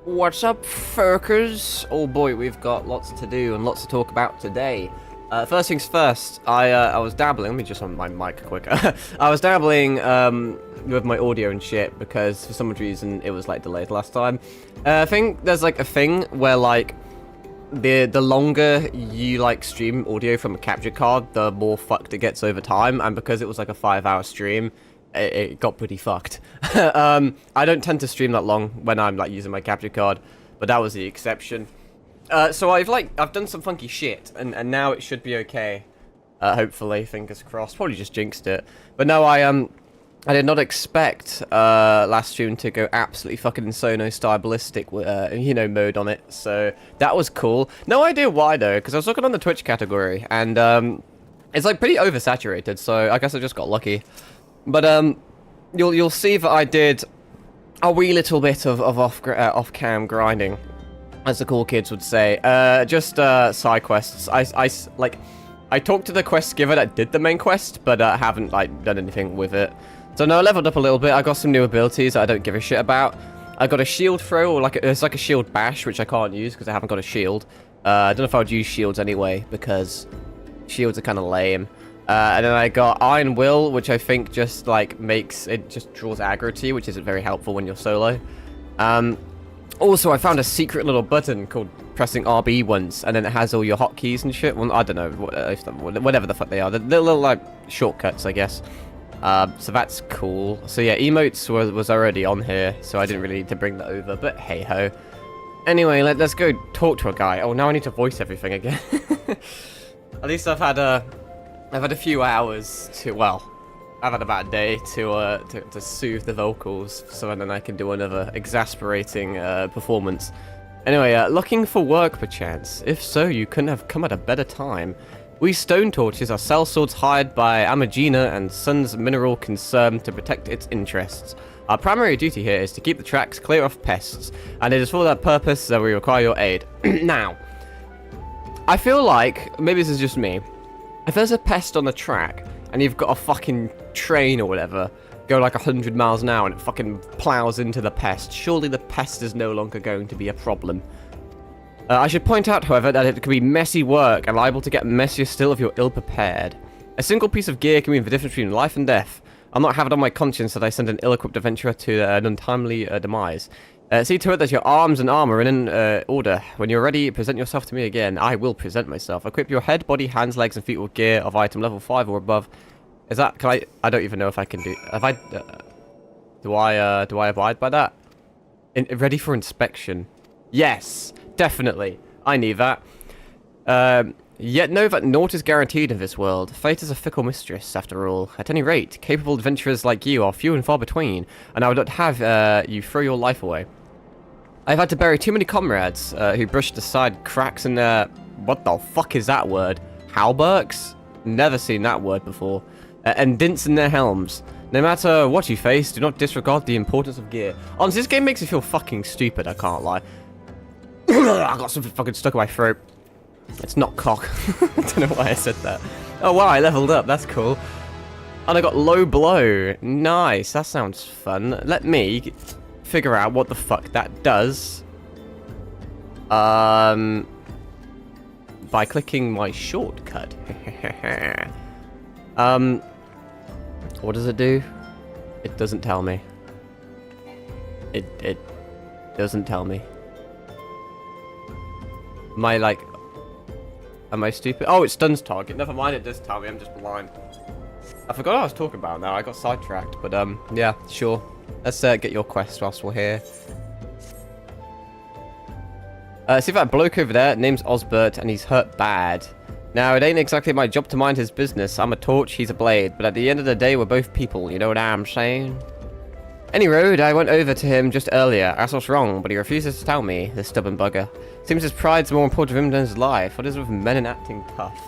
What's up, Furkers? Oh boy, we've got lots to do and lots to talk about today. First things first, I was dabbling. Let me just on my mic quicker. I was dabbling with my audio and shit because for some reason it was like delayed last time. I think there's like a thing where like the longer you like stream audio from a capture card, the more fucked it gets over time. And because it was like a 5-hour stream, it got pretty fucked. I don't tend to stream that long when I'm like using my capture card, but that was the exception. So I've done some funky shit, and now it should be okay. Hopefully, fingers crossed. Probably just jinxed it, but no, I did not expect last stream to go absolutely fucking Insono style ballistic, mode on it. So that was cool. No idea why though, because I was looking on the Twitch category, and it's like pretty oversaturated. So I guess I just got lucky. But you'll see that I did a wee little bit of off-cam grinding, as the cool kids would say. Just side quests. I talked to the quest giver that did the main quest, but haven't like done anything with it. So no, I leveled up a little bit. I got some new abilities that I don't give a shit about. I got a shield throw, or it's like a shield bash, which I can't use because I haven't got a shield. I don't know if I would use shields anyway because shields are kind of lame. And then I got Iron Will, which I think just like just draws aggro to you, which isn't very helpful when you're solo. Also, I found a secret little button called pressing RB once, and then it has all your hotkeys and shit. Well, I don't know, whatever the fuck they are. The little like shortcuts, I guess. So that's cool. So yeah, emotes was already on here, so I didn't really need to bring that over. But hey ho. Anyway, let's go talk to a guy. Oh, now I need to voice everything again. At least I've had a few hours to, well, I've had about a day to soothe the vocals, so then I can do another exasperating performance. Anyway, looking for work perchance? If so, you couldn't have come at a better time. We stone torches are sellswords hired by Amagina and Sons Mineral Concern to protect its interests. Our primary duty here is to keep the tracks clear of pests, and it is for that purpose that we require your aid. Now, I feel like, maybe this is just me, if there's a pest on the track, and you've got a fucking train or whatever, go like 100 miles an hour and it fucking plows into the pest, surely the pest is no longer going to be a problem. I should point out, however, that it can be messy work and liable to get messier still if you're ill-prepared. A single piece of gear can mean the difference between life and death. I'll not have it on my conscience that I send an ill-equipped adventurer to an untimely demise. See to it that your arms and armor are in order. When you're ready, present yourself to me again. I will present myself. Equip your head, body, hands, legs, and feet with gear of item level 5 or above. Is that... Can I don't even know if I can do... Have I... do I abide by that? Ready for inspection. Yes, definitely. I need that. Yet know that naught is guaranteed in this world. Fate is a fickle mistress, after all. At any rate, capable adventurers like you are few and far between, and I would not have you throw your life away. I've had to bury too many comrades who brushed aside cracks in their... What the fuck is that word? Halberks? Never seen that word before. And dints in their helms. No matter what you face, do not disregard the importance of gear. Honestly, this game makes me feel fucking stupid, I can't lie. I got something fucking stuck in my throat. It's not cock. I don't know why I said that. Oh wow, I leveled up, that's cool. And I got low blow. Nice, that sounds fun. Let me figure out what the fuck that does. By clicking my shortcut. What does it do? It doesn't tell me. It doesn't tell me. Am I stupid? Oh, it stuns target. Never mind, it does tell me. I'm just blind. I forgot what I was talking about now. I got sidetracked. But, yeah, sure. Let's get your quest whilst we're here. See that bloke over there? Name's Osbert, and he's hurt bad. Now, it ain't exactly my job to mind his business. I'm a torch, he's a blade. But at the end of the day, we're both people. You know what I'm saying? Any road, I went over to him just earlier. Asked what's wrong, but he refuses to tell me, this stubborn bugger. Seems his pride's more important to him than his life. What is with men and acting tough?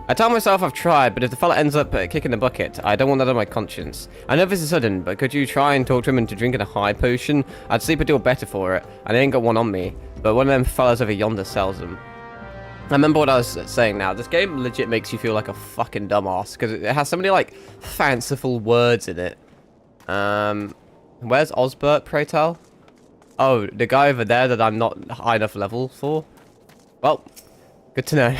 I tell myself I've tried, but if the fella ends up kicking the bucket, I don't want that on my conscience. I know this is sudden, but could you try and talk to him into drinking a high potion? I'd sleep a deal better for it, and I ain't got one on me. But one of them fellas over yonder sells them. I remember what I was saying now. This game legit makes you feel like a fucking dumbass, because it has so many, like, fanciful words in it. Where's Osbert, pray tell? Oh, the guy over there that I'm not high enough level for? Well, good to know.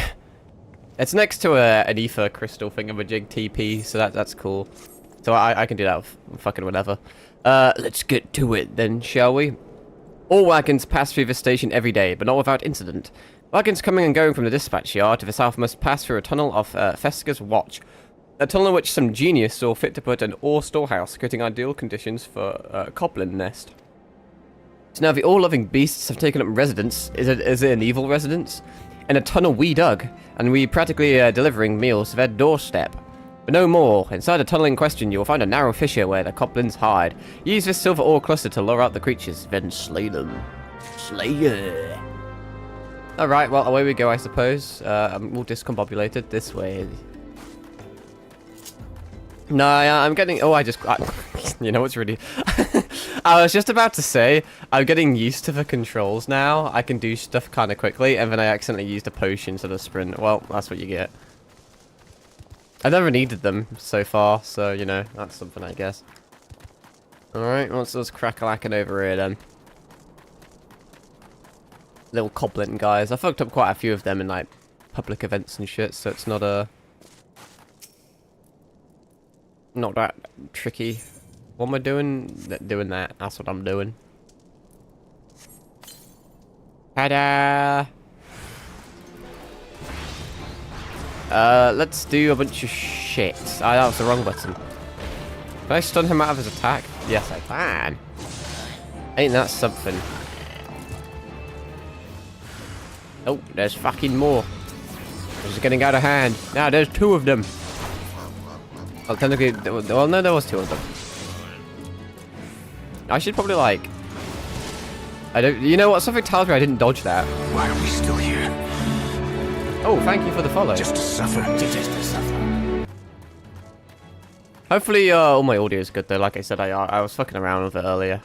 It's next to an ether crystal thingamajig TP, so that's cool. So I can do that with fucking whatever. Let's get to it then, shall we? All wagons pass through this station every day, but not without incident. Wagons coming and going from the dispatch yard to the south must pass through a tunnel of Fesca's watch. A tunnel in which some genius saw fit to put an ore storehouse, creating ideal conditions for a Coblin nest. So now the all-loving beasts have taken up residence. Is it an evil residence? In a tunnel we dug, and we practically delivering meals to their doorstep. But no more. Inside the tunnel in question, you will find a narrow fissure where the Coblins hide. Use this silver ore cluster to lure out the creatures, then slay them. Slayer. Alright, well, away we go, I suppose. We'll discombobulate it this way. No, I'm getting... Oh, you know what's really... I was just about to say, I'm getting used to the controls now. I can do stuff kind of quickly, and then I accidentally used a potion to the sprint. Well, that's what you get. I've never needed them so far, so, you know, that's something, I guess. Alright, what's us crack-a-lacking over here, then? Little Coblin guys. I fucked up quite a few of them in, like, public events and shit, so it's not that tricky. What am I doing? Doing that. That's what I'm doing. Ta-da! Let's do a bunch of shit. That was the wrong button. Can I stun him out of his attack? Yes, I can. Ain't that something? Oh, there's fucking more. This is getting out of hand. Now there's two of them. Well, technically, well, no, there was two of them. I should probably, like... You know what? Something tells me I didn't dodge that. Why are we still here? Oh, thank you for the follow. Just to suffer. Just to suffer. Hopefully, all my audio is good, though. Like I said, I was fucking around with it earlier.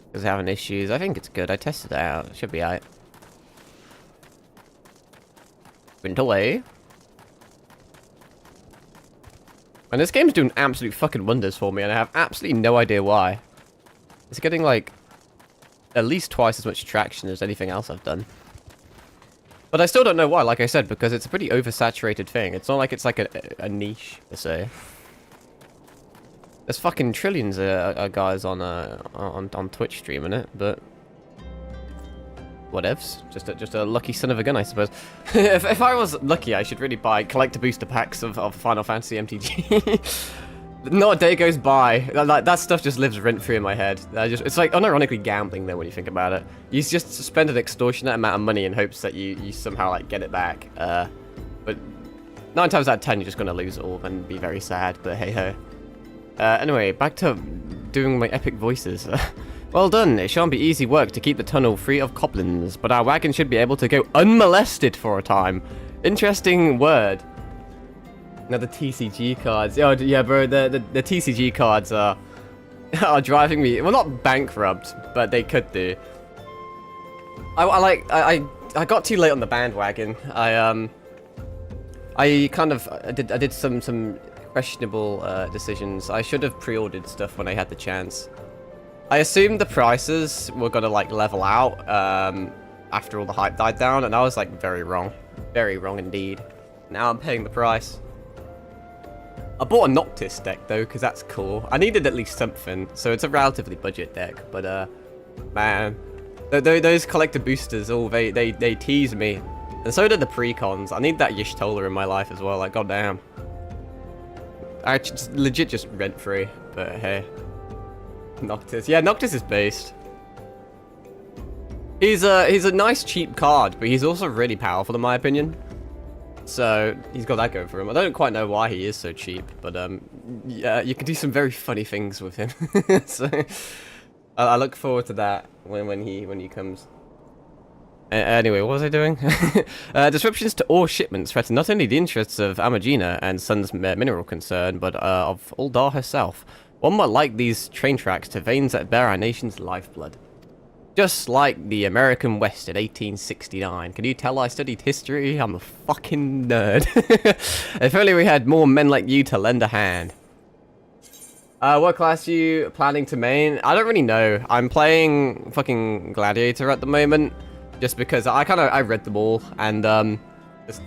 Because having issues. I think it's good. I tested it out. It should be alright. Went away. And this game's doing absolute fucking wonders for me, and I have absolutely no idea why. It's getting, like, at least twice as much traction as anything else I've done. But I still don't know why, like I said, because it's a pretty oversaturated thing. It's not like it's like a niche, per se. There's fucking trillions of guys on Twitch streaming it, but... whatevs. Just a lucky son of a gun, I suppose. if I was lucky, I should really buy collector booster packs of Final Fantasy MTG. Not a day goes by. Like, that stuff just lives rent-free in my head. It's like unironically gambling, though, when you think about it. You just spend an extortionate amount of money in hopes that you somehow, like, get it back. But 9 times out of 10, you're just going to lose it all and be very sad, but hey-ho. Anyway, back to doing my epic voices. Well done. It shan't be easy work to keep the tunnel free of Coblins, but our wagon should be able to go unmolested for a time. Interesting word. Now the TCG cards. Oh yeah, bro. The TCG cards are driving me. Well, not bankrupt, but they could do. I got too late on the bandwagon. I did some questionable decisions. I should have pre-ordered stuff when I had the chance. I assumed the prices were gonna like level out after all the hype died down, and I was like very wrong indeed. Now I'm paying the price. I bought a Noctis deck though, because that's cool. I needed at least something, so it's a relatively budget deck. But man, those collector boosters, they tease me, and so did the precons. I need that Y'shtola in my life as well. Like goddamn, I legit just rent free. But hey, Noctis, yeah, Noctis is based. He's a nice cheap card, but he's also really powerful in my opinion. So he's got that going for him. I don't quite know why he is so cheap, but yeah, you can do some very funny things with him. So I look forward to that when he comes. Anyway, what was I doing? Disruptions to ore shipments threaten not only the interests of Amagina and Sun's mineral concern, but of Uldar herself. One might like these train tracks to veins that bear our nation's lifeblood. Just like the American West in 1869. Can you tell I studied history? I'm a fucking nerd. If only we had more men like you to lend a hand. What class are you planning to main? I don't really know. I'm playing fucking Gladiator at the moment, just because I read them all, and the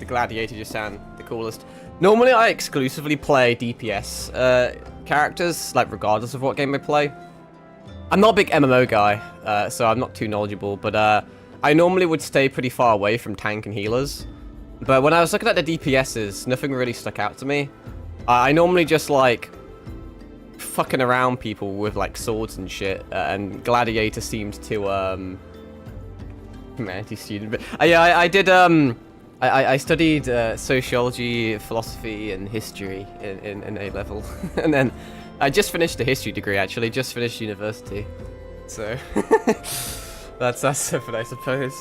Gladiator just sound the coolest. Normally, I exclusively play DPS characters, like regardless of what game I play. I'm not a big MMO guy, so I'm not too knowledgeable, but I normally would stay pretty far away from tank and healers. But when I was looking at the DPSs, nothing really stuck out to me. I normally just like fucking around people with like swords and shit, and Gladiator seems to humanity student. But yeah, I did I studied sociology, philosophy, and history in A level, and then I just finished a history degree. Actually, just finished university, so that's something, I suppose.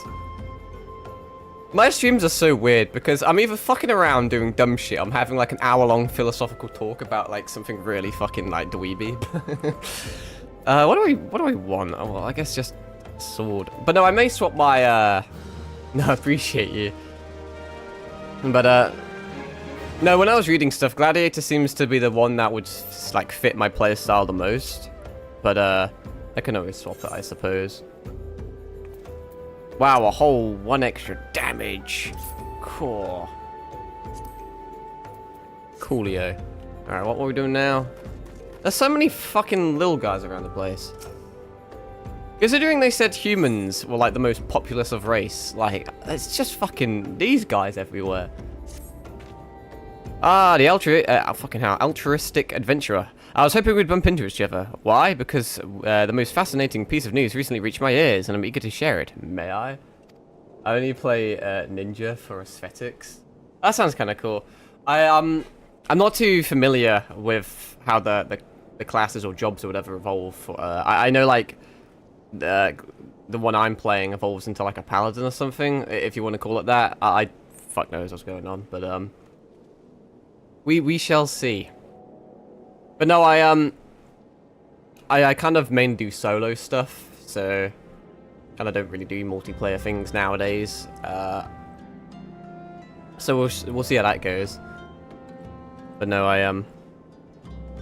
My streams are so weird because I'm either fucking around doing dumb shit, I'm having like an hour-long philosophical talk about like something really fucking like dweeby. What do I want? Oh, well, I guess just a sword. But no, I may swap my no, I appreciate you. But no, when I was reading stuff, Gladiator seems to be the one that would like fit my playstyle the most. But I can always swap it, I suppose. Wow, a whole 1 extra damage. Cool. Coolio. Alright, what are we doing now? There's so many fucking little guys around the place. Considering they said humans were like the most populous of race, like, it's just fucking these guys everywhere. Ah, the altruistic adventurer. I was hoping we'd bump into each other. Why? Because the most fascinating piece of news recently reached my ears, and I'm eager to share it. May I? I only play ninja for aesthetics. That sounds kind of cool. I'm not too familiar with how the classes or jobs or whatever evolve. I know like the one I'm playing evolves into like a paladin or something, if you want to call it that. I fuck knows what's going on, but we shall see. But no, I kind of mainly do solo stuff, so kind of don't really do multiplayer things nowadays. So we'll see how that goes. But no,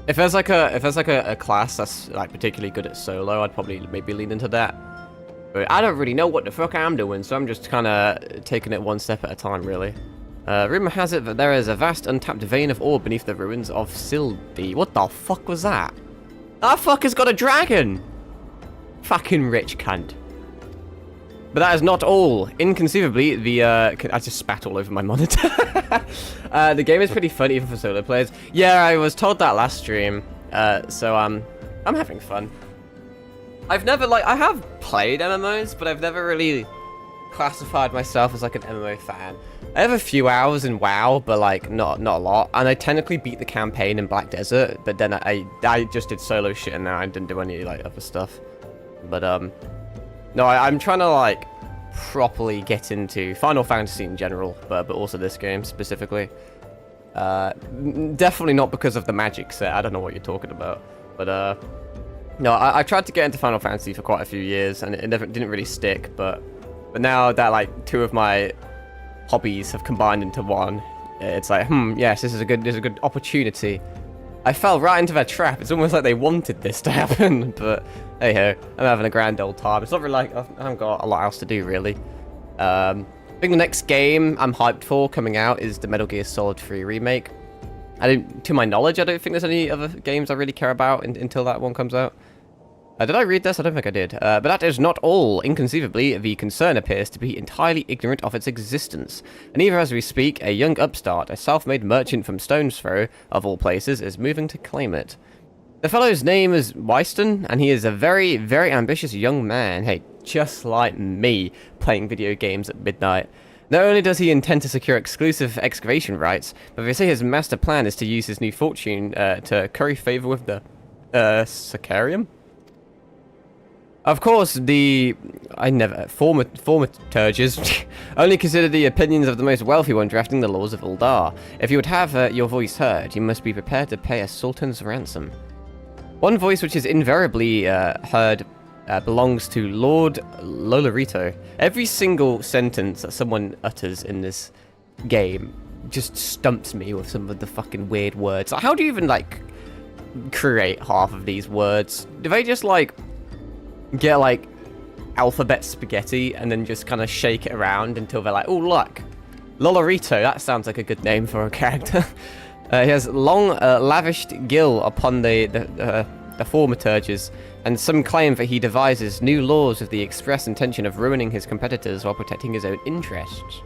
if there's like a class that's like particularly good at solo, I'd probably maybe lean into that. But I don't really know what the fuck I'm doing, so I'm just kind of taking it one step at a time, really. Rumor has it that there is a vast untapped vein of ore beneath the ruins of Sildi. What the fuck was that? That fucker's got a dragon! Fucking rich cunt. But that is not all. Inconceivably, I just spat all over my monitor. The game is pretty fun even for solo players. Yeah, I was told that last stream. So I'm having fun. I've never I have played MMOs, but I've never really classified myself as like an MMO fan. I have a few hours in WoW, but like not a lot. And I technically beat the campaign in Black Desert, but then I just did solo shit and now I didn't do any like other stuff. But no, I'm trying to like properly get into Final Fantasy in general, but also this game specifically. Definitely not because of the magic set. I don't know what you're talking about, but no, I tried to get into Final Fantasy for quite a few years and it never didn't really stick. But now that like two of my hobbies have combined into one, it's like, yes, this is a good opportunity. I fell right into their trap. It's almost like they wanted this to happen, but hey ho, I'm having a grand old time. It's not really like I haven't got a lot else to do really. I think the next game I'm hyped for coming out is the Metal Gear Solid 3 remake. To my knowledge, I don't think there's any other games I really care about until that one comes out. Did I read this? I don't think I did. But that is not all. Inconceivably, the concern appears to be entirely ignorant of its existence. And even as we speak, a young upstart, a self-made merchant from Stone's Throw, of all places, is moving to claim it. The fellow's name is Wyston, and he is a very, very ambitious young man. Hey, just like me, playing video games at midnight. Not only does he intend to secure exclusive excavation rights, but they say his master plan is to use his new fortune to curry favor with the Sicarium? Of course, former Turges only consider the opinions of the most wealthy when drafting the laws of Uldar. If you would have your voice heard, you must be prepared to pay a sultan's ransom. One voice which is invariably heard belongs to Lord Lolorito. Every single sentence that someone utters in this game just stumps me with some of the fucking weird words. How do you even, like, create half of these words? Do they just, like, get, like, alphabet spaghetti and then just kind of shake it around until they're like, oh, look, Lolorito, that sounds like a good name for a character. He has long, lavished gill upon the thaumaturges, and some claim that he devises new laws with the express intention of ruining his competitors while protecting his own interests.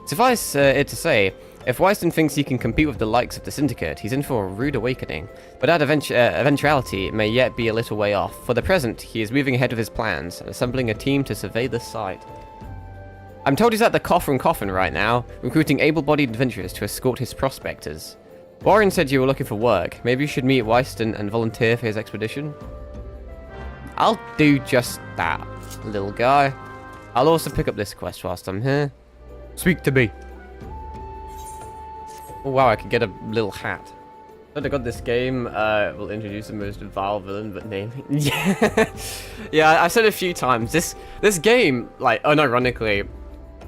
Suffice it to say, if Wyston thinks he can compete with the likes of the Syndicate, he's in for a rude awakening, but that eventuality may yet be a little way off. For the present, he is moving ahead with his plans, and assembling a team to survey the site. I'm told he's at the Coffin Coffin right now, recruiting able-bodied adventurers to escort his prospectors. Warren said you were looking for work. Maybe you should meet Wyston and volunteer for his expedition? I'll do just that, little guy. I'll also pick up this quest whilst I'm here. Speak to me. Oh wow, I could get a little hat. But I got this game, will introduce the most vile villain, but name. Yeah, I've said it a few times. This game, like, unironically,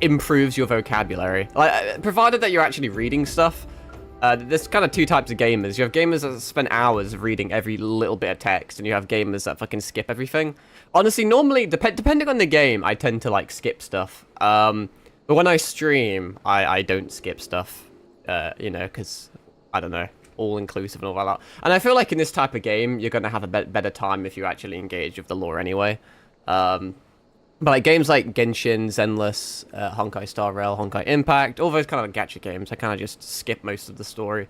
improves your vocabulary. Like, provided that you're actually reading stuff. There's kind of two types of gamers. You have gamers that spend hours reading every little bit of text, and you have gamers that fucking skip everything. Honestly, normally, depending on the game, I tend to, like, skip stuff. But when I stream, I don't skip stuff. You know, because, I don't know, all-inclusive and all that. And I feel like in this type of game, you're going to have a better time if you actually engage with the lore anyway. But like games like Genshin, Zenless, Honkai Star Rail, Honkai Impact, all those kind of gacha games, I kind of just skip most of the story,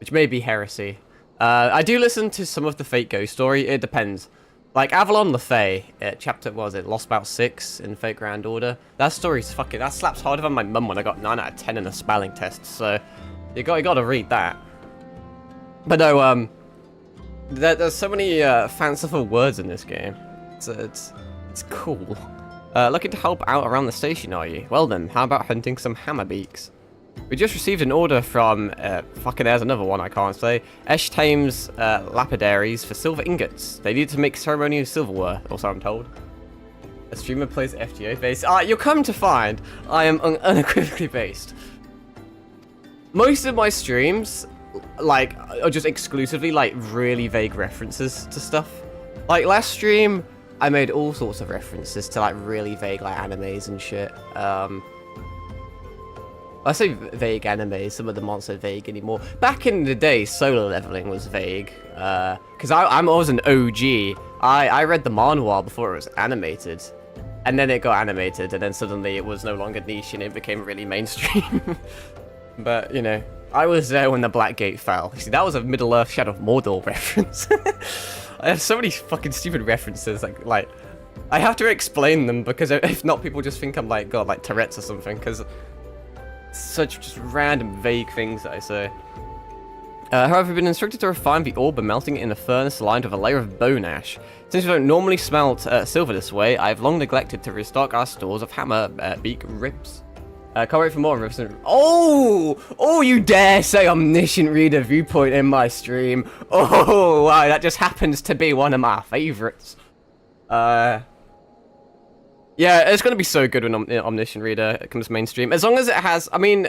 which may be heresy. I do listen to some of the Fate Ghost story. It depends. Like Avalon LaFay, chapter, what was it, Lost About 6 in Fate Grand Order. That story's fucking, that slaps harder than my mum when I got 9 out of 10 in a spelling test, so you gotta read that. But no, there's so many fanciful words in this game. It's cool. Looking to help out around the station, are you? Well then, how about hunting some hammerbeaks? We just received an order from, fucking there's another one I can't say, Eshthaim's lapidaries for silver ingots. They need to make ceremonial silverware, also I'm told. A streamer plays FGO based. You'll come to find I am unequivocally based. Most of my streams, like, are just exclusively, like, really vague references to stuff. Like, last stream, I made all sorts of references to, like, really vague, like, animes and shit. I say vague animes, some of them aren't so vague anymore. Back in the day, solo leveling was vague. Because I was an OG. I read the manhwa before it was animated. And then it got animated, and then suddenly it was no longer niche and it became really mainstream. But, you know, I was there when the Black Gate fell. See, that was a Middle-earth Shadow of Mordor reference. I have so many fucking stupid references, like, I have to explain them, because if not, people just think I'm, like, got, like, Tourette's or something, because such just random, vague things that I say. However, I've been instructed to refine the ore by melting it in a furnace lined with a layer of bone ash. Since we don't normally smelt silver this way, I've long neglected to restock our stores of hammer beak ribs. Can't wait for more ribs. Oh, you dare say Omniscient Reader viewpoint in my stream. Oh, wow, that just happens to be one of my favorites. Yeah, it's gonna be so good when Omniscient Reader comes mainstream. As long as it has, I mean,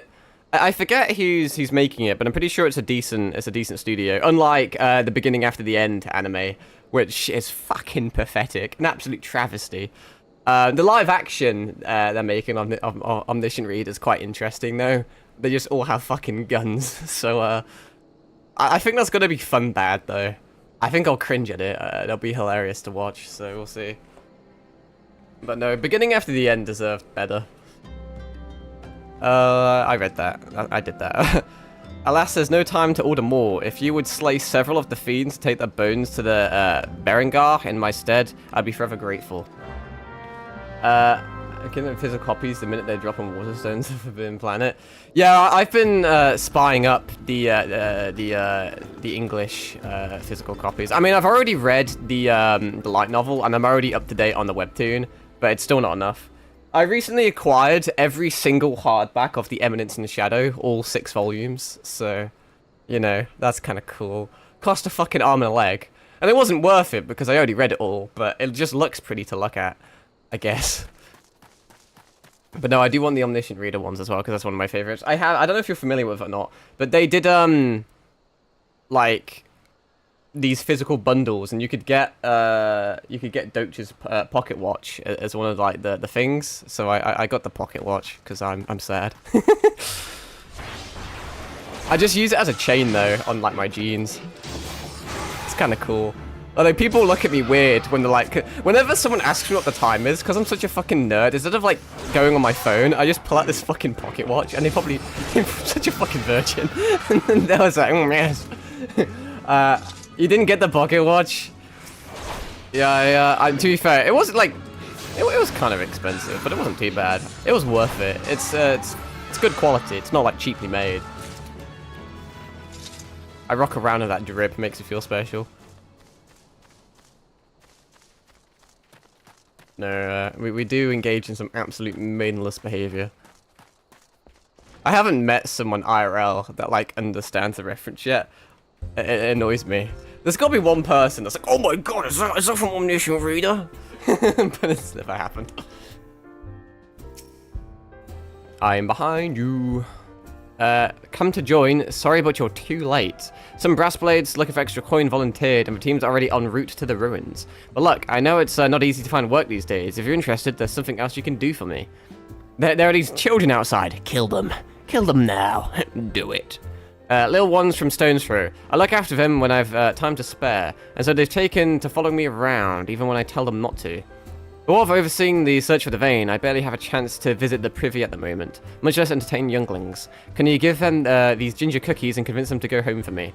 I forget who's making it, but I'm pretty sure it's a decent studio. Unlike the Beginning After the End anime, which is fucking pathetic, an absolute travesty. The live action they're making on Omniscient Reader is quite interesting though. They just all have fucking guns, so I think that's gonna be fun bad though. I think I'll cringe at it. It'll be hilarious to watch, so we'll see. But no, Beginning After the End deserved better. I read that. I did that. Alas, there's no time to order more. If you would slay several of the fiends to take their bones to the Berengar in my stead, I'd be forever grateful. I give them physical copies the minute they drop on Waterstones of the Forbidden Planet. Yeah, I've been spying up the English physical copies. I mean, I've already read the light novel, and I'm already up to date on the webtoon, but it's still not enough. I recently acquired every single hardback of The Eminence in the Shadow, all 6 volumes, so, you know, that's kind of cool. Cost a fucking arm and a leg. And it wasn't worth it, because I already read it all, but it just looks pretty to look at, I guess. But no, I do want the Omniscient Reader ones as well, because that's one of my favorites. I don't know if you're familiar with it or not, but they did, like, these physical bundles, and you could get Doach's pocket watch as one of like the things. So I got the pocket watch because I'm sad. I just use it as a chain though on like my jeans. It's kind of cool. Although people look at me weird when they're like, whenever someone asks me what the time is, because I'm such a fucking nerd, instead of like going on my phone, I just pull out this fucking pocket watch, and they probably think I'm such a fucking virgin. And they was like, yes. You didn't get the pocket watch? Yeah. To be fair, it wasn't like, it was kind of expensive, but it wasn't too bad. It was worth it. It's good quality. It's not like cheaply made. I rock around with that drip, makes me feel special. No, we do engage in some absolute meaningless behavior. I haven't met someone IRL that like understands the reference yet. It annoys me. There's got to be one person that's like, oh my god, is that from Omniscient Reader? But it's never happened. I'm behind you. Come to join. Sorry, but you're too late. Some brass blades looking for extra coin volunteered, and the team's already en route to the ruins. But look, I know it's not easy to find work these days. If you're interested, there's something else you can do for me. There are these children outside. Kill them. Kill them now. Do it. Little ones from Stone's Throw. I look after them when I've time to spare, and so they've taken to following me around, even when I tell them not to. But while overseeing the search for the vein, I barely have a chance to visit the privy at the moment, much less entertain younglings. Can you give them these ginger cookies and convince them to go home for me?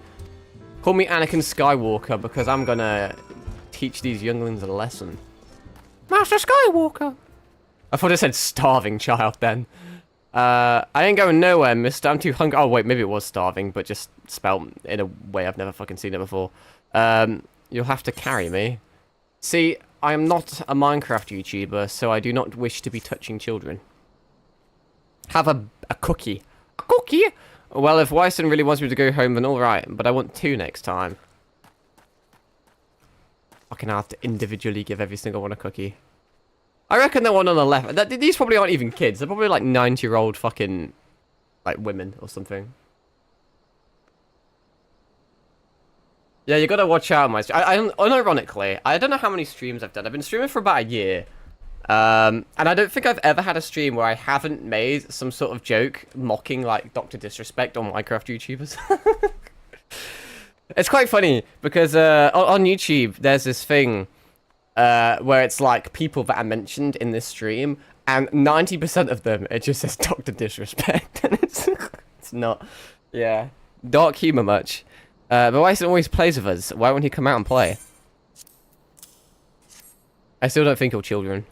Call me Anakin Skywalker, because I'm gonna teach these younglings a lesson. Master Skywalker! I thought it said starving child then. I ain't going nowhere, mister. I'm too hungry. Oh, wait, maybe it was starving, but just spelled in a way I've never fucking seen it before. You'll have to carry me. See, I am not a Minecraft YouTuber, so I do not wish to be touching children. Have a cookie. A cookie? Well, if Wyson really wants me to go home, then alright, but I want 2 next time. Fucking have to individually give every single one a cookie. I reckon the one on the left, these probably aren't even kids. They're probably like 90-year-old fucking, like, women or something. Yeah, you gotta watch out, my unironically, I don't know how many streams I've done. I've been streaming for about a year. And I don't think I've ever had a stream where I haven't made some sort of joke mocking, like, Dr. Disrespect on Minecraft YouTubers. It's quite funny, because on YouTube, there's this thing where it's, like, people that are mentioned in this stream, and 90% of them, it just says Dr. Disrespect, and it's not, yeah, dark humor much. But Wyson always plays with us. Why won't he come out and play? I still don't think you're children.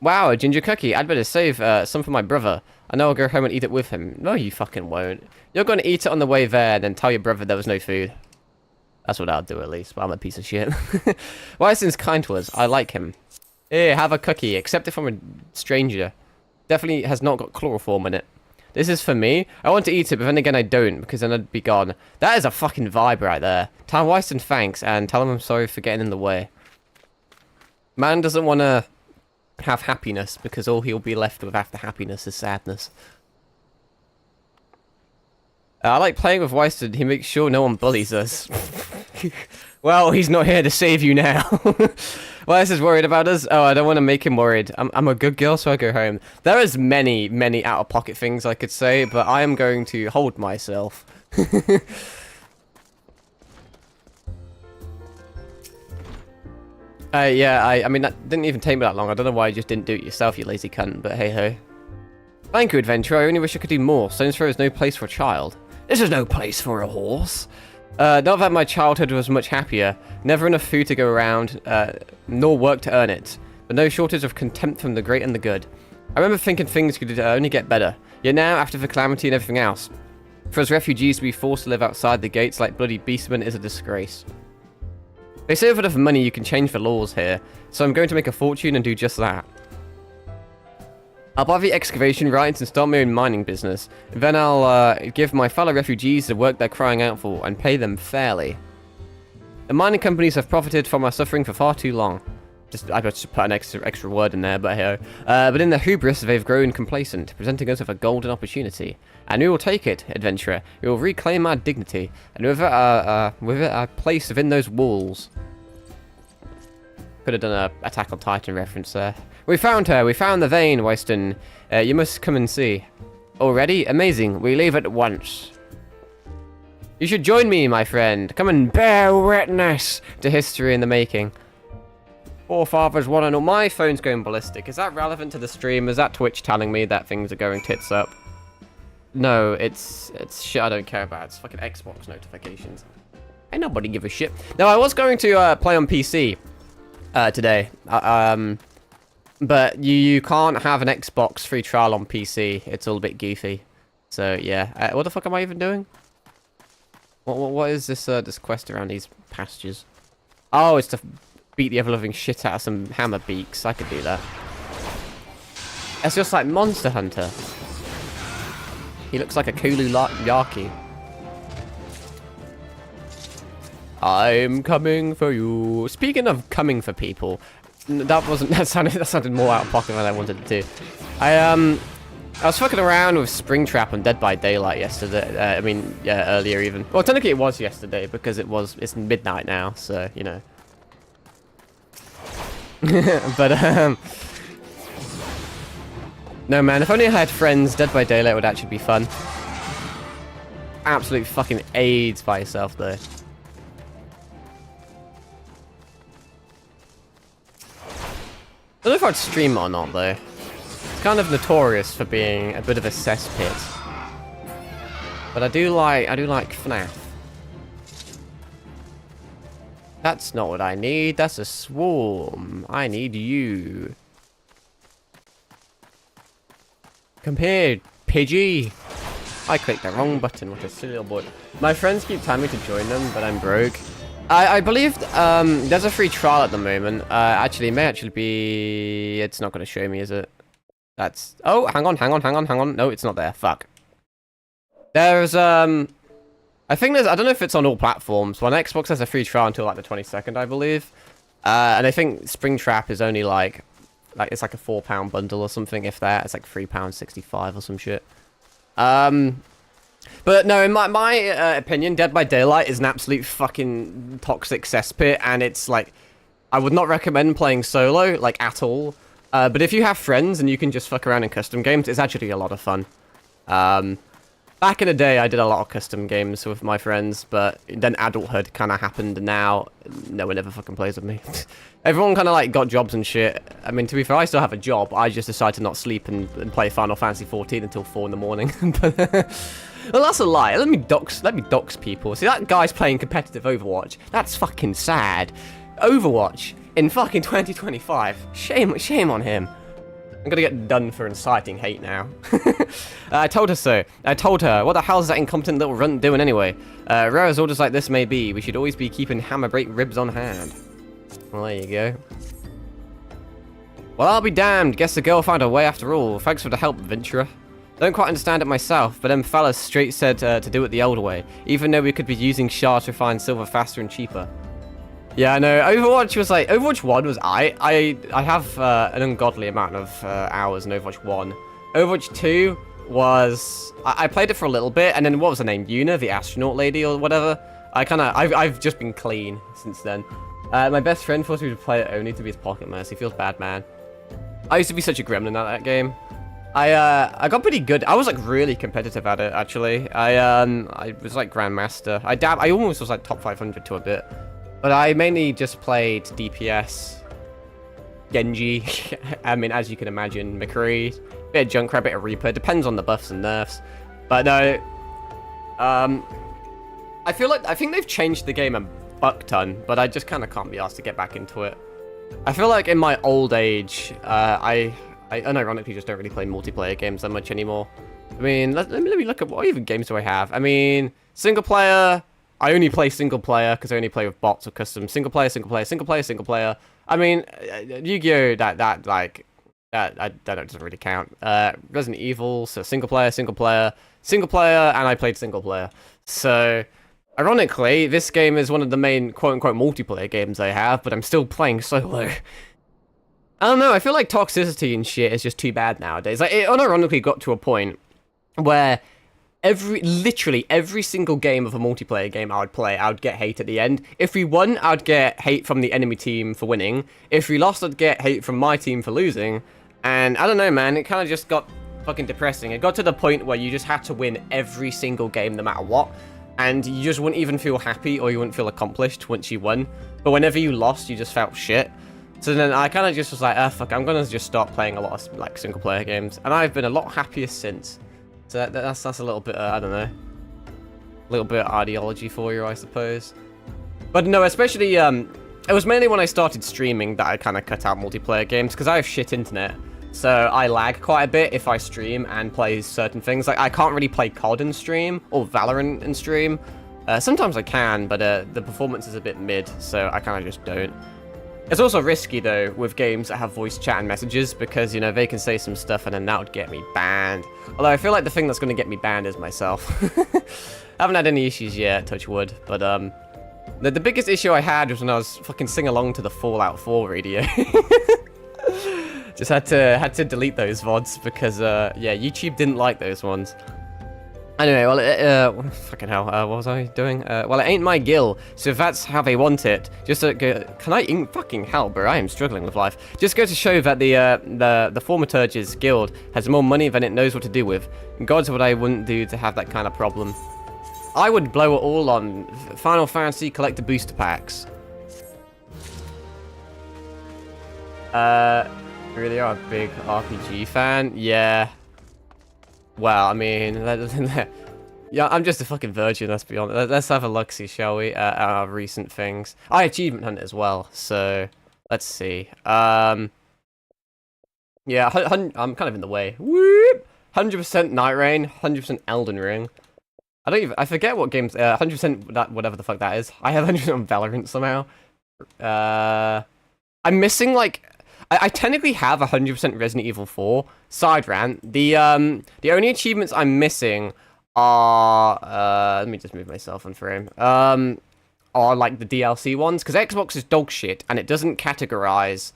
Wow, a ginger cookie. I'd better save some for my brother. I know I'll go home and eat it with him. No, you fucking won't. You're going to eat it on the way there and then tell your brother there was no food. That's what I'll do at least, but I'm a piece of shit. Wyson's kind to us. I like him. Here, have a cookie. Accept it from a stranger. Definitely has not got chloroform in it. This is for me. I want to eat it, but then again I don't, because then I'd be gone. That is a fucking vibe right there. Tell Wyson thanks, and tell him I'm sorry for getting in the way. Man doesn't want to have happiness, because all he'll be left with after happiness is sadness. I like playing with Wyson. He makes sure no one bullies us. Well, he's not here to save you now. Wyson's worried about us. Oh, I don't want to make him worried. I'm a good girl, so I go home. There is many, many out-of-pocket things I could say, but I am going to hold myself. Yeah, I mean, that didn't even take me that long. I don't know why you just didn't do it yourself, you lazy cunt, but hey-ho. Thank you, adventurer. I only wish I could do more. Stone's Throw is no place for a child. This is no place for a horse. Not that my childhood was much happier. Never enough food to go around, nor work to earn it. But no shortage of contempt from the great and the good. I remember thinking things could only get better. Yet now, after the calamity and everything else, for us refugees to be forced to live outside the gates like bloody beastmen is a disgrace. They say with enough money you can change the laws here, so I'm going to make a fortune and do just that. I'll buy the excavation rights and start my own mining business. Then I'll give my fellow refugees the work they're crying out for and pay them fairly. The mining companies have profited from our suffering for far too long. I just put an extra word in there, but hey. But in their hubris, they've grown complacent, presenting us with a golden opportunity. And we will take it, adventurer. We will reclaim our dignity, and with it our place within those walls. Could have done a Attack on Titan reference there. We found her. We found the vein, Wyston. You must come and see. Already? Amazing. We leave at once. You should join me, my friend. Come and bear witness to history in the making. Forefathers want to know. My phone's going ballistic. Is that relevant to the stream? Is that Twitch telling me that things are going tits up? No, it's shit I don't care about. It's fucking Xbox notifications. Ain't nobody give a shit. Now, I was going to play on PC today. But you can't have an Xbox free trial on PC. It's all a bit goofy. So, yeah. What the fuck am I even doing? What is this this quest around these pastures? Oh, it's to beat the ever-loving shit out of some hammer beaks. I could do that. It's just like Monster Hunter. He looks like a Kulu Yaki. I'm coming for you. Speaking of coming for people, that sounded more out of pocket than I wanted to do. I was fucking around with Springtrap on Dead by Daylight yesterday. I mean, yeah, earlier even. Well, technically it was yesterday because it's midnight now, so you know. But no man, if only I had friends, Dead by Daylight would actually be fun. Absolute fucking AIDS by yourself though. I don't know if I'd stream it or not though. It's kind of notorious for being a bit of a cesspit. But I do like FNAF. That's not what I need. That's a swarm. I need you. Come here, Pidgey. I clicked the wrong button. What a silly little boy. My friends keep telling me to join them, but I'm broke. I believe there's a free trial at the moment. Actually, it may actually be... It's not going to show me, is it? That's... Oh, hang on. No, it's not there. Fuck. There's, I think there's... I don't know if it's on all platforms. Well, on Xbox, there's a free trial until, like, the 22nd, I believe. And I think Springtrap is only, like... it's like a £4 bundle or something, if that. It's like £3.65 or some shit. But no, in my opinion, Dead by Daylight is an absolute fucking toxic cesspit, and it's like, I would not recommend playing solo, like, at all. But if you have friends and you can just fuck around in custom games, it's actually a lot of fun. Back in the day, I did a lot of custom games with my friends, but then adulthood kind of happened, and now no one ever fucking plays with me. Everyone kind of, like, got jobs and shit. I mean, to be fair, I still have a job. I just decided to not sleep and play Final Fantasy 14 until 4 in the morning. Well, that's a lie. Let me dox people. See, that guy's playing competitive Overwatch. That's fucking sad. Overwatch in fucking 2025. Shame on him. I'm gonna get done for inciting hate now. I told her so. I told her, what the hell is that incompetent little runt doing anyway? Rare as orders like this may be, we should always be keeping hammer break ribs on hand. Well, there you go. Well, I'll be damned. Guess the girl found her way after all. Thanks for the help, adventurer. Don't quite understand it myself, but them fellas straight said to do it the old way, even though we could be using shards to find silver faster and cheaper. Yeah, I know. Overwatch was like... Overwatch 1 was I have an ungodly amount of hours in Overwatch 1. Overwatch 2 was... I played it for a little bit, and then what was her name? Yuna, the astronaut lady or whatever? I've just been clean since then. My best friend forced me to play it only to be his pocket mouse. He feels bad, man. I used to be such a gremlin at that game. I got pretty good. I was like really competitive at it, actually. I was like Grandmaster. I almost was like top 500 to a bit. But I mainly just played DPS, Genji, I mean, as you can imagine, McCree, bit of Junkrat, bit of Reaper. Depends on the buffs and nerfs. But no, I think they've changed the game a buck ton, but I just kind of can't be asked to get back into it. I feel like in my old age, I unironically just don't really play multiplayer games that much anymore. I mean, let me look at what even games do I have. I mean, single player. I only play single player because I only play with bots or custom. Single player. I mean, Yu-Gi-Oh! That doesn't really count. Resident Evil, so single player, and I played single player. So, ironically, this game is one of the main quote-unquote multiplayer games I have, but I'm still playing solo. I don't know, I feel like toxicity and shit is just too bad nowadays. Like, it unironically got to a point where literally every single game of a multiplayer game I would play, I would get hate at the end. If we won, I'd get hate from the enemy team for winning. If we lost, I'd get hate from my team for losing. And I don't know, man, it kind of just got fucking depressing. It got to the point where you just had to win every single game no matter what. And you just wouldn't even feel happy or you wouldn't feel accomplished once you won. But whenever you lost, you just felt shit. So then I kind of just was like, fuck, I'm gonna just start playing a lot of like single player games. And I've been a lot happier since. So that's a little bit, I don't know, a little bit of ideology for you, I suppose. But no, especially, it was mainly when I started streaming that I kind of cut out multiplayer games, because I have shit internet. So I lag quite a bit if I stream and play certain things. Like, I can't really play COD in stream, or Valorant in stream. Sometimes I can, but the performance is a bit mid, so I kind of just don't. It's also risky, though, with games that have voice chat and messages, because, you know, they can say some stuff and then that would get me banned. Although I feel like the thing that's going to get me banned is myself. I haven't had any issues yet, touch wood, but, the biggest issue I had was when I was fucking sing along to the Fallout 4 radio. Just had to delete those VODs, because, yeah, YouTube didn't like those ones. Anyway, well, fucking hell, what was I doing? Well, it ain't my gill, so if that's how they want it, just can I fucking hell, bro, I am struggling with life. Just go to show that the Thaumaturge's guild has more money than it knows what to do with. God's what I wouldn't do to have that kind of problem. I would blow it all on Final Fantasy collector booster packs. Really are a big RPG fan? Yeah. Well, I mean, yeah, I'm just a fucking virgin, let's be honest. Let's have a look-see, shall we, at our recent things. I achievement hunt as well, so let's see. Yeah, I'm kind of in the way. Whoop! 100% Night Rain, 100% Elden Ring. I forget what games, 100% that, whatever the fuck that is. I have 100% on Valorant somehow. I'm missing, like, I technically have 100% Resident Evil 4. Side rant. The only achievements I'm missing are, let me just move myself on frame. Are like the DLC ones, because Xbox is dog shit, and it doesn't categorize,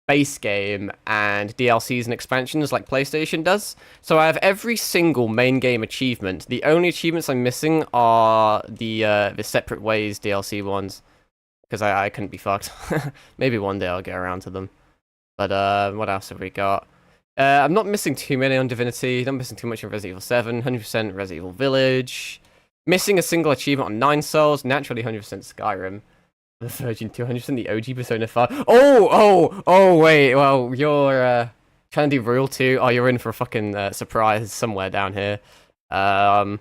base game and DLCs and expansions like PlayStation does. So I have every single main game achievement. The only achievements I'm missing are the Separate Ways DLC ones. Because I couldn't be fucked. Maybe one day I'll get around to them. But, what else have we got? I'm not missing too many on Divinity. Not missing too much on Resident Evil 7. 100% Resident Evil Village. Missing a single achievement on 9 Souls. Naturally 100% Skyrim. The Virgin 200% the OG Persona 5. Oh, wait. Well, you're, trying to do Royal 2. Oh, you're in for a fucking, surprise somewhere down here. I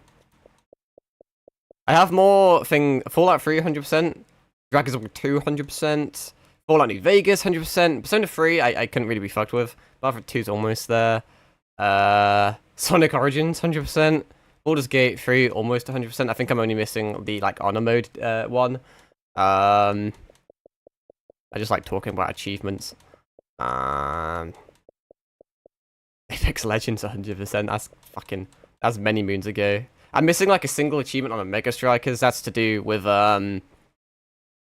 have more Fallout 3 100%. Dragon's Dogma 2, 100%. Fallout New Vegas, 100%. Persona 3, I couldn't really be fucked with. Battlefield 2's almost there. Sonic Origins, 100%. Baldur's Gate 3, almost 100%. I think I'm only missing the, like, honor mode one. I just like talking about achievements. Apex Legends, 100%. That's many moons ago. I'm missing, like, a single achievement on a Mega Strikers. That's to do with,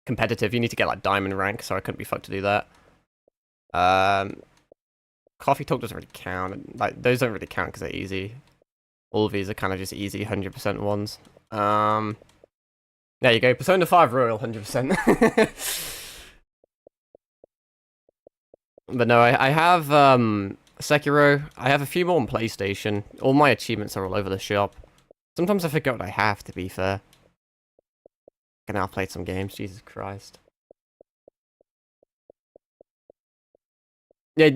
competitive. You need to get like diamond rank, so I couldn't be fucked to do that. Coffee Talk doesn't really count. Like, those don't really count because they're easy. All of these are kind of just easy 100% ones. There you go. Persona 5 Royal 100%. But no, I have Sekiro. I have a few more on PlayStation. All my achievements are all over the shop. Sometimes I forget what I have, to be fair. I now played some games, Jesus Christ. Yeah,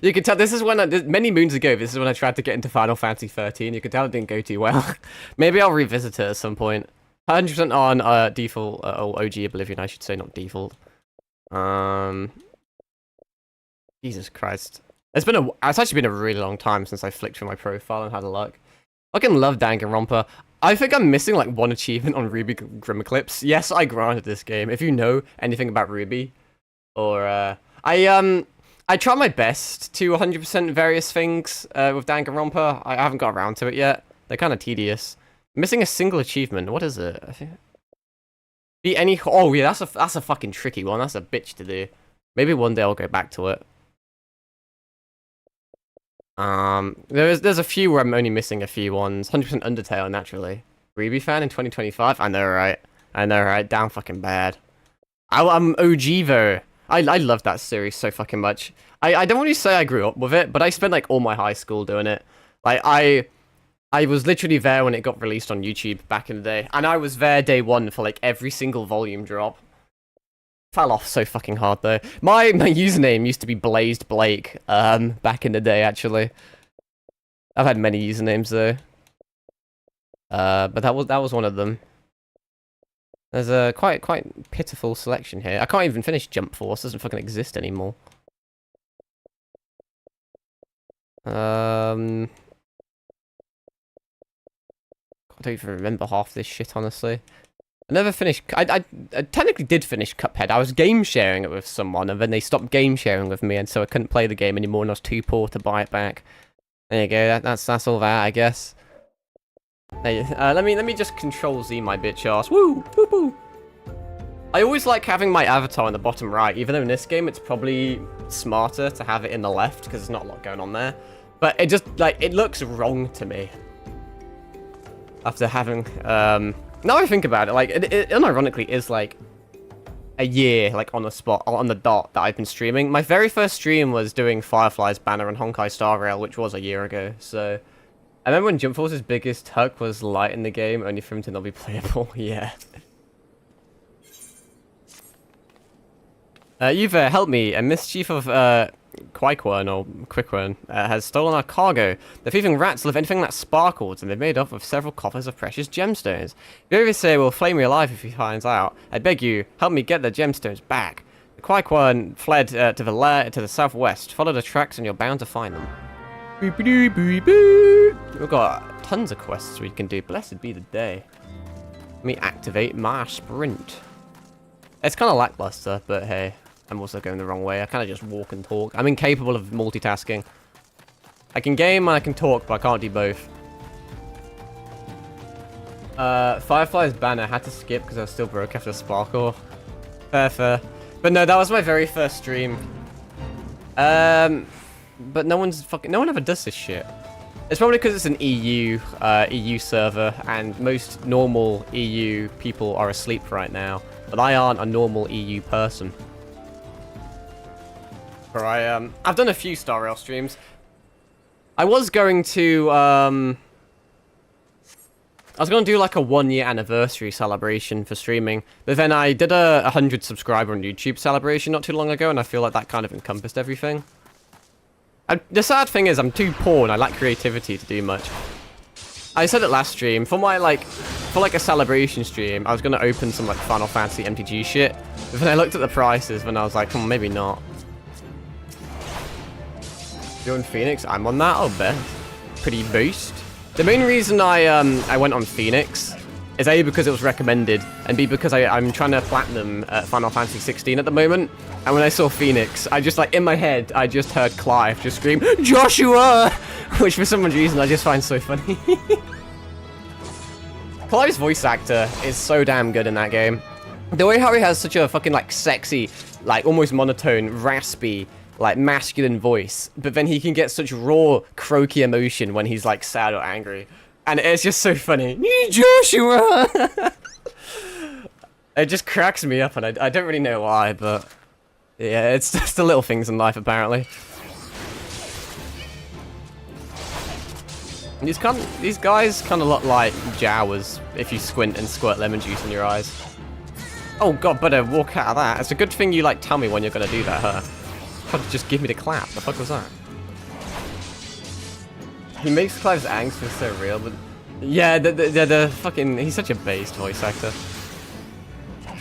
you can tell this is when many moons ago, this is when I tried to get into Final Fantasy 13. You can tell it didn't go too well. Maybe I'll revisit it at some point. 100% on default, or OG Oblivion, I should say, not default. Jesus Christ. It's actually been a really long time since I flicked through my profile and had a look. I fucking love Danganronpa. I think I'm missing like one achievement on Ruby Grim Eclipse. Yes, I granted this game. If you know anything about Ruby, or I try my best to 100% various things with Danganronpa. I haven't got around to it yet. They're kind of tedious. Missing a single achievement. What is it? I think. Beat any. Oh yeah, that's a fucking tricky one. That's a bitch to do. Maybe one day I'll go back to it. There's a few where I'm only missing a few ones. 100% Undertale, naturally. Reby fan in 2025? I know, right? I know, right? Down fucking bad. I'm OG, though. I love that series so fucking much. I don't want to say I grew up with it, but I spent, like, all my high school doing it. Like, I was literally there when it got released on YouTube back in the day. And I was there day one for, like, every single volume drop. Fell off so fucking hard though. My username used to be Blazed Blake, back in the day actually. I've had many usernames though. But that was one of them. There's a quite pitiful selection here. I can't even finish Jump Force, doesn't fucking exist anymore. I don't even remember half this shit honestly. I never finished. I technically did finish Cuphead. I was game sharing it with someone, and then they stopped game sharing with me, and so I couldn't play the game anymore, and I was too poor to buy it back. There you go. That's all that, I guess. Hey, let me just Control Z my bitch ass. Woo, woo, woo. I always like having my avatar in the bottom right, even though in this game it's probably smarter to have it in the left because there's not a lot going on there. But it just it looks wrong to me. After having now I think about it, like, it unironically is, like, a year, like, on the spot, on the dot that I've been streaming. My very first stream was doing Firefly's banner and Honkai Star Rail, which was a year ago, so... I remember when Jump Force's biggest hook was light in the game, only for him to not be playable, yeah. You've helped me. A mischief of Quaquern, or Quiquern, has stolen our cargo. The thieving rats love anything that sparkles, and they've made off with several coffers of precious gemstones. The overseer will flame me alive if he finds out. I beg you, help me get the gemstones back. The Quaquern fled to the lair to the southwest. Follow the tracks and you're bound to find them. We've got tons of quests we can do. Blessed be the day. Let me activate my sprint. It's kind of lackluster, but hey. I'm also going the wrong way. I kind of just walk and talk. I'm incapable of multitasking. I can game and I can talk, but I can't do both. Firefly's banner. I had to skip because I was still broke after Sparkle. Fair. But no, that was my very first stream. But no one ever does this shit. It's probably because it's an EU server, and most normal EU people are asleep right now. But I aren't a normal EU person. Right, I've done a few Star Rail streams. I was going to, do like a 1-year anniversary celebration for streaming, but then I did a 100 subscriber on YouTube celebration not too long ago, and I feel like that kind of encompassed everything. The sad thing is I'm too poor and I lack creativity to do much. I said it last stream, for a celebration stream, I was going to open some like Final Fantasy MTG shit, but then I looked at the prices and I was like, maybe not. You're in Phoenix? I'm on that? Oh, bet. Pretty boost. The main reason I went on Phoenix is A, because it was recommended, and B, because I'm trying to platinum Final Fantasy 16 at the moment, and when I saw Phoenix, I just, in my head, I just heard Clive just scream, Joshua! Which for some reason I just find so funny. Clive's voice actor is so damn good in that game. The way how he has such a fucking, sexy, almost monotone, raspy, masculine voice, but then he can get such raw, croaky emotion when he's, sad or angry. And it's just so funny. Joshua! It just cracks me up, and I don't really know why, but... yeah, it's just the little things in life, apparently. These guys kind of look like Jawas, if you squint and squirt lemon juice in your eyes. Oh god, better walk out of that. It's a good thing you, tell me when you're gonna do that, huh? Just give me the clap. The fuck was that? He makes Clive's angst feel so real, but... yeah, the fucking... he's such a based voice actor.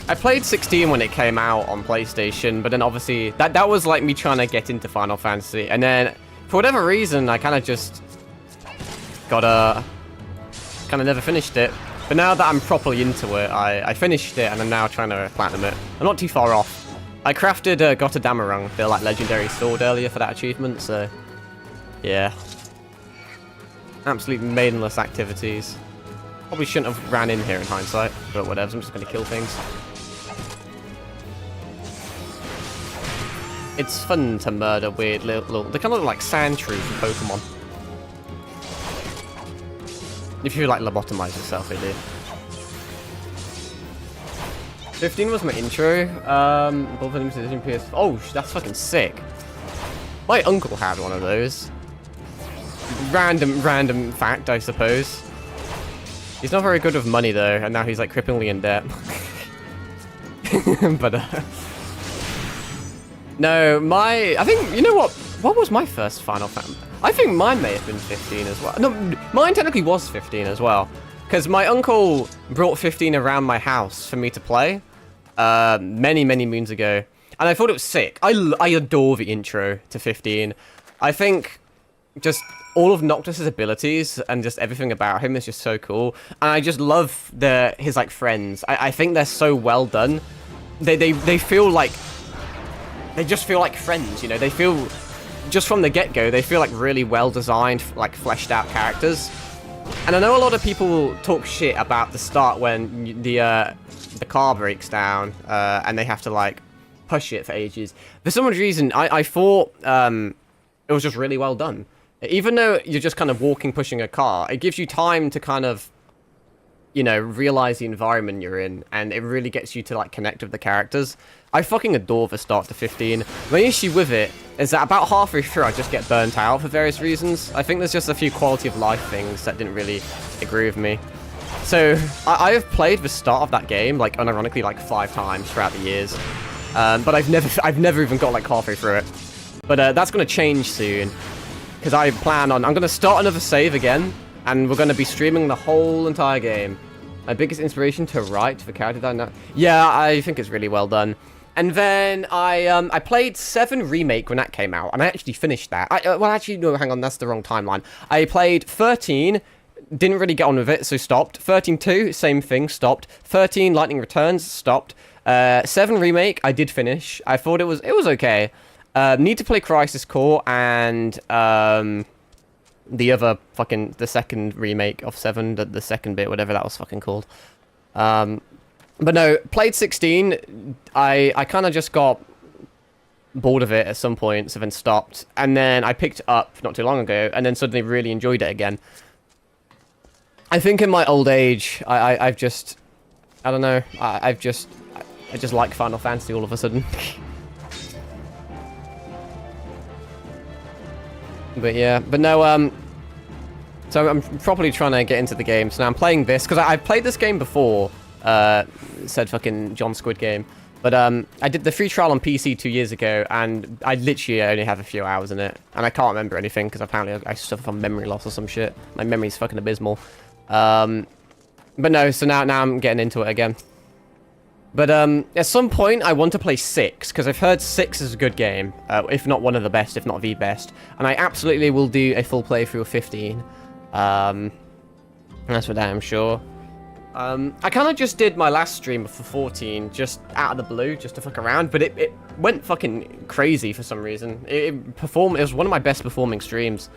I played 16 when it came out on PlayStation, but then obviously... that was me trying to get into Final Fantasy, and then... for whatever reason, I kind of just... kind of never finished it. But now that I'm properly into it, I finished it, and I'm now trying to platinum it. I'm not too far off. I crafted Gottadamarung, the legendary sword earlier for that achievement, so yeah. Absolute maidenless activities. Probably shouldn't have ran in here in hindsight, but whatever, I'm just gonna kill things. It's fun to murder weird little they kind of look like sand trees in Pokemon. If you like lobotomize yourself, they do. 15 was my intro. Both of them using PS. Oh, that's fucking sick. My uncle had one of those. Random fact, I suppose. He's not very good with money though, and now he's like cripplingly in debt. But no, I think, you know what was my first Final Fantasy? I think mine may have been 15 as well. No, mine technically was 15 as well, because my uncle brought 15 around my house for me to play many moons ago, and I thought it was sick. I adore the intro to 15. I think just all of Noctis's abilities and just everything about him is just so cool, and I just love his like friends. I think they're so well done. They feel like they just feel like friends, you know. They feel just from the get-go, they feel like really well designed, like fleshed out characters. And I know a lot of people talk shit about the start when the car breaks down and they have to like push it for ages. For some reason, I thought it was just really well done. Even though you're just kind of walking, pushing a car, it gives you time to kind of, you know, realize the environment you're in, and it really gets you to like connect with the characters. I fucking adore the start to 15. My issue with it is that about halfway through I just get burnt out for various reasons. I think there's just a few quality of life things that didn't really agree with me. So I have played the start of that game like unironically like 5 times throughout the years, but I've never even got like halfway through it. But that's gonna change soon, because I'm gonna start another save again, and we're gonna be streaming the whole entire game. My biggest inspiration to write the character design. Yeah, I think it's really well done. And then I played 7 Remake when that came out, and I actually finished that. Well, actually, no, hang on, that's the wrong timeline. I played 13, didn't really get on with it, so stopped. 13-2, same thing, stopped. 13 Lightning Returns, stopped. 7 Remake, I did finish. I thought it was okay. Need to play Crisis Core and the other the second remake of 7, the second bit, whatever that was fucking called. But no, played 16. I kind of just got bored of it at some point, so then stopped. And then I picked it up not too long ago, and then suddenly really enjoyed it again. I think in my old age, I've just, I don't know, I just like Final Fantasy all of a sudden. But yeah, but no, so I'm properly trying to get into the game. So now I'm playing this, because I've played this game before, said fucking John Squid game. But I did the free trial on PC 2 years ago, and I literally only have a few hours in it. And I can't remember anything, because apparently I suffer from memory loss or some shit. My memory's fucking abysmal. But no, so now I'm getting into it again. But at some point, I want to play 6, because I've heard 6 is a good game, if not one of the best, if not the best. And I absolutely will do a full playthrough of 15. That's for damn sure. I kind of just did my last stream for 14, just out of the blue, just to fuck around, but it went fucking crazy for some reason. It was one of my best performing streams,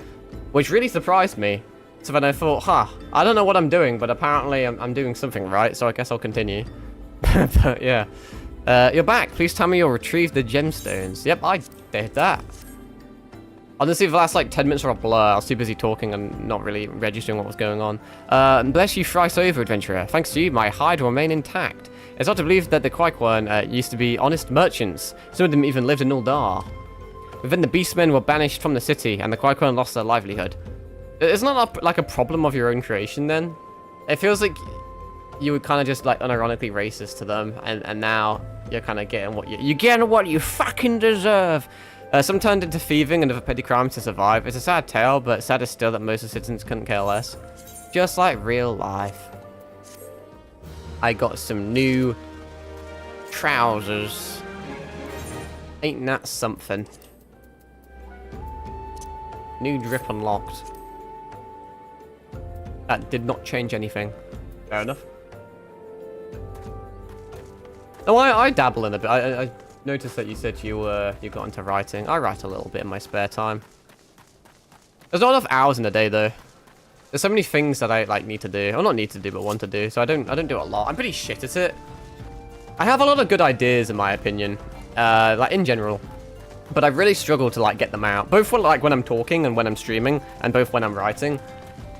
which really surprised me. So then I thought, I don't know what I'm doing, but apparently I'm doing something right, so I guess I'll continue. But yeah. You're back. Please tell me you'll retrieve the gemstones. Yep, I did that. Honestly, the last like 10 minutes were a blur. I was too busy talking and not really registering what was going on. Bless you thrice over, adventurer. Thanks to you, my hide will remain intact. It's hard to believe that the Quaikwan used to be honest merchants. Some of them even lived in Uldar. But then the beastmen were banished from the city, and the Quaikwan lost their livelihood. Isn't that like a problem of your own creation then? It feels like you were kind of just like unironically racist to them, and now you're kind of getting what you're getting what you fucking deserve. Some turned into thieving and other petty crimes to survive. It's a sad tale, but sadder still that most of the citizens couldn't care less. Just like real life. I got some new trousers. Ain't that something? New drip unlocked. That did not change anything. Fair enough. Oh, I dabble in a bit. I noticed that you said you got into writing. I write a little bit in my spare time. There's not enough hours in the day though. There's so many things that I like need to do. Or not need to do, but want to do. So I don't do a lot. I'm pretty shit at it. I have a lot of good ideas in my opinion. Like in general. but I really struggle to like get them out. Both when, like when I'm talking and when I'm streaming, and both when I'm writing.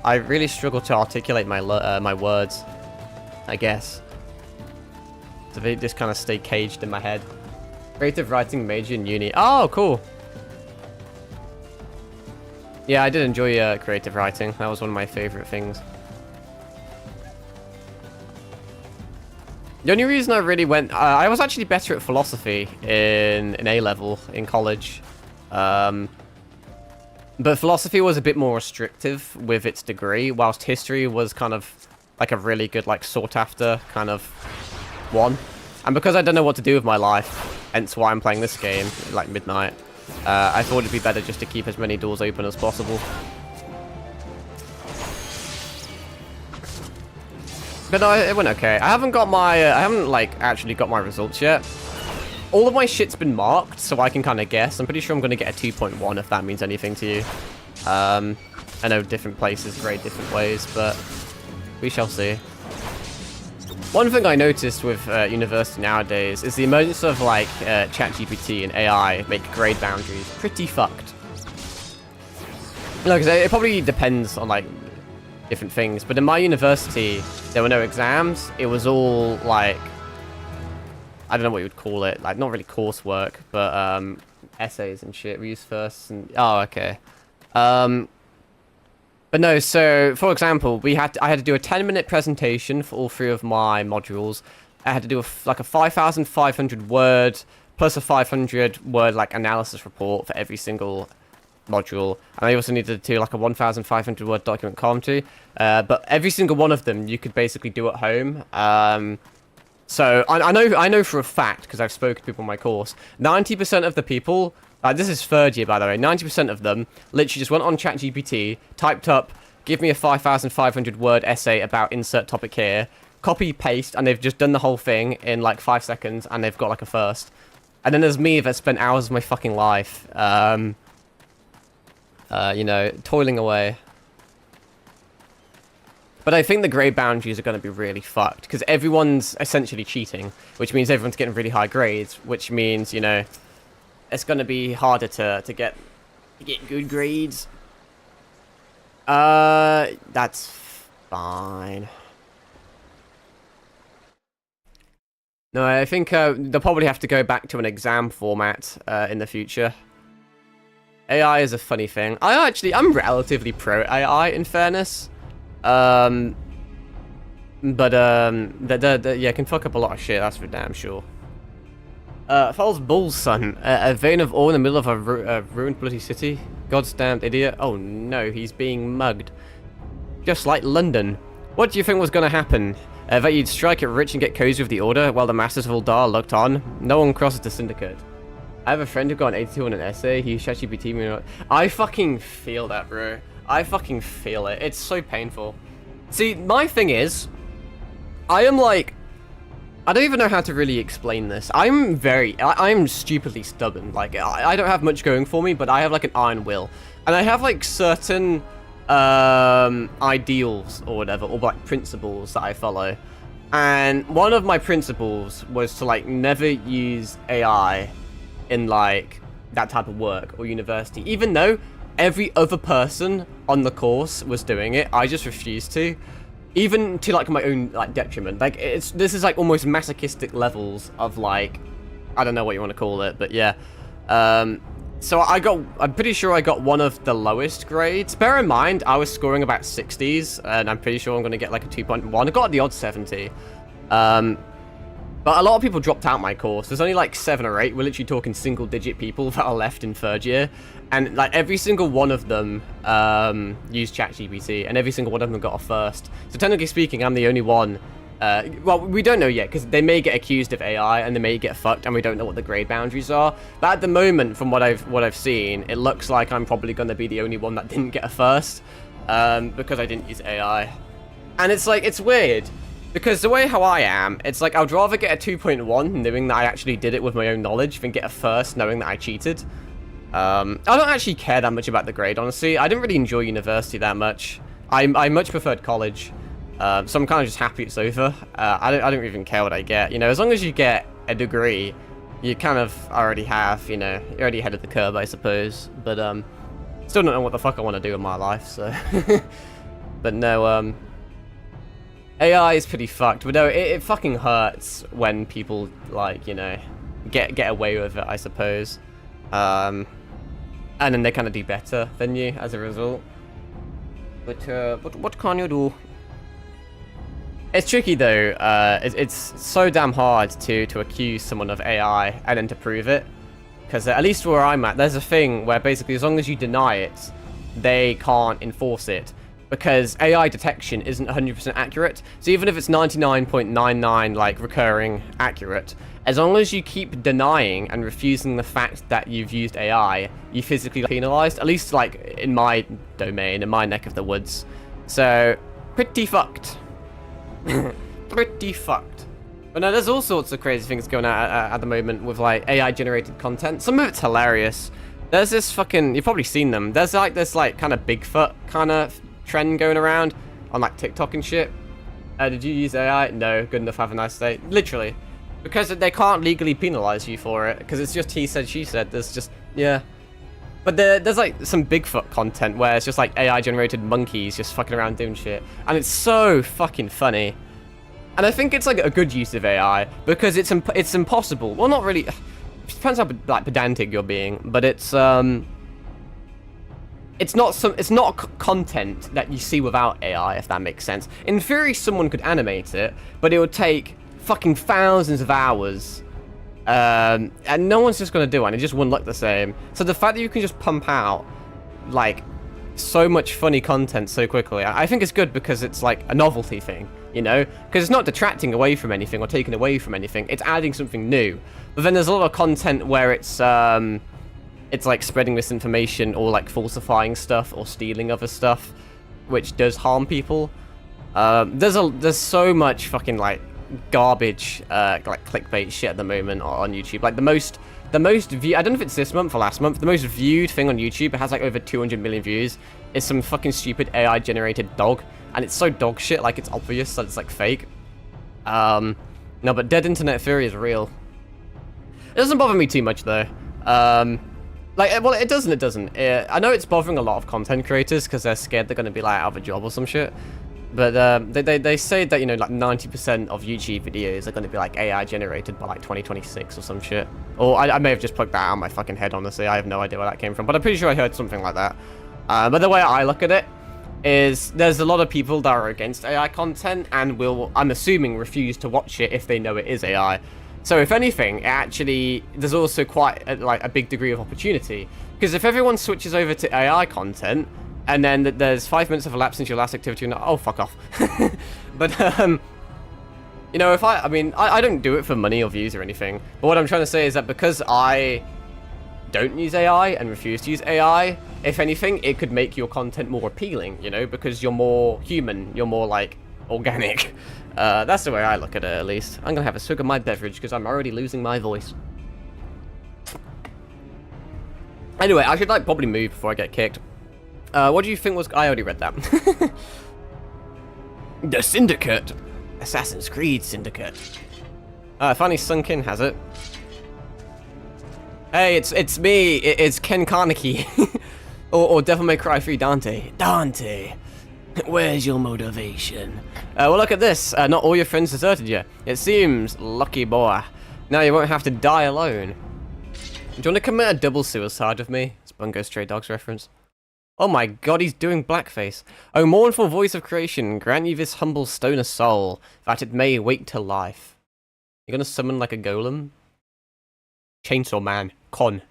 I really struggle to articulate my my words, I guess. So they just kind of stay caged in my head. Creative writing major in uni. Oh, cool. Yeah, I did enjoy creative writing. That was one of my favorite things. The only reason I really went... I was actually better at philosophy in A-level in college. But philosophy was a bit more restrictive with its degree, whilst history was kind of like a really good, like, sought-after kind of one. And because I don't know what to do with my life, hence why I'm playing this game, like, midnight, I thought it'd be better just to keep as many doors open as possible. But no, it went okay. I haven't got my, I haven't, like, actually got my results yet. All of my shit's been marked, so I can kind of guess. I'm pretty sure I'm going to get a 2.1 if that means anything to you. I know different places grade different ways, but we shall see. One thing I noticed with university nowadays is the emergence of, like, ChatGPT and AI make grade boundaries pretty fucked. No, because it probably depends on, like, different things. But in my university, there were no exams. It was all, like, I don't know what you would call it. Like, not really coursework, but essays and shit. We used first and... Oh, okay. But no, so, for example, I had to do a 10-minute presentation for all 3 of my modules. I had to do like a 5,500 word plus a 500 word like analysis report for every single module. And I also needed to do like a 1,500 word document commentary. But every single one of them you could basically do at home. So I know for a fact, because I've spoken to people in my course, 90% of the people... this is third year, by the way. 90% of them literally just went on ChatGPT, typed up, give me a 5,500 word essay about insert topic here, copy, paste, and they've just done the whole thing in like 5 seconds, and they've got like a first. And then there's me that spent hours of my fucking life, you know, toiling away. But I think the grade boundaries are going to be really fucked, because everyone's essentially cheating, which means everyone's getting really high grades, which means, you know... It's going to be harder to get good grades. That's fine. No, I think they'll probably have to go back to an exam format in the future. AI is a funny thing. I'm relatively pro AI, in fairness. Yeah, it can fuck up a lot of shit, that's for damn sure. Falls Bull's son, a vein of ore in the middle of a ruined bloody city. God's damned idiot. Oh no, he's being mugged. Just like London. What do you think was going to happen? That you'd strike it rich and get cozy with the order while the masters of Uldar looked on? No one crosses the syndicate. I have a friend who got an 82 on an essay. He ChatGPT me. I fucking feel that, bro. I fucking feel it. It's so painful. See, my thing is, I am like... I don't even know how to really explain this. I'm stupidly stubborn. Like, I don't have much going for me, but I have, like, an iron will. And I have, like, certain, ideals or whatever, or, like, principles that I follow. And one of my principles was to, like, never use AI in, like, that type of work or university. Even though every other person on the course was doing it, I just refused to. Even to, like, my own, like, detriment. Like, this is, like, almost masochistic levels of, like, I don't know what you want to call it, but yeah. So I'm pretty sure I got one of the lowest grades. Bear in mind, I was scoring about 60s, and I'm pretty sure I'm going to get, like, a 2.1. I got the odd 70. But a lot of people dropped out my course. There's only, like, 7 or 8. We're literally talking single-digit people that are left in third year. And, like, every single one of them used ChatGPT, and every single one of them got a first. So, technically speaking, I'm the only one. Well, we don't know yet, because they may get accused of AI, and they may get fucked, and we don't know what the grade boundaries are. But at the moment, from what I've seen, it looks like I'm probably going to be the only one that didn't get a first, because I didn't use AI. And it's, like, it's weird. Because the way how I am, it's like I'd rather get a 2.1 knowing that I actually did it with my own knowledge than get a first knowing that I cheated. I don't actually care that much about the grade, honestly. I didn't really enjoy university that much. I much preferred college. So I'm kind of just happy it's over. I don't even care what I get. You know, as long as you get a degree, you kind of already have, you know, you're already ahead of the curve, I suppose. But still don't know what the fuck I want to do in my life, so. But no, AI is pretty fucked. But no, it fucking hurts when people, like, you know, get away with it, I suppose. And then they kind of do better than you as a result. But what can you do? It's tricky though. It's so damn hard to accuse someone of AI and then to prove it. Because at least where I'm at, there's a thing where basically as long as you deny it, they can't enforce it. Because AI detection isn't 100% accurate. So even if it's 99.99 like recurring accurate, as long as you keep denying and refusing the fact that you've used AI, you physically penalized. At least like in my domain, in my neck of the woods. So pretty fucked. Pretty fucked. But no, there's all sorts of crazy things going on at the moment with like AI generated content. Some of it's hilarious. There's this fucking, you've probably seen them. There's like this like kind of Bigfoot kind of trend going around on like TikTok and shit. Did you use AI? No, good enough, have a nice day. Literally. Because they can't legally penalize you for it. Because it's just he said, she said. There's just, yeah. But there's like some Bigfoot content where it's just like AI generated monkeys just fucking around doing shit. And it's so fucking funny. And I think it's like a good use of AI because it's impossible. Well, not really. It depends how like pedantic you're being, but it's not content that you see without AI, if that makes sense. In theory, someone could animate it, but it would take fucking thousands of hours. And no one's just gonna do it, and it just wouldn't look the same. So the fact that you can just pump out like so much funny content so quickly, I think it's good because it's like a novelty thing, you know? Because it's not detracting away from anything or taking away from anything, it's adding something new. But then there's a lot of content where it's like spreading misinformation or like falsifying stuff or stealing other stuff, which does harm people. There's so much fucking like garbage like clickbait shit at the moment on YouTube. Like the most view, I don't know if it's this month or last month, the most viewed thing on YouTube, it has like over 200 million views, is some fucking stupid AI generated dog, and it's so dog shit, like it's obvious that it's like fake. No, but dead internet theory is real. It doesn't bother me too much though. Like, well, it doesn't. I know it's bothering a lot of content creators because they're scared they're going to be like out of a job or some shit. But they say that, you know, like 90% of YouTube videos are going to be like AI generated by like 2026 or some shit. Or I may have just plugged that out of my fucking head, honestly. I have no idea where that came from. But I'm pretty sure I heard something like that. But the way I look at it is there's a lot of people that are against AI content and will, I'm assuming, refuse to watch it if they know it is AI. So if anything, actually, there's also quite a big degree of opportunity. Because if everyone switches over to AI content, and then there's 5 minutes of elapsed since your last activity, and oh, fuck off. But, you know, if I mean, I don't do it for money or views or anything. But what I'm trying to say is that because I don't use AI and refuse to use AI, if anything, it could make your content more appealing, you know, because you're more human, you're more, like, organic. That's the way I look at it, at least. I'm gonna have a swig of my beverage because I'm already losing my voice. Anyway, I should like probably move before I get kicked. What do you think was... I already read that. The Syndicate. Assassin's Creed Syndicate. Finally sunk in, has it? Hey, it's me. It's Ken Carnegie. or Devil May Cry 3 Dante. Dante. Where's your motivation? Well, look at this. Not all your friends deserted you. It seems, lucky boy. Now you won't have to die alone. Do you want to commit a double suicide with me? It's Bungo Stray Dogs reference. Oh my god, he's doing blackface. Oh, mournful voice of creation, grant you this humble stone of soul, that it may wake to life. You're gonna summon like a golem? Chainsaw Man. Con.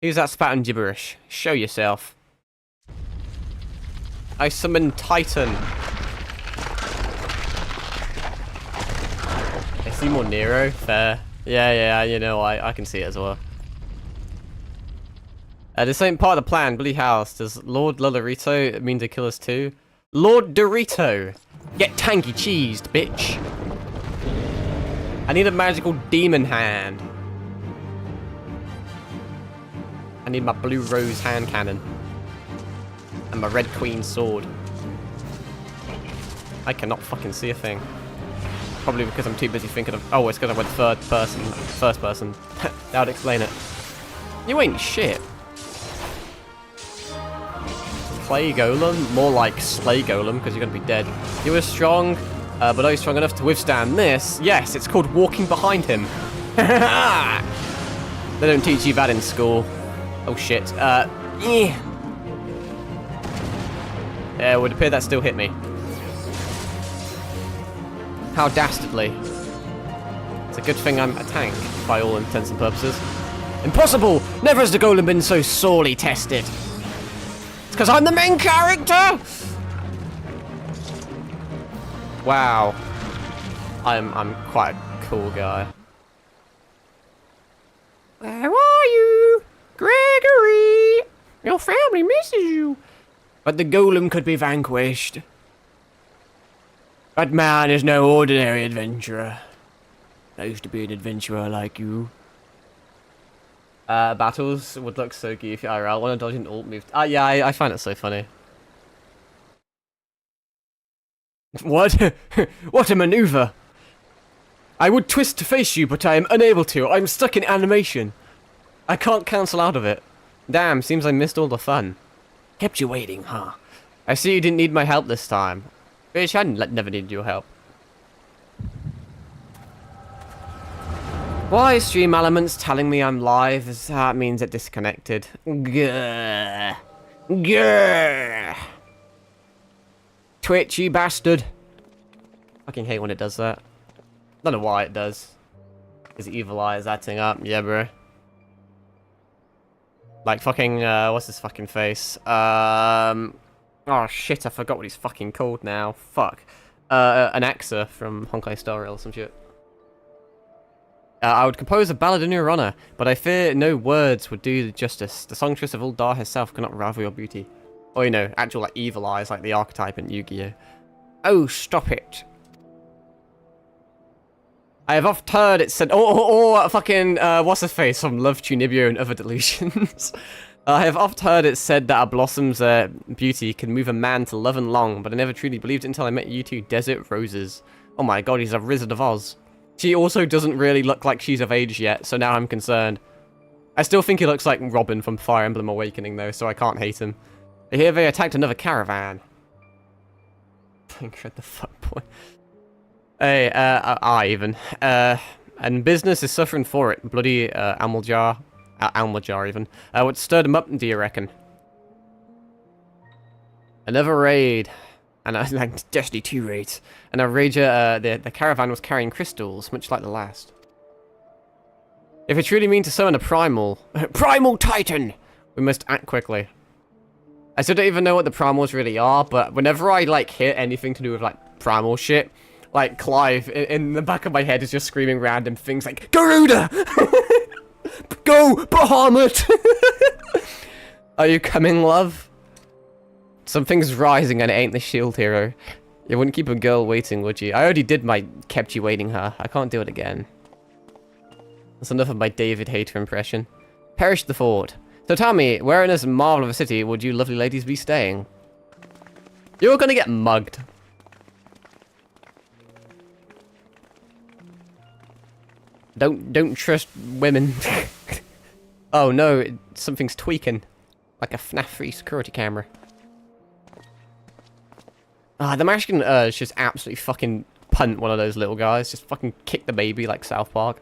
Who's that spouting gibberish? Show yourself. I summon Titan. I see more Nero. Fair. Yeah, you know, I can see it as well. This ain't part of the plan, bloody house. Does Lord Lolorito mean to kill us too? Lord Dorito! Get tanky cheesed, bitch! I need a magical demon hand. I need my blue rose hand cannon. And my red queen sword. I cannot fucking see a thing. Probably because I'm too busy thinking of... Oh, it's because I went first person. That would explain it. You ain't shit. Clay Golem? More like Slay Golem, because you're going to be dead. You were strong, but are you strong enough to withstand this? Yes, it's called walking behind him. They don't teach you that in school. Oh shit. Yeah, it would appear that still hit me. How dastardly. It's a good thing I'm a tank, by all intents and purposes. Impossible! Never has the golem been so sorely tested. It's because I'm the main character! Wow. I'm quite a cool guy. Where are you? Gregory! Your family misses you. But the golem could be vanquished. But man is no ordinary adventurer. I used to be an adventurer like you. Battles would look so goofy IRL. Want to dodge an ult move? Yeah, I find it so funny. What? What a maneuver! I would twist to face you, but I am unable to. I'm stuck in animation. I can't cancel out of it. Damn, seems I missed all the fun. Kept you waiting, huh? I see you didn't need my help this time. Bitch, I never needed your help. Why is stream elements telling me I'm live? That means it disconnected. Grr. Grr. Twitch, you bastard. Fucking hate when it does that. Don't know why it does. His evil eye is acting up. Yeah, bro. Like fucking, what's his fucking face? Oh shit, I forgot what he's fucking called now. Fuck. An Axa from Honkai Star Rail or some shit. I would compose a ballad in your honor, but I fear no words would do the justice. The songstress of Uldar herself cannot rival your beauty. Or, you know, actual like evil eyes like the archetype in Yu-Gi-Oh! Oh, stop it. I have oft heard it said, or fucking, what's her face from Love Tunibio and Other Delusions. I have oft heard it said that a blossom's beauty can move a man to love and long, but I never truly believed it until I met you two desert roses. Oh my god, he's a Wizard of Oz. She also doesn't really look like she's of age yet, so now I'm concerned. I still think he looks like Robin from Fire Emblem Awakening though, so I can't hate him. I hear they attacked another caravan. What the fuck, boy? Hey, even. And business is suffering for it. Bloody, Almajar even. What stirred him up, do you reckon? Another raid. And like Destiny 2 raids. And a rager, the caravan was carrying crystals, much like the last. If we truly mean to summon a primal... Primal Titan! We must act quickly. I still don't even know what the primals really are, but whenever I, like, hear anything to do with, like, primal shit, like, Clive, in the back of my head is just screaming random things like, Garuda! Go, Bahamut! Are you coming, love? Something's rising and it ain't the shield hero. You wouldn't keep a girl waiting, would you? I already did my kept you waiting her. I can't do it again. That's enough of my David Hayter impression. Perish the fort. So tell me, where in this marvel of a city would you lovely ladies be staying? You're gonna get mugged. Don't trust women. Oh no, something's tweaking. Like a FNAF 3 security camera. The Mexican just absolutely fucking punt one of those little guys. Just fucking kick the baby like South Park.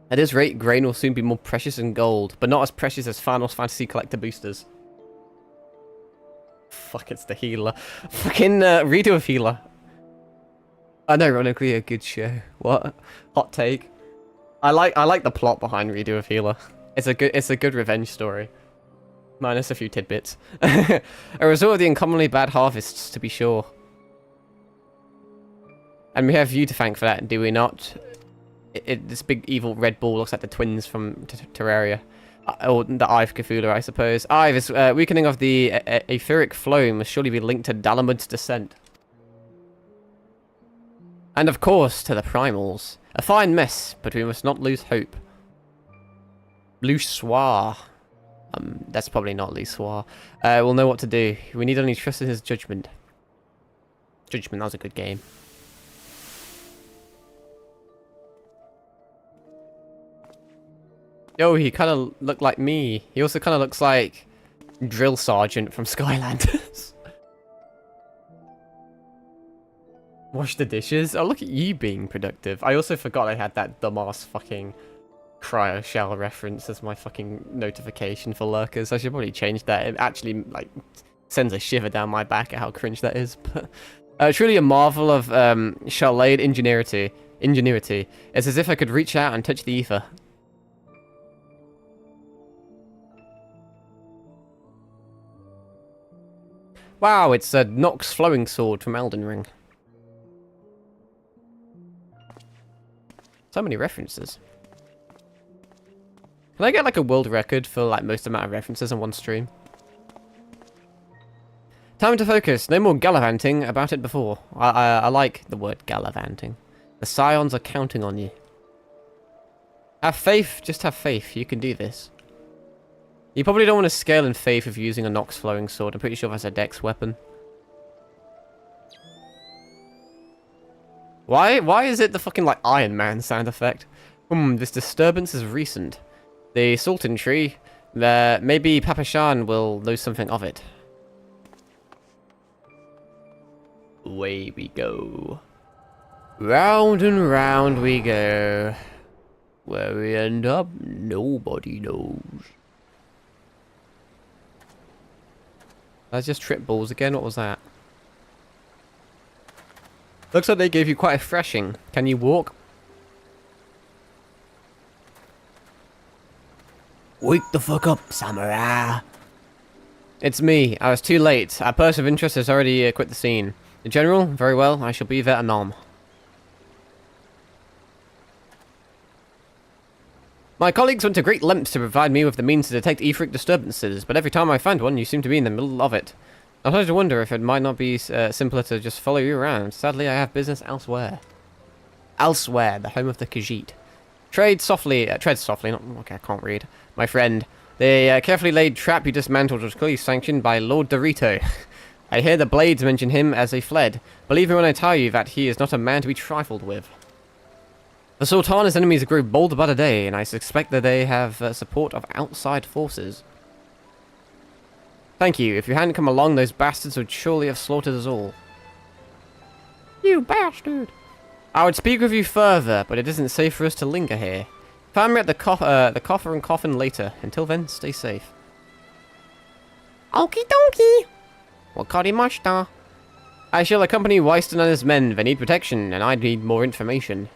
At this rate, grain will soon be more precious than gold, but not as precious as Final Fantasy Collector boosters. Fuck, it's the healer. Fucking redo of healer. Unironically, a good show. What? Hot take. I like the plot behind redo of healer. It's a good revenge story. Minus a few tidbits. A result of the uncommonly bad harvests, to be sure. And we have you to thank for that, do we not? This big evil red ball looks like the twins from Terraria. Or the Eye of Cthulhu, I suppose. This weakening of the etheric flow must surely be linked to Dalamud's descent. And of course, to the primals. A fine mess, but we must not lose hope. Lussoir. That's probably not Lussoir. We'll know what to do. We need only trust in his judgment. Judgment, that was a good game. Yo, he kind of looked like me. He also kind of looks like Drill Sergeant from Skylanders. Wash the dishes. Oh, look at you being productive. I also forgot I had that dumbass fucking cryo shell reference as my fucking notification for lurkers. I should probably change that. It actually, like, sends a shiver down my back at how cringe that is. But truly a marvel of shell-laid ingenuity. It's as if I could reach out and touch the ether. Wow, it's a Nox flowing sword from Elden Ring. So many references. Can I get like a world record for like most amount of references on one stream? Time to focus. No more gallivanting about it before. I like the word gallivanting. The scions are counting on you. Have faith. Just have faith. You can do this. You probably don't want to scale in faith of using a Nox flowing sword. I'm pretty sure that's a dex weapon. Why is it the fucking like Iron Man sound effect? This disturbance is recent. The Sultan tree. Maybe Papa Shan will know something of it. Away we go. Round and round we go. Where we end up, nobody knows. I just tripped balls again. What was that? Looks like they gave you quite a thrashing. Can you walk? Wake the fuck up, samurai. It's me. I was too late. Our person of interest has already quit the scene. The general? Very well. I shall be there anon. My colleagues went to great lengths to provide me with the means to detect etheric disturbances, but every time I find one, you seem to be in the middle of it. I started to wonder if it might not be simpler to just follow you around. Sadly, I have business elsewhere. Elsewhere, the home of the Khajiit. Tread softly, not, okay, I can't read. My friend, the carefully laid trap you dismantled was clearly sanctioned by Lord Dorito. I hear the Blades mention him as they fled. Believe me when I tell you that he is not a man to be trifled with. The Sultana's enemies grow bolder by the day, and I suspect that they have support of outside forces. Thank you. If you hadn't come along, those bastards would surely have slaughtered us all. You bastard! I would speak with you further, but it isn't safe for us to linger here. Find me at the coffer and coffin later. Until then, stay safe. Okie dokie! Wakarimashita. I shall accompany Weiston and his men. They need protection, and I need more information.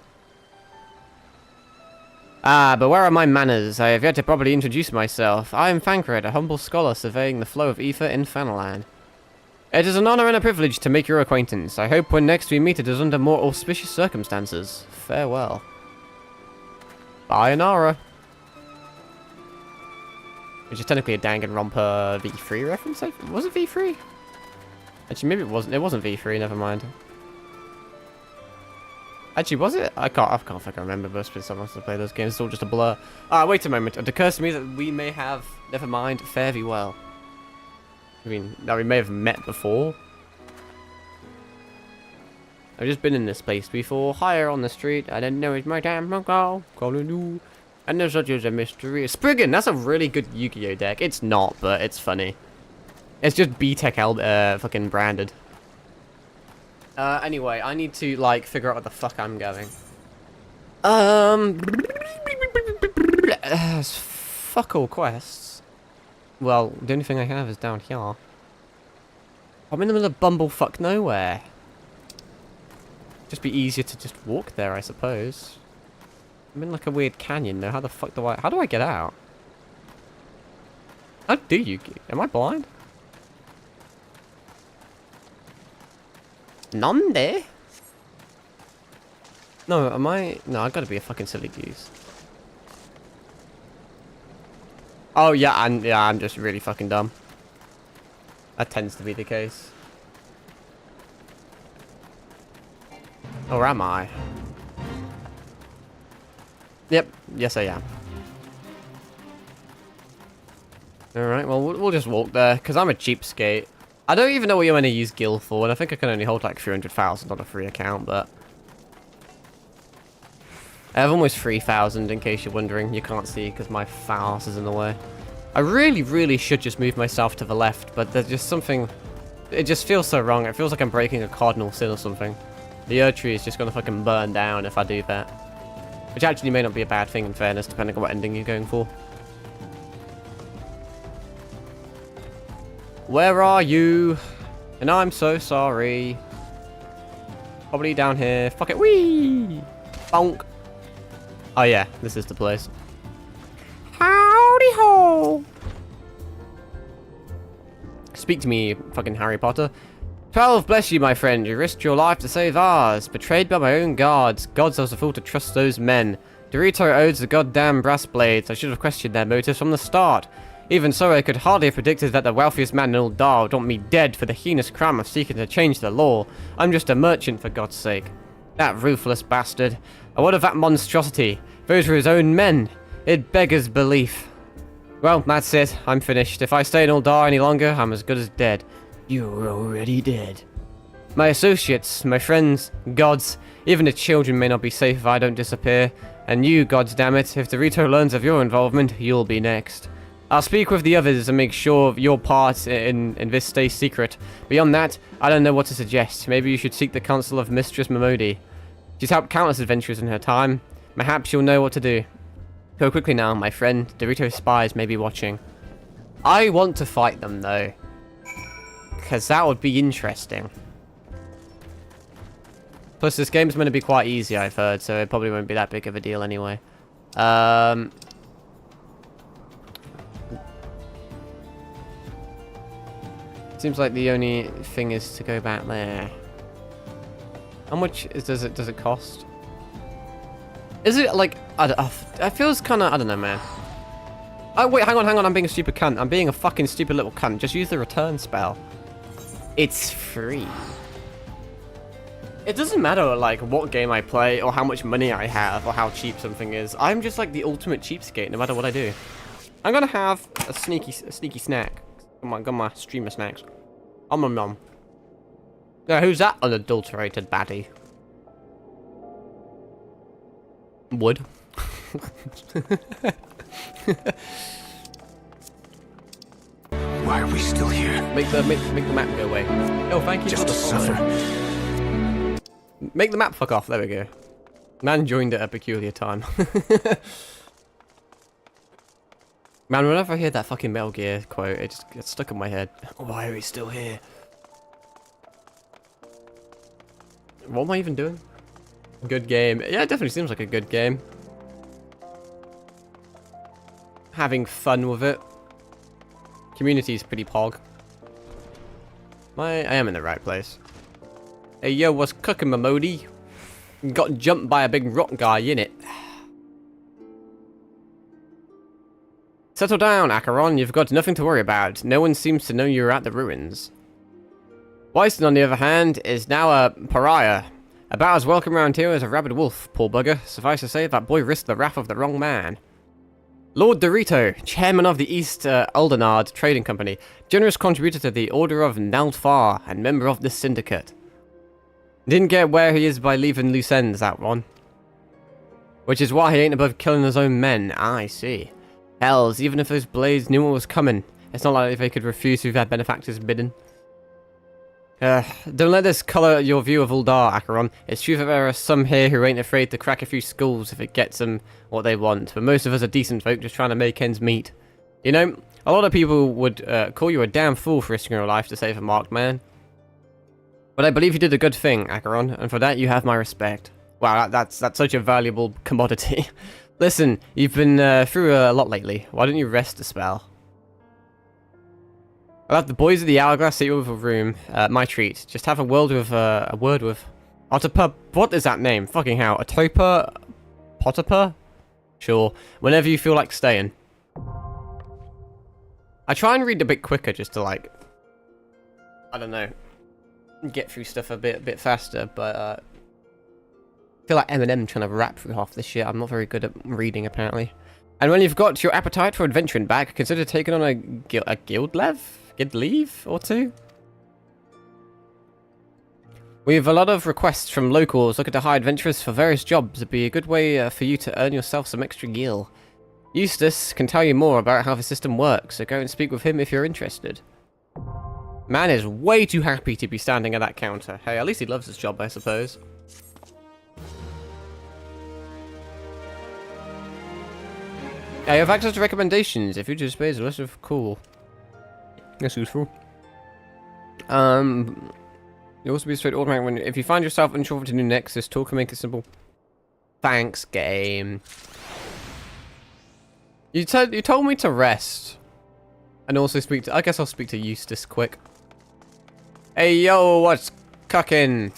Ah, but where are my manners? I have yet to properly introduce myself. I am Thancred, a humble scholar surveying the flow of ether in Fanaland. It is an honor and a privilege to make your acquaintance. I hope when next we meet it is under more auspicious circumstances. Farewell. Sayonara. Which is technically a Danganronpa V3 reference? Was it V3? Actually, maybe it wasn't. It wasn't V3, never mind. Actually, was it? I can't fucking remember, but it's been so long since I played those games. It's all just a blur. Wait a moment. It occurs to me that we may have, never mind, fare thee well. I mean, that we may have met before. I've just been in this place before. Higher on the street. I don't know it's my damn uncle. Calling you. And there's such as a mystery. Spriggan, that's a really good Yu-Gi-Oh deck. It's not, but it's funny. It's just B-Tech fucking branded. Anyway, I need to, like, figure out what the fuck I'm going. Fuck all quests. Well, the only thing I have is down here. I'm in the middle of bumblefuck nowhere. Just be easier to just walk there, I suppose. I'm in, like, a weird canyon, though. How the fuck do how do I get out? How do you am I blind? Nonde? No, am I? No, I gotta be a fucking silly goose. Oh yeah, I'm just really fucking dumb. That tends to be the case. Or am I? Yep, yes I am. Alright, well, we'll just walk there, because I'm a cheapskate. I don't even know what you're going to use Gil for, and I think I can only hold like 300,000 on a free account, but... I have almost 3,000 in case you're wondering. You can't see because my house is in the way. I really, really should just move myself to the left, but there's just something... It just feels so wrong. It feels like I'm breaking a cardinal sin or something. The Earth Tree is just going to fucking burn down if I do that. Which actually may not be a bad thing in fairness, depending on what ending you're going for. Where are you? And I'm so sorry. Probably down here. Fuck it. Whee! Bonk. Oh yeah, this is the place. Howdy ho! Speak to me, fucking Harry Potter. 12, bless you, my friend. You risked your life to save ours. Betrayed by my own guards. Gods, I was a fool to trust those men. Dorito owes the goddamn brass blades. I should have questioned their motives from the start. Even so, I could hardly have predicted that the wealthiest man in Uldar would want me dead for the heinous crime of seeking to change the law. I'm just a merchant, for God's sake. That ruthless bastard. And what of that monstrosity? Those were his own men. It beggars belief. Well, that's it. I'm finished. If I stay in Uldar any longer, I'm as good as dead. You're already dead. My associates, my friends, gods, even the children may not be safe if I don't disappear. And you, gods damn it, if Dorito learns of your involvement, you'll be next. I'll speak with the others and make sure your part in this stays secret. Beyond that, I don't know what to suggest. Maybe you should seek the counsel of Mistress Momodi. She's helped countless adventurers in her time. Perhaps you'll know what to do. Go quickly now, my friend. Dorito spies may be watching. I want to fight them, though. Because that would be interesting. Plus, this game's meant to be quite easy, I've heard, so it probably won't be that big of a deal anyway. Seems like the only thing is to go back there. How much does it cost? Is it like it feels kind of, I don't know, man. Oh wait, hang on, I'm being a stupid cunt. I'm being a fucking stupid little cunt. Just use the return spell. It's free. It doesn't matter like what game I play or how much money I have or how cheap something is. I'm just like the ultimate cheapskate no matter what I do. I'm gonna have a sneaky snack. Got my streamer snacks. Nom. Now, who's that unadulterated baddie? Wood. Why are we still here? Make the map go away. Oh, thank you. Just to suffer. Make the map fuck off. There we go. Man joined at a peculiar time. Man, whenever I hear that fucking Metal Gear quote, it just gets stuck in my head. Why are we still here? What am I even doing? Good game. Yeah, it definitely seems like a good game. Having fun with it. Community's pretty pog. I am in the right place. Hey, yo, what's cooking, Momodi? Got jumped by a big rock guy, innit? Settle down, Acheron. You've got nothing to worry about. No one seems to know you're at the ruins. Wyson, on the other hand, is now a pariah. About as welcome around here as a rabid wolf, poor bugger. Suffice to say, that boy risked the wrath of the wrong man. Lord Dorito, chairman of the East Aldenard Trading Company, generous contributor to the Order of Naldfar, and member of the Syndicate. Didn't get where he is by leaving loose ends, that one. Which is why he ain't above killing his own men. I see. Hells, even if those blades knew what was coming, it's not like they could refuse to their benefactor's bidding. Don't let this colour your view of Uldar, Acheron. It's true that there are some here who ain't afraid to crack a few skulls if it gets them what they want, but most of us are decent folk just trying to make ends meet. You know, a lot of people would call you a damn fool for risking your life to save a marked man. But I believe you did a good thing, Acheron, and for that you have my respect. Wow, that's such a valuable commodity. Listen, you've been through a lot lately. Why don't you rest a spell? I'll have the boys of the Hourglass see you over a room. My treat. Just have a word with Ottopa. What is that name? Fucking hell. Atopa? Pottopa? Sure. Whenever you feel like staying. I try and read a bit quicker just to like, I don't know, get through stuff a bit faster, but I feel like Eminem trying to rap through half this shit. I'm not very good at reading apparently. And when you've got your appetite for adventuring back, consider taking on a guild leave or two. We have a lot of requests from locals looking to hire adventurers for various jobs. It'd be a good way for you to earn yourself some extra gil. Eustace can tell you more about how the system works, so go and speak with him if you're interested. Man is way too happy to be standing at that counter. Hey, at least he loves his job, I suppose. Yeah, you have access to recommendations. If you just pays a list of cool. That's useful. You also be straight automatic when if you find yourself unsure what to do next, this tool can make it simple. Thanks, game. You told me to rest. And also speak to I guess I'll speak to Eustace quick. Hey yo, what's cooking?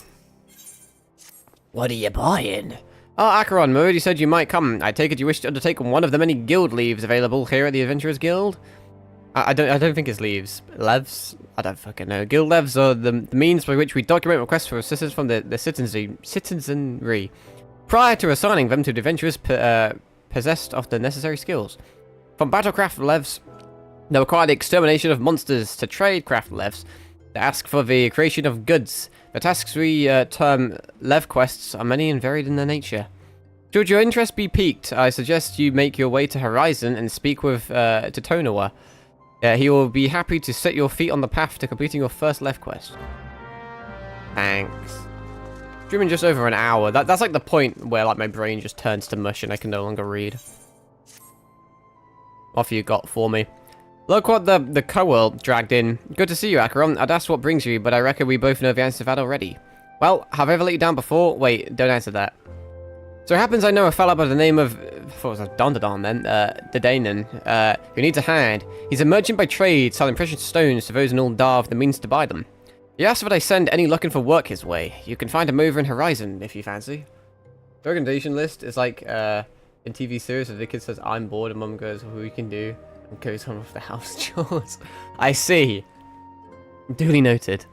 What are you buying? Oh, Acheron, Moody said you might come. I take it you wish to undertake one of the many guild leaves available here at the Adventurers Guild? I don't think it's leaves. Levs? I don't fucking know. Guild levs are the means by which we document requests for assistance from the citizenry prior to assigning them to the adventurers possessed of the necessary skills. From battlecraft levs that require the extermination of monsters to tradecraft levs that ask for the creation of goods. The tasks we term lev quests are many and varied in their nature. Should your interest be piqued, I suggest you make your way to Horizon and speak with Totonoa. He will be happy to set your feet on the path to completing your first lev quest. Thanks. Streaming just over an hour. That's like the point where like my brain just turns to mush and I can no longer read. Off you got for me. Look what the co-world dragged in. Good to see you, Acheron. I'd ask what brings you, but I reckon we both know the answer to that already. Well, have I ever let you down before? Wait, don't answer that. So it happens I know a fella by the name of... I thought it was Dondadon then. Dedanen. Who needs a hand. He's a merchant by trade, selling precious stones to those in Ul'dah with the means to buy them. He asked that I send any looking for work his way. You can find him over in Horizon, if you fancy. The recommendation list is like, in TV series where the kid says, I'm bored, and mum goes, what we can do? And goes on with the house chores. I see. Duly noted.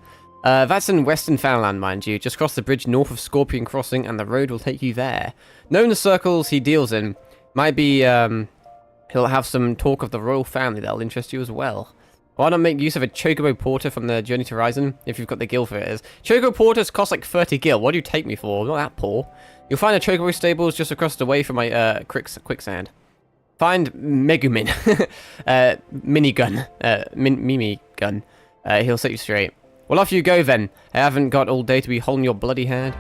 That's in Western Fanland, mind you. Just cross the bridge north of Scorpion Crossing and the road will take you there. Knowing the circles he deals in, might be, he'll have some talk of the royal family that'll interest you as well. Why not make use of a Chocobo Porter from the Journey to Horizon, if you've got the gil for it? Chocobo Porters cost like 30 gil. What do you take me for? I'm not that poor. You'll find a Chocobo stables just across the way from my quicksand. Find Megumin. Minigun. Mimi gun. He'll set you straight. Well, off you go then. I haven't got all day to be holding your bloody hand.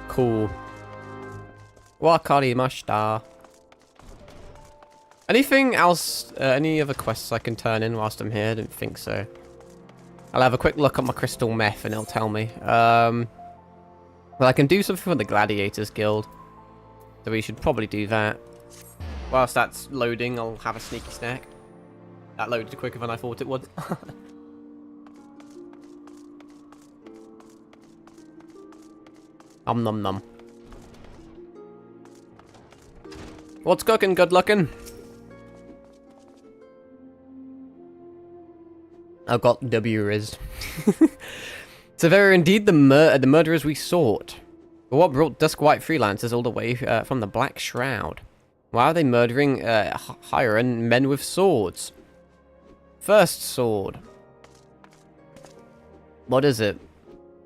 Cool. Wakarimashita. Anything else, any other quests I can turn in whilst I'm here? I don't think so. I'll have a quick look at my crystal meth and it'll tell me. Well, I can do something for the Gladiators Guild. So we should probably do that. Whilst that's loading, I'll have a sneaky snack. That loaded quicker than I thought it would. Nom nom nom. What's cooking, good looking? I've got W Riz. So they were indeed the murderers we sought. But what brought Dusk White freelancers all the way from the Black Shroud? Why are they murdering higher-end men with swords? First sword. What is it?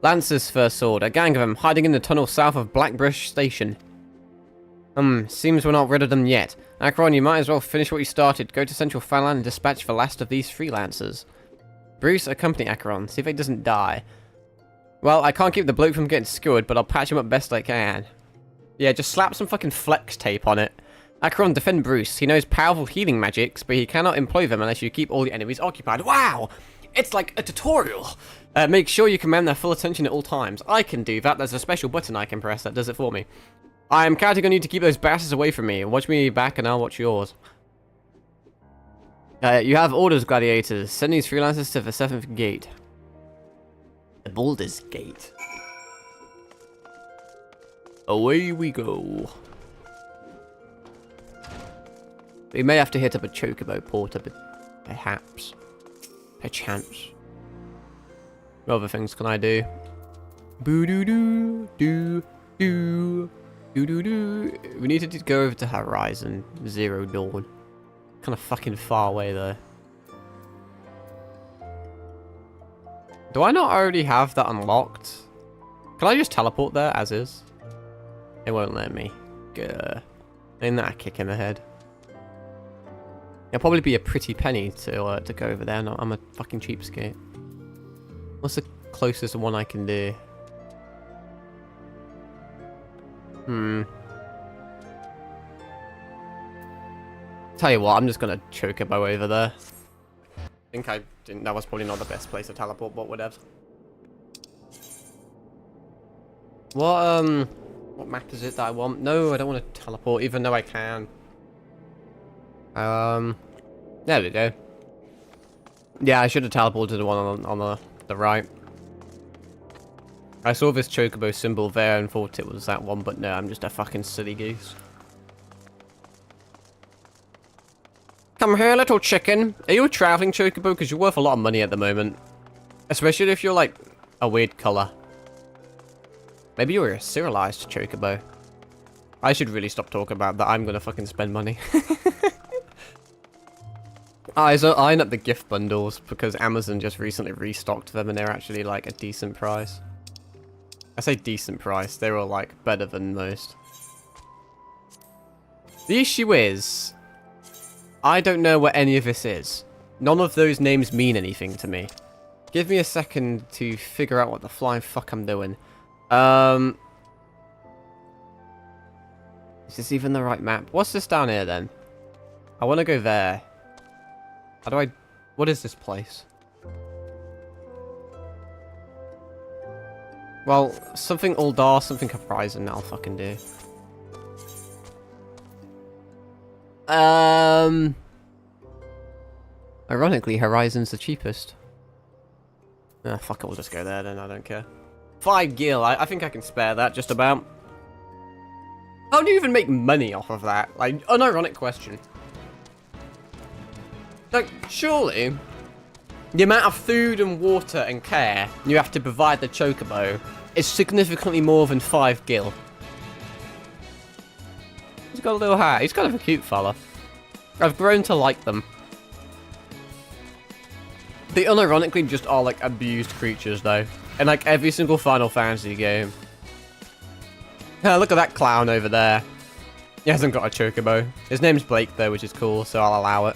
Lancer's first sword. A gang of them hiding in the tunnel south of Blackbrush Station. Seems we're not rid of them yet. Acheron, you might as well finish what you started. Go to Central Fanland and dispatch the last of these freelancers. Bruce, accompany Acheron. See if he doesn't die. Well, I can't keep the bloke from getting skewered, but I'll patch him up best I can. Yeah, just slap some fucking flex tape on it. Acheron, defend Bruce. He knows powerful healing magics, but he cannot employ them unless you keep all the enemies occupied. Wow! It's like a tutorial! Make sure you command their full attention at all times. I can do that. There's a special button I can press that does it for me. I am counting on you to keep those bastards away from me. Watch me back and I'll watch yours. You have orders, gladiators. Send these freelancers to the 7th gate. The Baldur's Gate. Away we go. We may have to hit up a Chocobo Porter, but perhaps. Perchance. What other things can I do? Boo-doo-doo, doo-doo, doo-doo-doo. We need to go over to Horizon Zero Dawn. Kind of fucking far away, though. Do I not already have that unlocked? Can I just teleport there as is? It won't let me. Gah. Ain't that a kick in the head? It'll probably be a pretty penny to go over there. No, I'm a fucking cheapskate. What's the closest one I can do? Tell you what, I'm just gonna chocobo over there. I think I didn't. That was probably not the best place to teleport, but whatever. What map is it that I want? No, I don't want to teleport, even though I can. There we go. Yeah, I should have teleported to the one on the right. I saw this chocobo symbol there and thought it was that one, but no, I'm just a fucking silly goose. Come here, little chicken. Are you a traveling chocobo? Because you're worth a lot of money at the moment. Especially if you're, like, a weird color. Maybe you're a serialized chocobo. I should really stop talking about that. I'm gonna fucking spend money. I eyeing up the gift bundles because Amazon just recently restocked them and they're actually, like, a decent price. I say decent price. They're all, like, better than most. The issue is, I don't know what any of this is. None of those names mean anything to me. Give me a second to figure out what the flying fuck I'm doing. Is this even the right map? What's this down here then? I want to go there. How do I... What is this place? Well, something Uldar, something Horizon, I'll fucking do. Ironically, Horizon's the cheapest. Ah, fuck it, we'll just go there then, I don't care. 5 gil, I think I can spare that, just about. How do you even make money off of that? Like, unironic question. Like, surely, the amount of food and water and care you have to provide the chocobo is significantly more than 5 gil. He's got a little hat. He's kind of a cute fella. I've grown to like them. They unironically just are, like, abused creatures, though. In, like, every single Final Fantasy game. Look at that clown over there. He hasn't got a chocobo. His name's Blake, though, which is cool, so I'll allow it.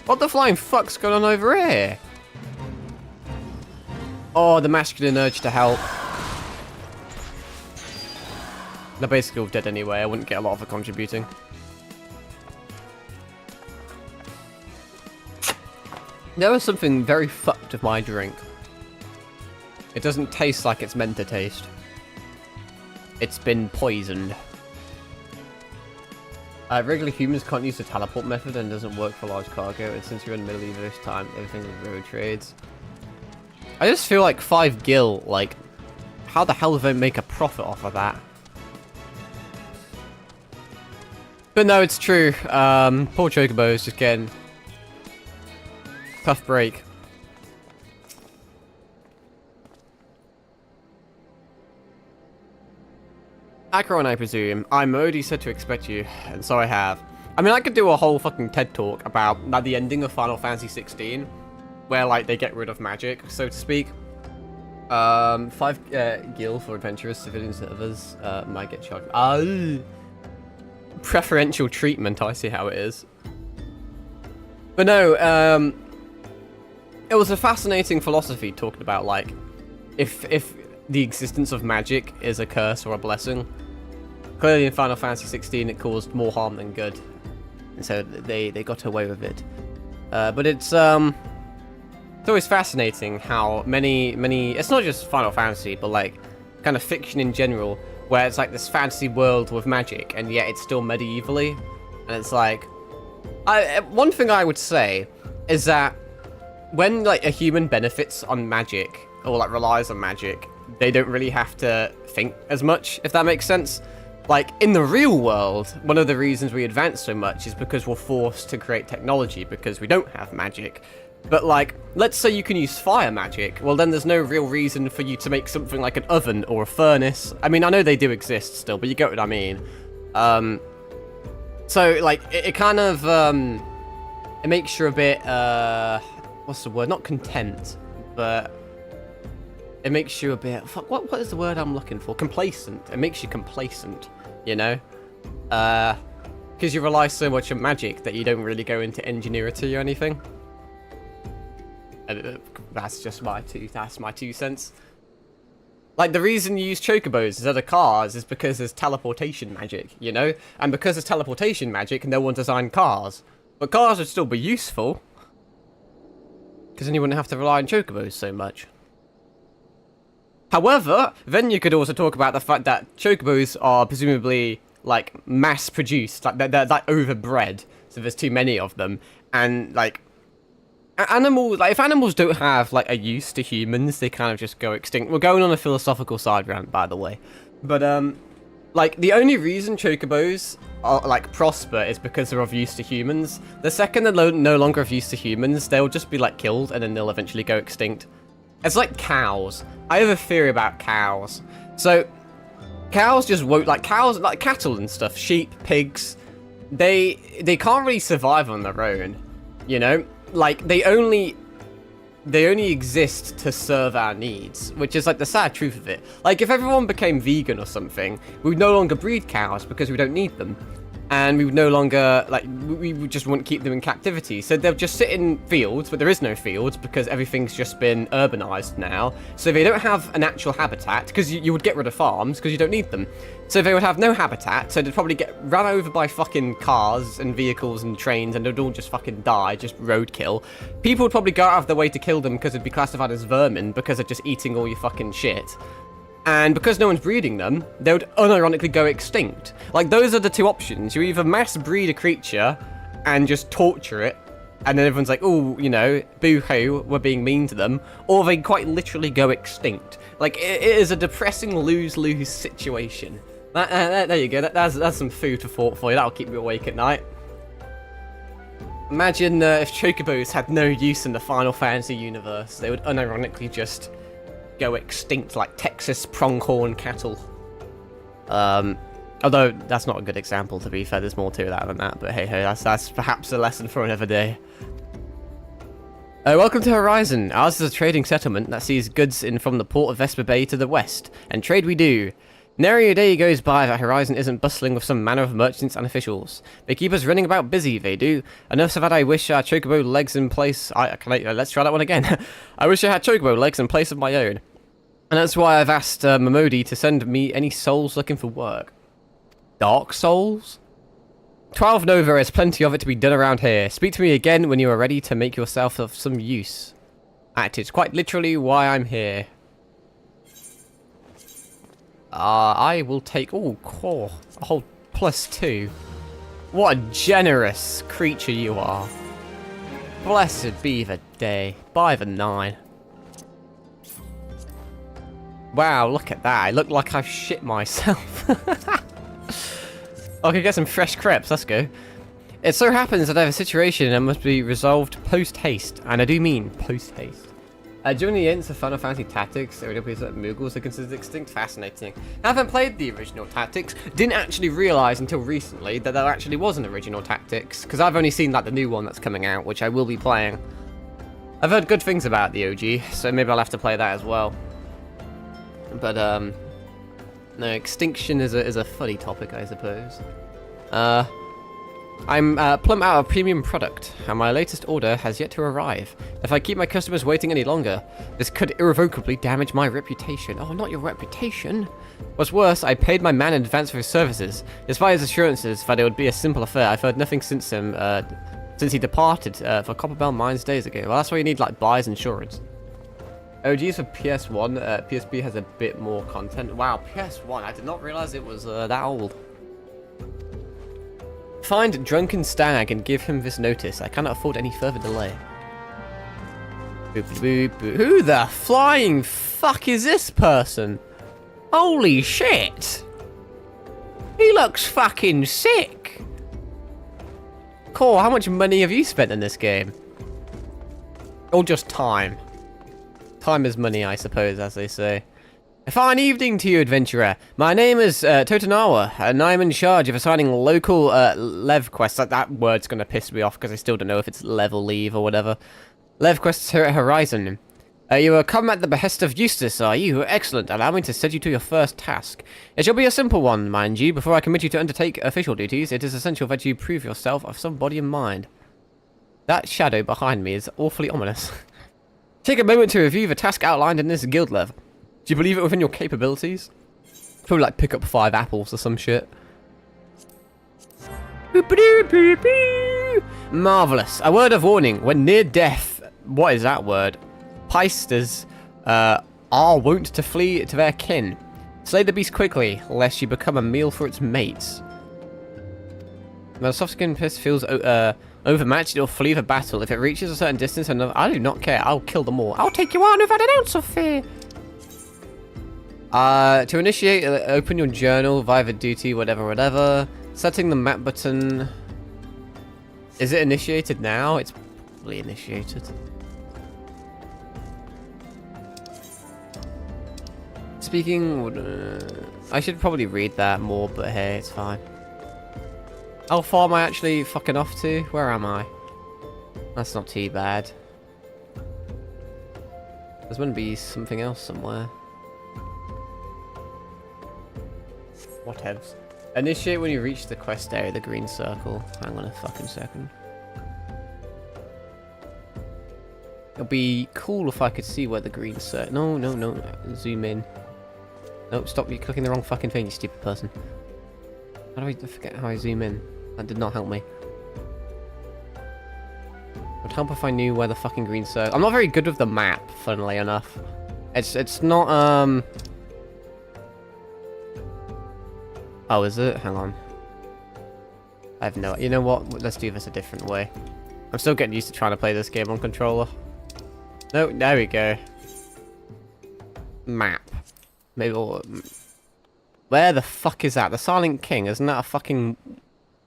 What the flying fuck's going on over here? Oh, the masculine urge to help. They're basically all dead anyway. I wouldn't get a lot of it contributing. There was something very fucked with my drink. It doesn't taste like it's meant to taste. It's been poisoned. Regular humans can't use the teleport method and it doesn't work for large cargo. And since you're in the middle of this time, everything is road trades. I just feel like 5 gil, like, how the hell do they make a profit off of that? But no, it's true. Poor Chocobo is just getting tough break. Acheron, I presume. I'm already said to expect you, and so I have. I mean, I could do a whole fucking TED talk about like, the ending of Final Fantasy 16, where like they get rid of magic, so to speak. 5 gil for adventurous civilian servers might get charged. Preferential treatment. I see how it is. But no, it was a fascinating philosophy talking about like if the existence of magic is a curse or a blessing. Clearly in Final Fantasy 16 it caused more harm than good. And so they got away with it. But it's always fascinating how many it's not just Final Fantasy, but like kind of fiction in general, where it's like this fantasy world with magic and yet it's still medievally. And it's like one thing I would say is that when like a human benefits on magic or like relies on magic, they don't really have to think as much, if that makes sense. Like, in the real world, one of the reasons we advance so much is because we're forced to create technology because we don't have magic. But, like, let's say you can use fire magic, well then there's no real reason for you to make something like an oven or a furnace. I mean, I know they do exist still, but you get what I mean. So, like, it kind of, it makes you a bit, what's the word? Not content, but It makes you a bit... Fuck, what is the word I'm looking for? Complacent. It makes you complacent, you know? Because you rely so much on magic that you don't really go into ingenuity or anything. That's just my two cents. Like, the reason you use chocobos instead of cars is because there's teleportation magic, you know? And because there's teleportation magic, no one designed cars. But cars would still be useful. Because then you wouldn't have to rely on chocobos so much. However, then you could also talk about the fact that chocobos are presumably, like, mass-produced. Like, they're like, overbred. So there's too many of them. And, like... Animals, like, if animals don't have, like, a use to humans, they kind of just go extinct. We're going on a philosophical side rant, by the way. But, like, the only reason chocobos are, like, prosper is because they're of use to humans. The second they're no longer of use to humans, they'll just be, like, killed, and then they'll eventually go extinct. It's like cows. I have a theory about cows. So, cows just won't, like, cows, like, cattle and stuff, sheep, pigs, they can't really survive on their own, you know? Like, they only exist to serve our needs, which is, like, the sad truth of it. Like, if everyone became vegan or something, we would no longer breed cows because we don't need them. And we would no longer, like, we would just wouldn't keep them in captivity. So they'll just sit in fields, but there is no fields because everything's just been urbanized now. So they don't have an actual habitat, because you would get rid of farms because you don't need them. So they would have no habitat, so they'd probably get run over by fucking cars and vehicles and trains, and they'd all just fucking die, just roadkill. People would probably go out of their way to kill them because it'd be classified as vermin because they're just eating all your fucking shit. And because no one's breeding them, they would unironically go extinct. Like, those are the two options. You either mass breed a creature and just torture it, and then everyone's like, oh, you know, boo-hoo, we're being mean to them, or they quite literally go extinct. Like, it is a depressing lose-lose situation. There you go, that's some food for thought for you. That'll keep you awake at night. Imagine if chocobos had no use in the Final Fantasy universe. They would unironically just go extinct like Texas pronghorn cattle. Although that's not a good example, to be fair. There's more to that than that, but hey ho, that's perhaps a lesson for another day. Welcome to Horizon. Ours is a trading settlement that sees goods in from the port of Vesper Bay to the west, and trade we do. Nary a day goes by that Horizon isn't bustling with some manner of merchants and officials. They keep us running about busy, they do. Enough so that I wish our chocobo legs in place. Let's try that one again. I wish I had chocobo legs in place of my own. And that's why I've asked Momodi to send me any souls looking for work. Dark souls? 12 Nova, there's plenty of it to be done around here. Speak to me again when you are ready to make yourself of some use. That is quite literally why I'm here. I will take... Oh, core. A whole +2. What a generous creature you are. Blessed be the day. By the 9. Wow, look at that. I look like I've shit myself. I can get some fresh crepes. Let's go. It so happens that I have a situation that must be resolved post-haste. And I do mean post-haste. During the events of Final Fantasy Tactics, there were that Moogles are considered extinct. Fascinating. I haven't played the original Tactics. Didn't actually realise until recently that there actually was an original Tactics. Because I've only seen like the new one that's coming out, which I will be playing. I've heard good things about the OG, so maybe I'll have to play that as well. But, no, extinction is a funny topic, I suppose. I'm plumb out of premium product, and my latest order has yet to arrive. If I keep my customers waiting any longer, this could irrevocably damage my reputation. Oh, not your reputation. What's worse, I paid my man in advance for his services. Despite his assurances that it would be a simple affair, I've heard nothing since he departed for Copperbell Mines days ago. Well, that's why you need, like, buyer's insurance. OGs for PS1, PSP has a bit more content. Wow, PS1, I did not realize it was that old. Find Drunken Stag and give him this notice. I cannot afford any further delay. Boop, boop, boop. Who the flying fuck is this person? Holy shit! He looks fucking sick! Cool, how much money have you spent in this game? Or just time? Time is money, I suppose, as they say. A fine evening to you, adventurer. My name is Totanawa, and I'm in charge of assigning local lev quests. That word's going to piss me off because I still don't know if it's level leave or whatever. Lev quests here at Horizon. You are come at the behest of Eustace, are you? Excellent. Allow me to set you to your first task. It shall be a simple one, mind you. Before I commit you to undertake official duties, it is essential that you prove yourself of some body and mind. That shadow behind me is awfully ominous. Take a moment to review the task outlined in this guild letter. Do you believe it within your capabilities? Probably like pick up 5 apples or some shit. Marvellous. A word of warning. When near death... What is that word? Peisters are wont to flee to their kin. Slay the beast quickly, lest you become a meal for its mates. When a soft-skinned piss feels overmatched, it'll flee the battle. If it reaches a certain distance, I do not care. I'll kill them all. I'll take you on without an ounce of fear. To initiate, open your journal via the duty, whatever. Setting the map button. Is it initiated now? It's probably initiated. Speaking, I should probably read that more, but hey, it's fine. How far am I actually fucking off to? Where am I? That's not too bad. There's going to be something else somewhere. Whatevs. Initiate when you reach the quest area, the green circle. Hang on a fucking second. It'd be cool if I could see where the green circle... No. Zoom in. No, stop, you're clicking the wrong fucking thing, you stupid person. How do I forget how I zoom in? That did not help me. It would help if I knew where the fucking green circle... I'm not very good with the map, funnily enough. It's not, Oh, is it? Hang on. I have no... You know what? Let's do this a different way. I'm still getting used to trying to play this game on controller. No, there we go. Map. Maybe we'll... Where the fuck is that? The Silent King. Isn't that a fucking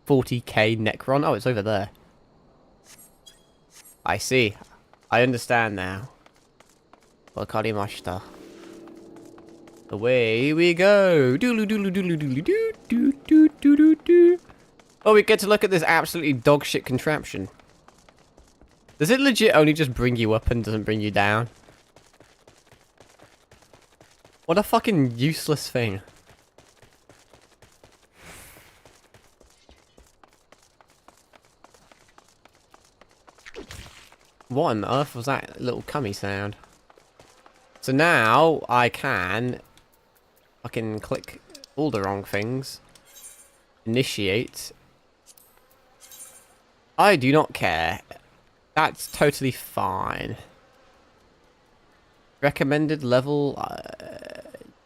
40k Necron? Oh, it's over there. I see. I understand now. Wakarimashita. Away we go. Oh, we get to look at this absolutely dogshit contraption. Does it legit only just bring you up and doesn't bring you down? What a fucking useless thing. What on earth was that little cummy sound? So now I can fucking click all the wrong things. Initiate. I do not care. That's totally fine. Recommended level.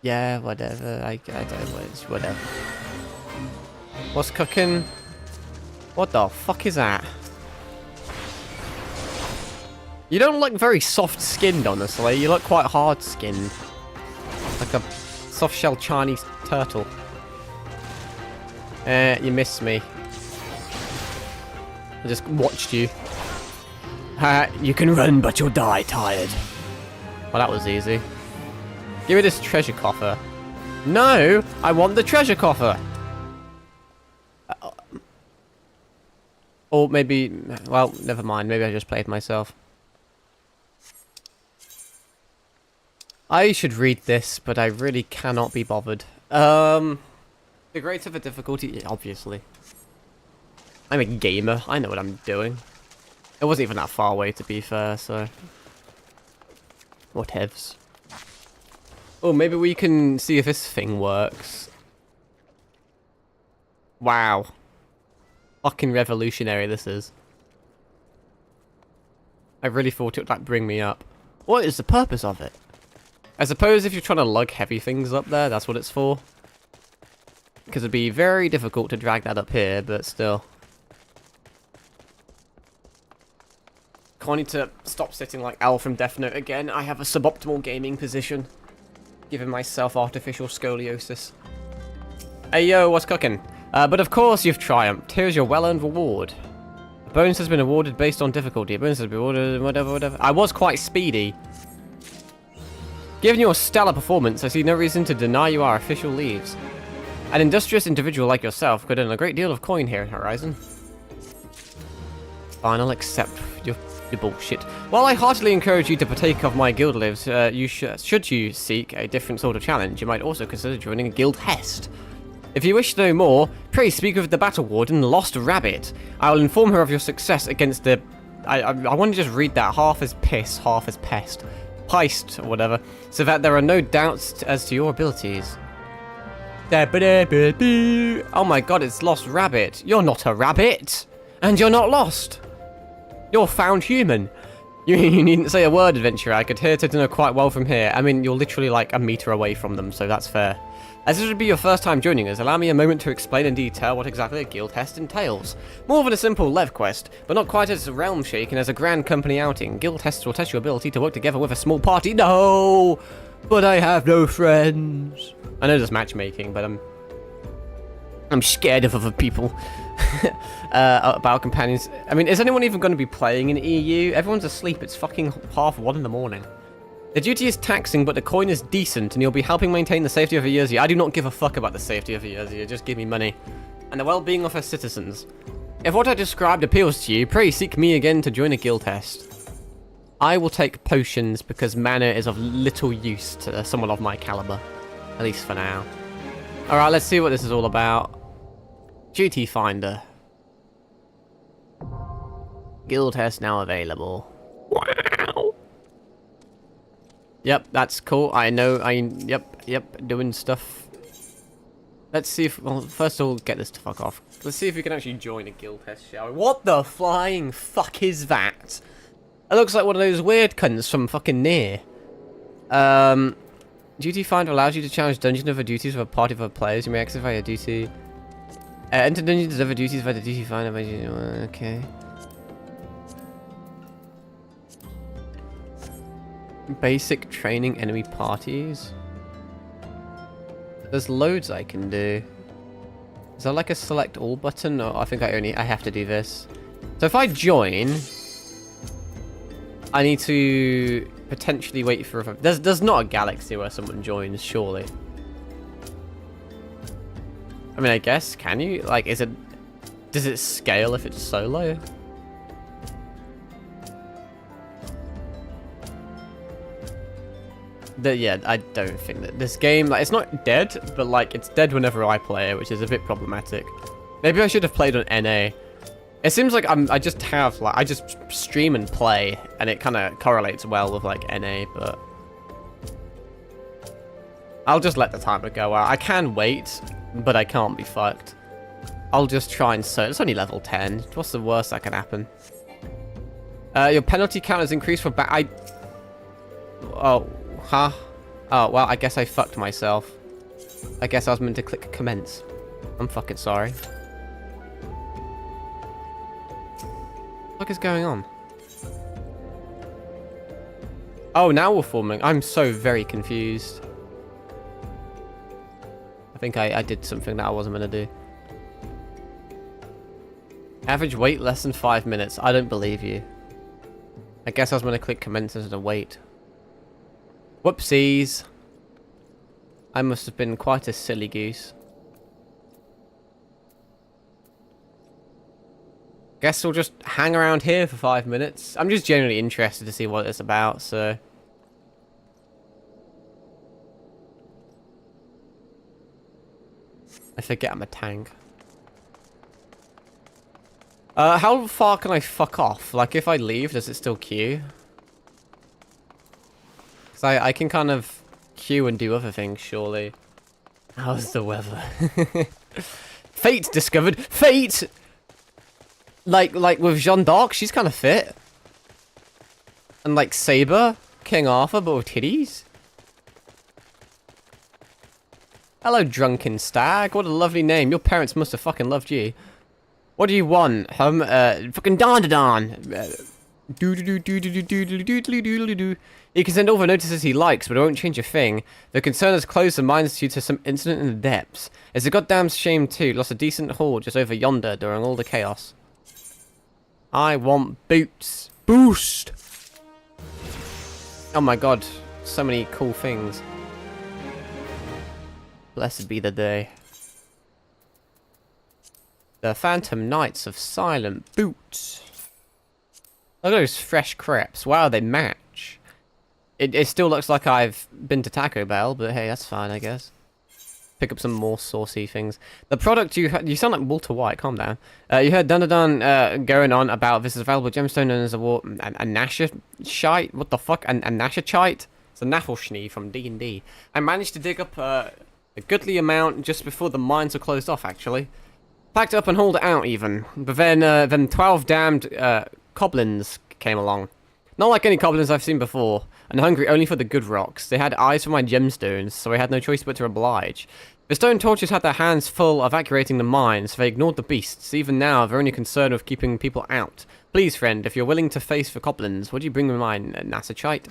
Yeah, whatever. I don't know. It's whatever. What's cooking? What the fuck is that? You don't look very soft-skinned, honestly. You look quite hard-skinned. Like a soft-shell Chinese turtle. You missed me. I just watched you. You can run, but you'll die tired. Well, that was easy. Give me this treasure coffer. No! I want the treasure coffer! Or maybe... Well, never mind. Maybe I just played myself. I should read this, but I really cannot be bothered. The greater the difficulty, obviously. I'm a gamer. I know what I'm doing. It wasn't even that far away, to be fair, so... Whatevs. Oh, maybe we can see if this thing works. Wow. Fucking revolutionary this is. I really thought it would, like, bring me up. What is the purpose of it? I suppose if you're trying to lug heavy things up there, that's what it's for. Because it'd be very difficult to drag that up here, but still. I need to stop sitting like Al from Death Note again. I have a suboptimal gaming position. Giving myself artificial scoliosis. Hey yo, what's cooking? But of course you've triumphed. Here's your well-earned reward. A bonus has been awarded based on difficulty. A bonus has been awarded, whatever. I was quite speedy. Given your stellar performance, I see no reason to deny you our official leaves. An industrious individual like yourself could earn a great deal of coin here in Horizon. Fine, I'll accept your The bullshit. While I heartily encourage you to partake of my guild lives, should you seek a different sort of challenge, you might also consider joining a guild Hest. If you wish to know more, pray speak with the Battle Warden, Lost Rabbit. I will inform her of your success against the... I want to just read that half as piss, half as pest. Heist, or whatever, so that there are no doubts as to your abilities. Oh my god, it's Lost Rabbit. You're not a rabbit! And you're not lost! You're found human. You needn't say a word, adventurer. I could hear to know quite well from here. I mean, you're literally like a meter away from them, so that's fair. As this would be your first time joining us, allow me a moment to explain in detail what exactly a guild Hest entails. More than a simple lev quest, but not quite as realm-shaking as a grand company outing. Guild Hests will test your ability to work together with a small party. No! But I have no friends. I know there's matchmaking, but I'm scared of other people. About companions. I mean, is anyone even going to be playing in EU? Everyone's asleep. It's fucking 1:30 in the morning. The duty is taxing, but the coin is decent, and you'll be helping maintain the safety of Eorzea. I do not give a fuck about the safety of Eorzea. Just give me money. And the well-being of her citizens. If what I described appeals to you, pray seek me again to join a guild Hest. I will take potions because mana is of little use to someone of my caliber. At least for now. Alright, let's see what this is all about. Duty Finder. Guild Hest now available. Wow. Yep, that's cool. I know. Yep, doing stuff. Let's see if. Well, first of all, get this to fuck off. Let's see if we can actually join a guild Hest, shall we? What the flying fuck is that? It looks like one of those weird cunts from fucking near. Duty Finder allows you to challenge dungeon other duties with a party of other players. You may exit via duty. Enter dungeons other duties via the Duty Finder. Okay. Basic training enemy parties. There's loads I can do. Is there like a select all button? Or I think I have to do this. So if I join, I need to potentially wait for a... There's not a galaxy where someone joins, surely. I mean, I guess, can you? Like, does it scale if it's solo? Yeah, I don't think that this game, like, it's not dead, but like, it's dead whenever I play it, which is a bit problematic. Maybe I should have played on NA. It seems like I just stream and play, and it kind of correlates well with like NA, but I'll just let the timer go out. I can wait, but I can't be fucked. I'll just try and search. It's only level 10. What's the worst that can happen? Your penalty count has increased for Oh, huh? Oh, well, I guess I fucked myself. I guess I was meant to click commence. I'm fucking sorry. What is going on? Oh, now we're forming. I'm so very confused. I think I did something that I wasn't going to do. Average wait less than 5 minutes. I don't believe you. I guess I was going to click commence instead of wait. Whoopsies. I must have been quite a silly goose. Guess we'll just hang around here for 5 minutes. I'm just genuinely interested to see what it's about, so... I forget I'm a tank. How far can I fuck off? Like, if I leave, does it still queue? Because I can kind of queue and do other things, surely. How's the weather? Fate discovered! Fate! Like with Jeanne d'Arc, she's kind of fit. And like Saber, King Arthur, but with titties. Hello, drunken stag. What a lovely name. Your parents must have fucking loved you. What do you want? Fucking don. He can send all the notices he likes, but it won't change a thing. The concern has closed the minds due to some incident in the depths. It's a goddamn shame too. Lost a decent haul just over yonder during all the chaos. I want boots. Boost! Oh my god. So many cool things. Blessed be the day. The Phantom Knights of Silent Boots. Look at those fresh crepes. Wow, they match. It still looks like I've been to Taco Bell, but hey, that's fine, I guess. Pick up some more saucy things. The product you sound like Walter White. Calm down. You heard Dun going on about this is a valuable gemstone known as a Nashachite. What the fuck? A Nashachite? It's a Naffleschnee from D&D. I managed to dig up a goodly amount just before the mines were closed off. Actually, packed it up and hauled it out even. But then 12 damned goblins came along. Not like any goblins I've seen before, and hungry only for the good rocks. They had eyes for my gemstones, so I had no choice but to oblige. The stone torches had their hands full of evacuating the mines, so they ignored the beasts. Even now, they're only concerned with keeping people out. Please, friend, if you're willing to face the goblins, would you bring me my Nashachite?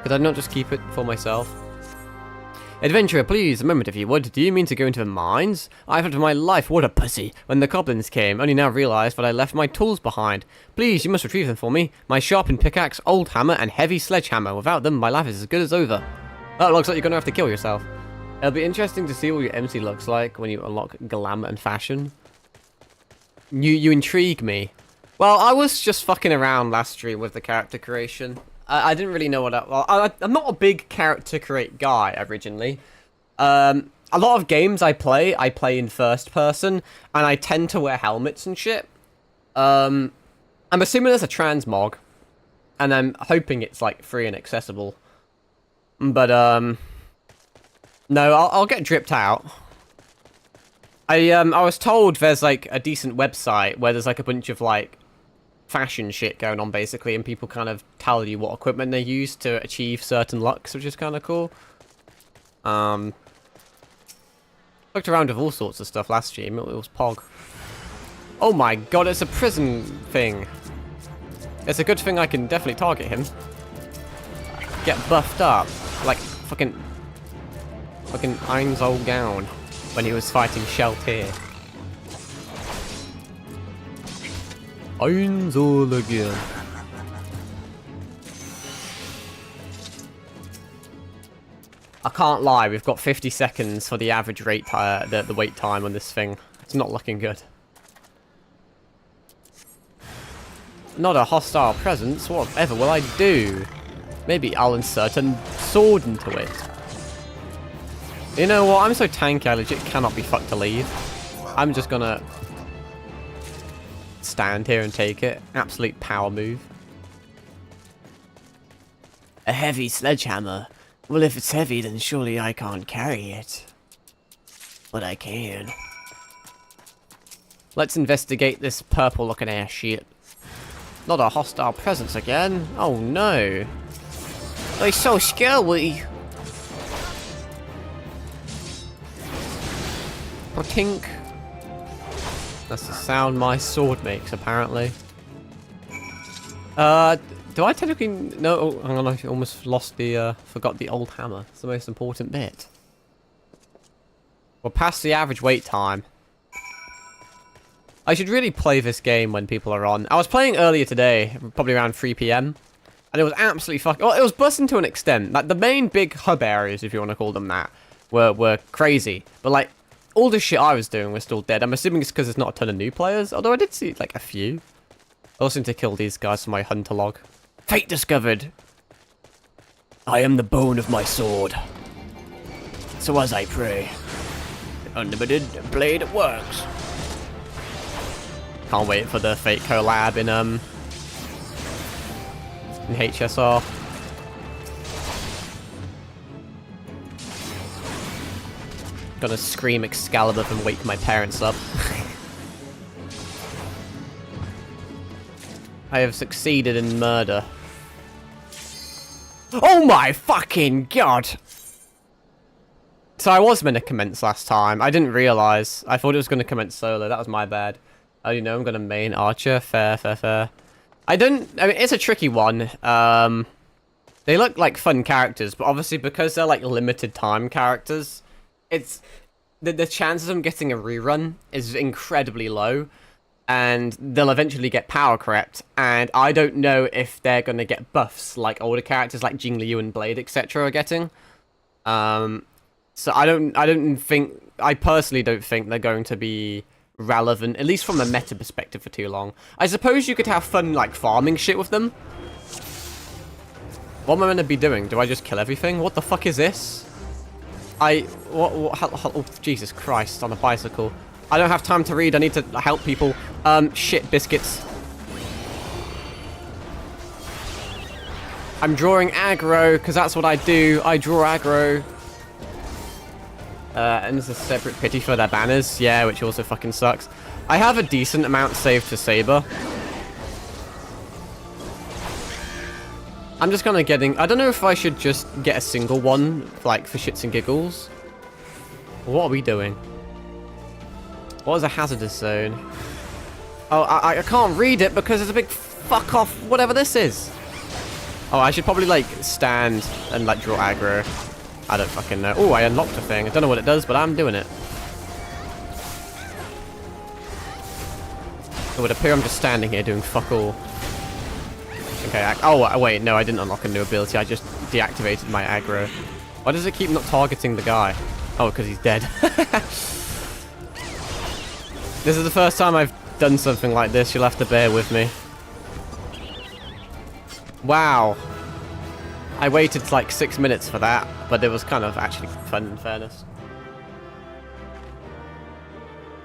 Could I not just keep it for myself? Adventurer, please, a moment if you would. Do you mean to go into the mines? I thought of my life, what a pussy, when the goblins came. Only now realised that I left my tools behind. Please, you must retrieve them for me. My sharpened pickaxe, old hammer, and heavy sledgehammer. Without them, my life is as good as over. Oh, it looks like you're going to have to kill yourself. It'll be interesting to see what your MC looks like when you unlock glamour and fashion. You intrigue me. Well, I was just fucking around last stream with the character creation. I didn't really know what I'm not a big character create guy originally. A lot of games I play in first person, and I tend to wear helmets and shit. I'm assuming there's a transmog, and I'm hoping it's like free and accessible. But no, I'll get dripped out. I was told there's like a decent website where there's like a bunch of like fashion shit going on basically, and people kind of tell you what equipment they use to achieve certain looks, which is kind of cool. Looked around with all sorts of stuff last stream. It was Pog. Oh my god, it's a prison thing. It's a good thing I can definitely target him. Get buffed up like fucking Ein's old gown when he was fighting Sheltier. Eins all again. I can't lie, we've got 50 seconds for the average rate the wait time on this thing. It's not looking good. Not a hostile presence, whatever will I do? Maybe I'll insert a sword into it. You know what, I'm so tanky I legit cannot be fucked to leave. I'm just gonna stand here and take it. Absolute power move. A heavy sledgehammer. Well, if it's heavy, then surely I can't carry it. But I can. Let's investigate this purple looking ass shit. Not a hostile presence again. Oh no. They're so scary. Tink. That's the sound my sword makes, apparently. Do I technically... No, oh, hang on, I almost lost the, forgot the old hammer. It's the most important bit. We're past the average wait time. I should really play this game when people are on. I was playing earlier today, probably around 3 PM. And it was absolutely fucking... Well, it was busting to an extent. Like, the main big hub areas, if you want to call them that, were crazy. But, like, all the shit I was doing was still dead. I'm assuming it's because there's not a ton of new players. Although I did see, like, a few. I also need to kill these guys for my hunter log. Fate discovered. I am the bone of my sword. So as I pray, the unlimited blade works. Can't wait for the Fate collab in HSR. Gonna scream Excalibur and wake my parents up. I have succeeded in murder. Oh my fucking god! So I was meant to commence last time. I didn't realise. I thought it was going to commence solo. That was my bad. Oh, you know, I'm going to main Archer. Fair, fair, fair. I mean, it's a tricky one. They look like fun characters, but obviously because they're like limited time characters, it's... The chances of them getting a rerun is incredibly low. And they'll eventually get power crept, and I don't know if they're going to get buffs like older characters like Jing Liu and Blade, etc. are getting. So I personally don't think they're going to be relevant, at least from a meta perspective, for too long. I suppose you could have fun, like, farming shit with them. What am I meant to be doing? Do I just kill everything? What the fuck is this? Oh, Jesus Christ, on a bicycle. I don't have time to read, I need to help people. Shit, biscuits. I'm drawing aggro, because that's what I do. I draw aggro. And there's a separate pity for their banners. Yeah, which also fucking sucks. I have a decent amount saved for Saber. I'm just kind of getting... I don't know if I should just get a single one, like, for shits and giggles. What are we doing? What is a hazardous zone? Oh, I can't read it because there's a big fuck off whatever this is. Oh, I should probably, like, stand and, like, draw aggro. I don't fucking know. Oh, I unlocked a thing. I don't know what it does, but I'm doing it. It would appear I'm just standing here doing fuck all. Okay, oh, wait, no, I didn't unlock a new ability. I just deactivated my aggro. Why does it keep not targeting the guy? Oh, because he's dead. This is the first time I've done something like this. You'll have to bear with me. Wow. I waited like 6 minutes for that, but it was kind of actually fun in fairness.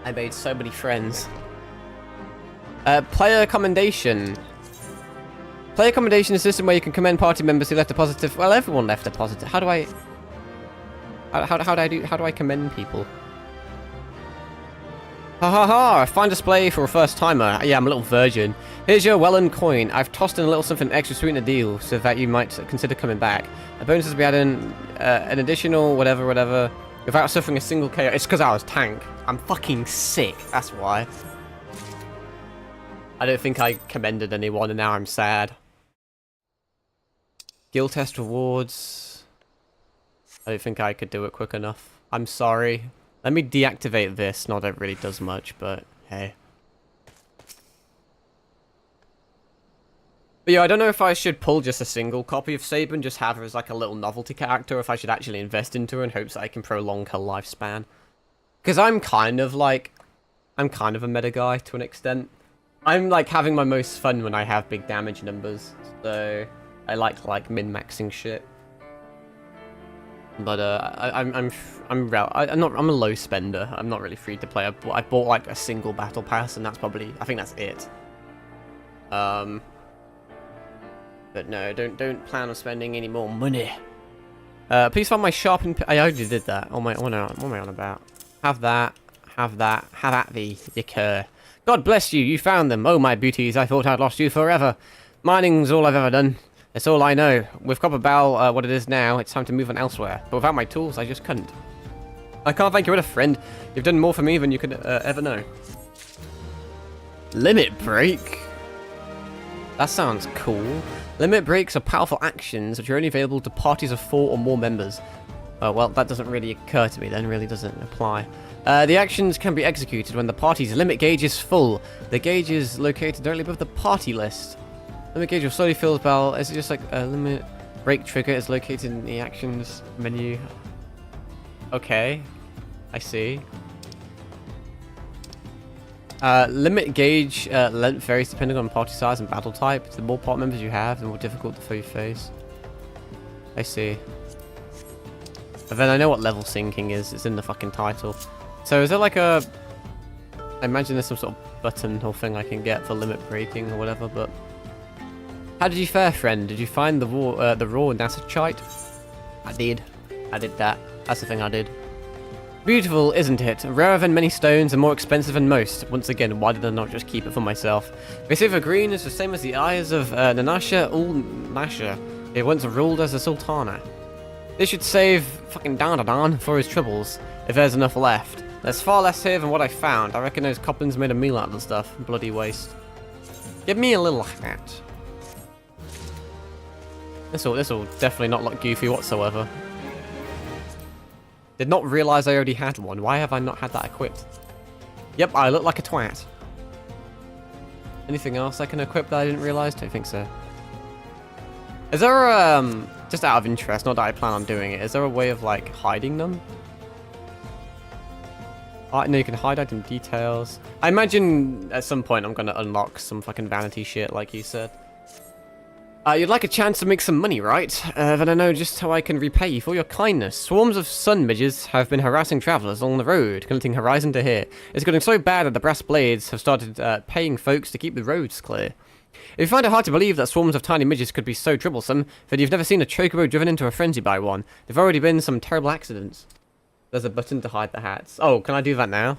I made so many friends. Player commendation. Player commendation is a system where you can commend party members who left a positive... Well, everyone left a positive. How do I... How do I commend people? Ha ha ha! Fine display for a first timer. Yeah, I'm a little virgin. Here's your well-earned coin. I've tossed in a little something extra sweet in the deal so that you might consider coming back. A bonus is to be added in an additional whatever without suffering a single KO. It's because I was tank. I'm fucking sick. That's why. I don't think I commended anyone and now I'm sad. Guild test rewards. I don't think I could do it quick enough. I'm sorry. Let me deactivate this. Not that it really does much, but hey. But yeah, I don't know if I should pull just a single copy of Saber and just have her as like a little novelty character, or if I should actually invest into her in hopes that I can prolong her lifespan. Because I'm kind of a meta guy to an extent. I'm like having my most fun when I have big damage numbers, so I like min-maxing shit. But I'm a low spender. I'm not really free to play. I bought like a single battle pass, and that's probably, I think that's it. But no, don't plan on spending any more money. Please find my sharpened. I already did that. What am I on about? Have that. Have at thee, you cur. God bless you. You found them. Oh my beauties. I thought I'd lost you forever. Mining's all I've ever done. It's all I know. With Copper Bowl, what it is now, it's time to move on elsewhere. But without my tools, I just couldn't. I can't thank you enough, friend. You've done more for me than you could ever know. Limit break? That sounds cool. Limit breaks are powerful actions which are only available to parties of 4 or more members. Oh, well, that doesn't really occur to me then, really doesn't apply. The actions can be executed when the party's limit gauge is full. The gauge is located directly above the party list. Limit gauge will slowly fill the bell. Is it just like a limit break trigger is located in the actions menu? Okay, I see. Limit gauge length varies depending on party size and battle type. The more part members you have, the more difficult the foe you face. I see. But then I know what level syncing is. It's in the fucking title. So is there like a... I imagine there's some sort of button or thing I can get for limit breaking or whatever, but... How did you fare, friend? Did you find the raw Nasachite? I did. I did that. That's the thing I did. Beautiful, isn't it? Rarer than many stones and more expensive than most. Once again, why did I not just keep it for myself? They say the green is the same as the eyes of Nanasha Ul-Nasha. It once ruled as a sultana. They should save fucking Dandadan for his troubles, if there's enough left. There's far less here than what I found. I reckon those Coplins made a meal out of the stuff. Bloody waste. Give me a little hat. This'll definitely not look goofy whatsoever. Did not realise I already had one. Why have I not had that equipped? Yep, I look like a twat. Anything else I can equip that I didn't realise? Don't think so. Is there a, just out of interest, not that I plan on doing it, is there a way of like hiding them? No, you can hide item details. I imagine at some point I'm gonna unlock some fucking vanity shit, like you said. You'd like a chance to make some money, right? Then I know just how I can repay you for your kindness. Swarms of sun midges have been harassing travelers along the road, connecting horizon to here. It's getting so bad that the brass blades have started paying folks to keep the roads clear. If you find it hard to believe that swarms of tiny midges could be so troublesome, then you've never seen a chocobo driven into a frenzy by one. There've already been some terrible accidents. There's a button to hide the hats. Oh, can I do that now?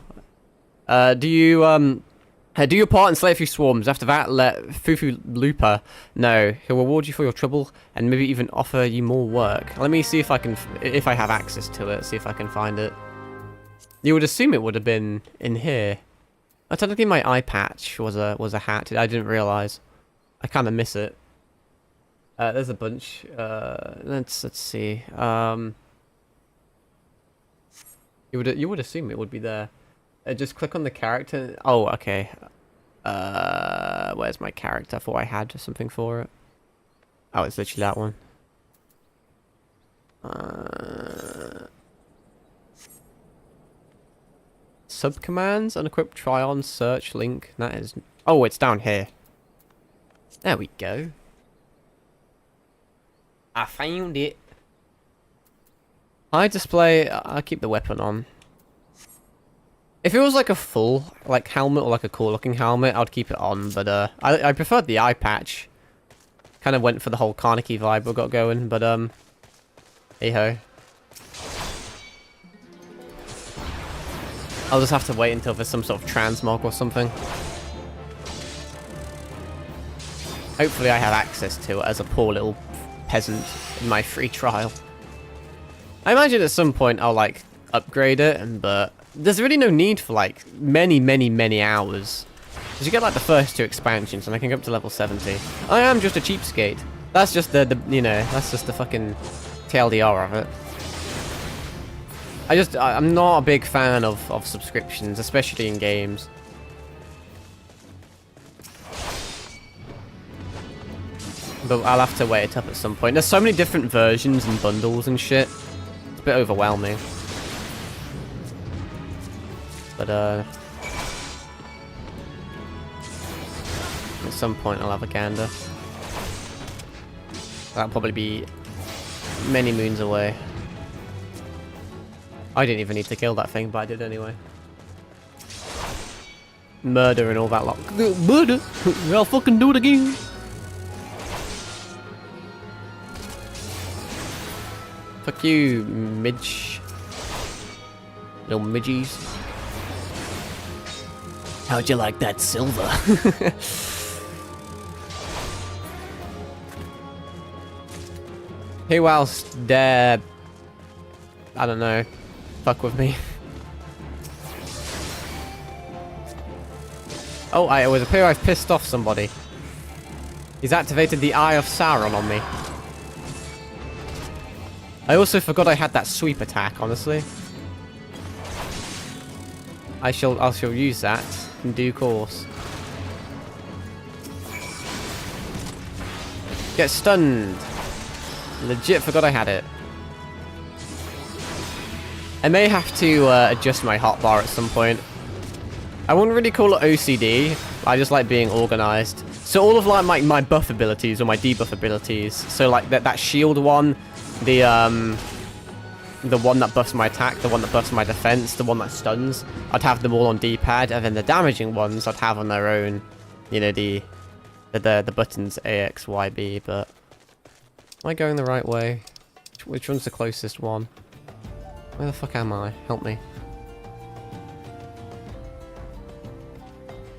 Do your part and slay a few swarms. After that, let Fufu Looper know. He'll reward you for your trouble and maybe even offer you more work. Let me see if I can, if I have access to it. See if I can find it. You would assume it would have been in here. Technically, my eye patch was a hat. I didn't realize. I kind of miss it. There's a bunch. Let's see. You would assume it would be there. Just click on the character. Oh, okay. Where's my character? I thought I had something for it. Oh, it's literally that one. Subcommands, unequip, try on, search, link. That is. Oh, it's down here. There we go. I found it. Hide display. I'll keep the weapon on. If it was like a full like helmet or like a cool looking helmet, I'd keep it on. But I preferred the eye patch. Kind of went for the whole Carnegie vibe we got going. But hey ho. I'll just have to wait until there's some sort of transmog or something. Hopefully I have access to it as a poor little peasant in my free trial. I imagine at some point I'll like upgrade it, but there's really no need for like many hours. Because you get like the first 2 expansions and I can go up to level 70. I am just a cheapskate. That's just the you know, that's just the fucking TLDR of it. I'm not a big fan of subscriptions, especially in games. But I'll have to weigh it up at some point. There's so many different versions and bundles and shit. It's a bit overwhelming. But at some point I'll have a gander. That'll probably be many moons away. I didn't even need to kill that thing, but I did anyway. Murder and all that lot. Murder! I'll fucking do it again! Fuck you, midge. Little midgies. How'd you like that silver? Who else dare... I don't know. Fuck with me. Oh, it would appear I've pissed off somebody. He's activated the Eye of Sauron on me. I also forgot I had that sweep attack, honestly. I shall use that in due course. Get stunned. Legit forgot I had it. I may have to adjust my hotbar at some point. I wouldn't really call it OCD. I just like being organized. So all of like my buff abilities or my debuff abilities. So like that shield one, the one that buffs my attack, the one that buffs my defense, the one that stuns. I'd have them all on D-pad, and then the damaging ones I'd have on their own. You know, the buttons A, X, Y, B. But am I going the right way? Which one's the closest one? Where the fuck am I? Help me.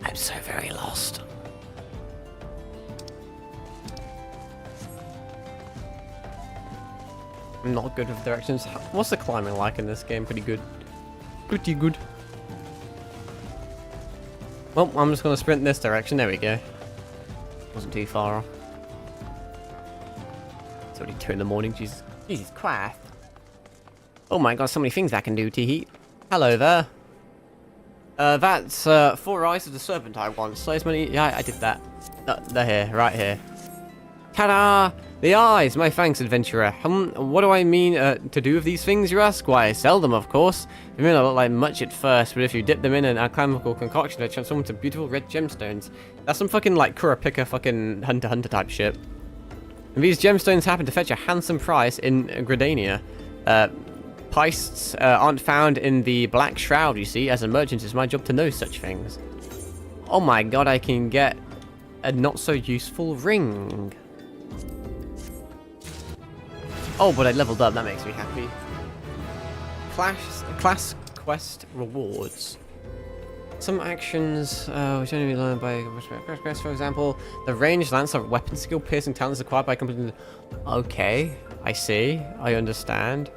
I'm so very lost. I'm not good with directions. What's the climbing like in this game? Pretty good. Pretty good. Well, I'm just going to sprint in this direction. There we go. Wasn't too far off. It's already 2 in the morning. Jesus Christ. Oh my god, so many things I can do, Teehee. Hello there. That's 4 Eyes of the Serpent I want. So as many... Yeah, I did that. They're here, right here. Ta-da! The eyes, my thanks, adventurer. What do I mean to do with these things, you ask? Why, sell them, of course. They may not look like much at first, but if you dip them in an alchemical concoction, they transform into beautiful red gemstones. That's some fucking, like, Kurapika fucking hunter type shit. And these gemstones happen to fetch a handsome price in Gridania. Pieces aren't found in the Black Shroud, you see. As a merchant, it's my job to know such things. Oh my god, I can get a not-so-useful ring. Oh, but I leveled up. That makes me happy. Class quest rewards. Some actions which only be learned by quest. For example, the ranged lance of weapon skill piercing talents acquired by completing. Okay, I see. I understand.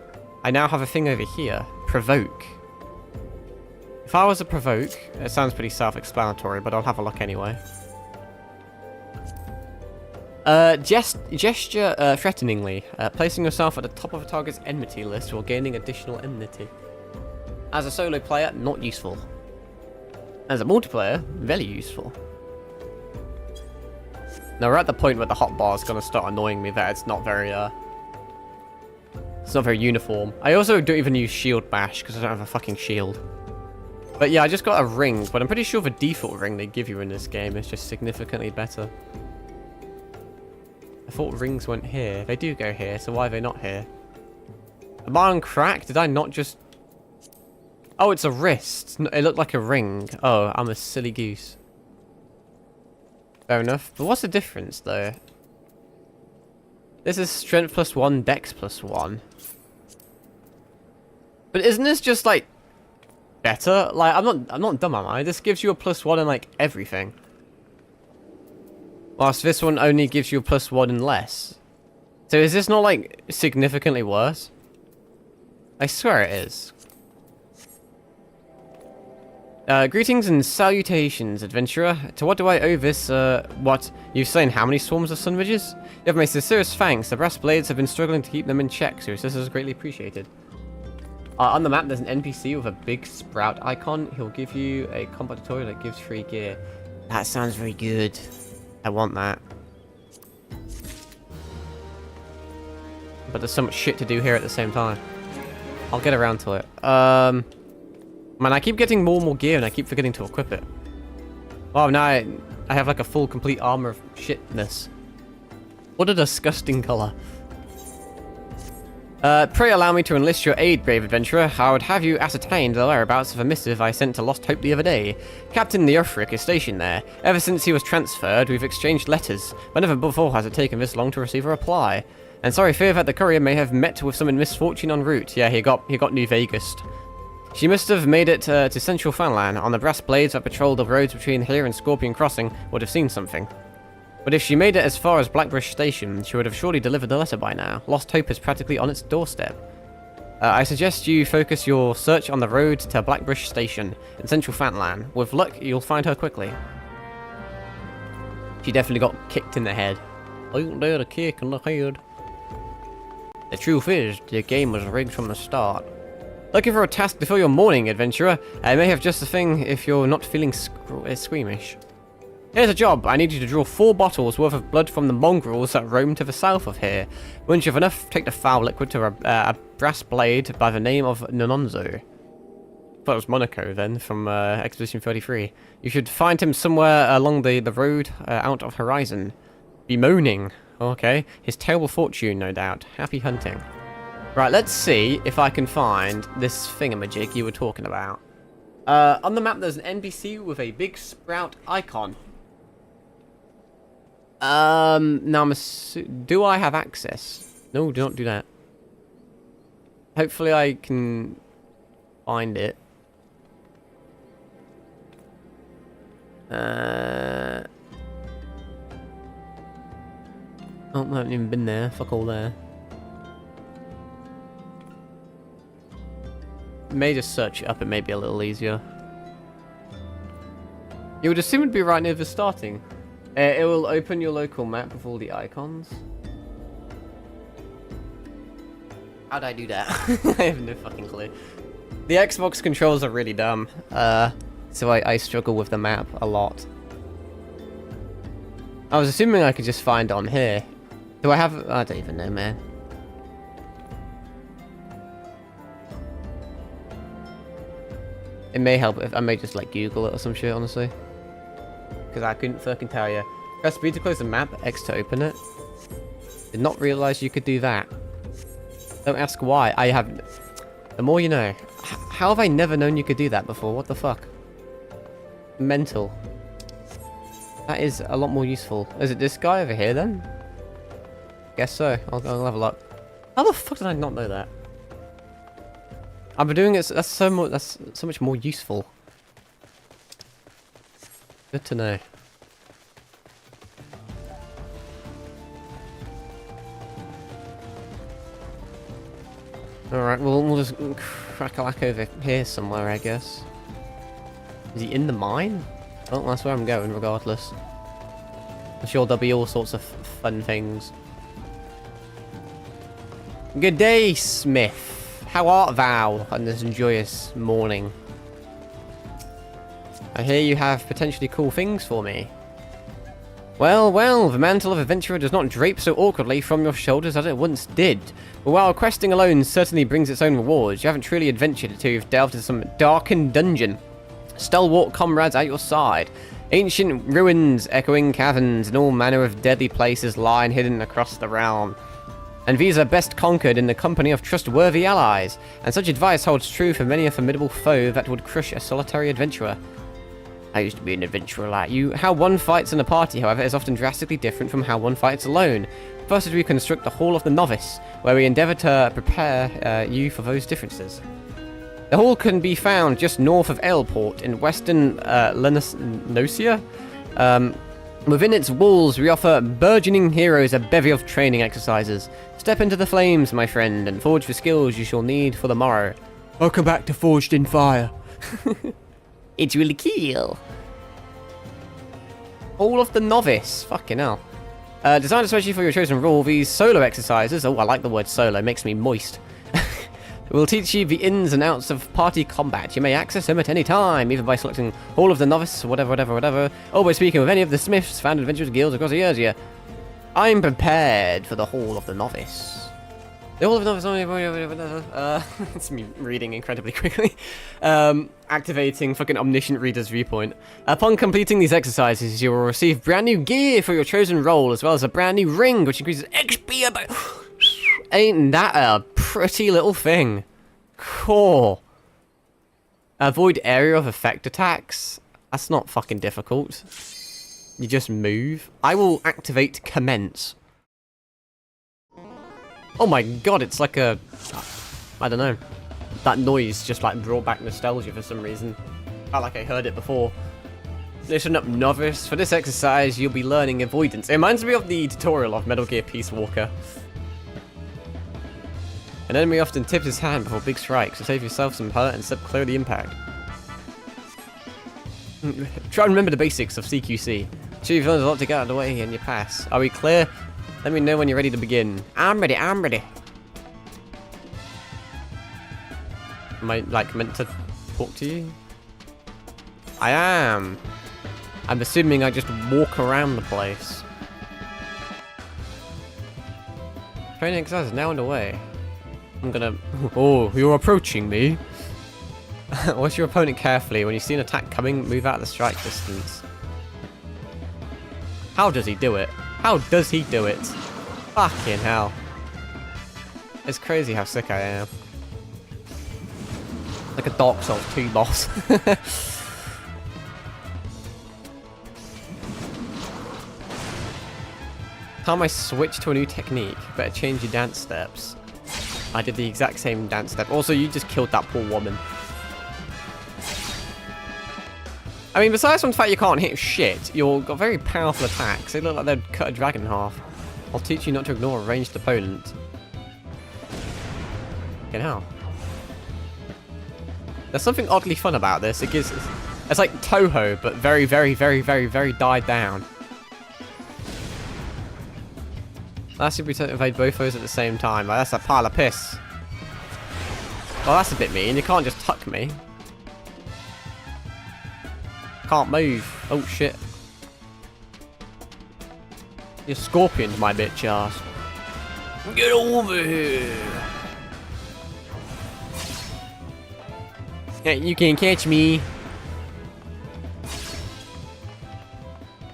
I now have a thing over here. Provoke. If I was a provoke, it sounds pretty self-explanatory, but I'll have a look anyway. Gesture threateningly, placing yourself at the top of a target's enmity list while gaining additional enmity. As a solo player, not useful. As a multiplayer, very useful. Now we're at the point where the hotbar is going to start annoying me that it's not very uniform. I also don't even use shield bash because I don't have a fucking shield. But yeah, I just got a ring, but I'm pretty sure the default ring they give you in this game is just significantly better. I thought rings went here. They do go here, so why are they not here? Am I on crack? Did I not just... Oh, it's a wrist. It looked like a ring. Oh, I'm a silly goose. Fair enough. But what's the difference, though? This is strength +1, dex +1. But isn't this just, like, better? Like, I'm not dumb, am I? This gives you a +1 in, like, everything. Whilst this one only gives you a +1 and less. So is this not, like, significantly worse? I swear it is. Greetings and salutations, adventurer. To what do I owe this, what? You've slain how many swarms of sunridges? You have my sincerest thanks. The brass blades have been struggling to keep them in check, so this is greatly appreciated. On the map, there's an NPC with a big sprout icon. He'll give you a combat tutorial that gives free gear. That sounds very good. I want that. But there's so much shit to do here at the same time. I'll get around to it. Man, I keep getting more and more gear and I keep forgetting to equip it. Oh, now I have like a full complete armor of shitness. What a disgusting color. Pray allow me to enlist your aid, brave adventurer. I would have you ascertain the whereabouts of a missive I sent to Lost Hope the other day. Captain Leofric is stationed there. Ever since he was transferred, we've exchanged letters, but never before has it taken this long to receive a reply. And sorry, fear that the courier may have met with some misfortune en route. Yeah, he got New Vegas. She must have made it to Central Fanland. On the brass blades that patrol the roads between here and Scorpion Crossing would have seen something. But if she made it as far as Blackbush Station, she would have surely delivered the letter by now. Lost Hope is practically on its doorstep. I suggest you focus your search on the road to Blackbush Station in Central Fanland. With luck, you'll find her quickly. She definitely got kicked in the head. Ain't there a kick in the head? The truth is, the game was rigged from the start. Looking for a task to fill your morning, adventurer? I may have just the thing if you're not feeling squeamish. Here's a job. I need you to draw 4 bottles worth of blood from the mongrels that roam to the south of here. Once you have enough, take the foul liquid to a brass blade by the name of Nononzo. I thought it was Monaco then, from Expedition 33. You should find him somewhere along the road out of Horizon. Bemoaning. Okay. His terrible fortune, no doubt. Happy hunting. Right, let's see if I can find this thingamajig you were talking about. On the map, there's an NPC with a big sprout icon. Now do I have access? No, do not do that. Hopefully I can find it. Oh, I haven't even been there. Fuck all there. May just search it up, it may be a little easier. You would assume it'd be right near the starting. It will open your local map with all the icons. How'd I do that? I have no fucking clue. The Xbox controls are really dumb, so I struggle with the map a lot. I was assuming I could just find on here. Do I have... I don't even know, man. It may help if I may just like Google it or some shit, honestly. Because I couldn't fucking tell you. Press B to close the map, X to open it. Did not realize you could do that. Don't ask why. I have... The more you know. How have I never known you could do that before? What the fuck? Mental. That is a lot more useful. Is it this guy over here then? Guess so. I'll have a look. How the fuck did I not know that? I've been doing it. That's so much more useful. Good to know. Alright, well, we'll just crack a lack over here somewhere, I guess. Is he in the mine? Oh, that's where I'm going, regardless. I'm sure there'll be all sorts of fun things. Good day, Smith. How art thou on this joyous morning? I hear you have potentially cool things for me. Well, well, the mantle of adventurer does not drape so awkwardly from your shoulders as it once did. But while questing alone certainly brings its own rewards, you haven't truly adventured until you've delved into some darkened dungeon. Stalwart comrades at your side. Ancient ruins, echoing caverns, and all manner of deadly places lie hidden across the realm. And these are best conquered in the company of trustworthy allies, and such advice holds true for many a formidable foe that would crush a solitary adventurer. I used to be an adventurer like you. How one fights in a party, however, is often drastically different from how one fights alone. First, we construct the Hall of the Novice, where we endeavour to prepare you for those differences. The hall can be found just north of Aleport in western Nocia. Within its walls, we offer burgeoning heroes a bevy of training exercises. Step into the flames, my friend, and forge the skills you shall need for the morrow. Welcome back to Forged in Fire. It's really cool. Hall of the Novice. Fucking hell. Designed especially for your chosen role, these solo exercises, oh, I like the word solo, makes me moist, will teach you the ins and outs of party combat. You may access them at any time, either by selecting Hall of the Novice, whatever, or by speaking with any of the Smiths found adventurers guilds across the years here. I'm prepared for the Hall of the Novice. The Hall of the Novice, it's me reading incredibly quickly. Activating fucking omniscient reader's viewpoint. Upon completing these exercises, you will receive brand new gear for your chosen role, as well as a brand new ring, which increases XP by... Ain't that a pretty little thing? Cool. Avoid area of effect attacks. That's not fucking difficult. You just move. I will activate commence. Oh my god, it's like a... I don't know. That noise just like brought back nostalgia for some reason. Felt like I heard it before. Listen up, novice. For this exercise, you'll be learning avoidance. It reminds me of the tutorial of Metal Gear Peace Walker. An enemy often tips his hand before big strikes, so save yourself some hurt and step clear of the impact. Try and remember the basics of CQC. Sure you've learned a lot to get out of the way and you pass. Are we clear? Let me know when you're ready to begin. I'm ready, I'm ready. Am I, like, meant to talk to you? I am. I'm assuming I just walk around the place. Training exercise is now underway. I'm gonna... Oh, you're approaching me. Watch your opponent carefully. When you see an attack coming, move out of the strike distance. How does he do it? How does he do it? Fucking hell. It's crazy how sick I am. Like a Dark Souls 2 boss. Time I switch to a new technique. Better change your dance steps. I did the exact same dance step. Also, you just killed that poor woman. I mean, besides from the fact you can't hit shit, you've got very powerful attacks. They look like they'd cut a dragon in half. I'll teach you not to ignore a ranged opponent. Fucking hell. There's something oddly fun about this. It gives... It's like Toho, but very, very, very, very, very died down. That's if we evade both those at the same time. Like, that's a pile of piss. Well, that's a bit mean. You can't just tuck me. Can't move. Oh, shit. Your scorpion's my bitch ass. Get over here. Yeah, you can't catch me.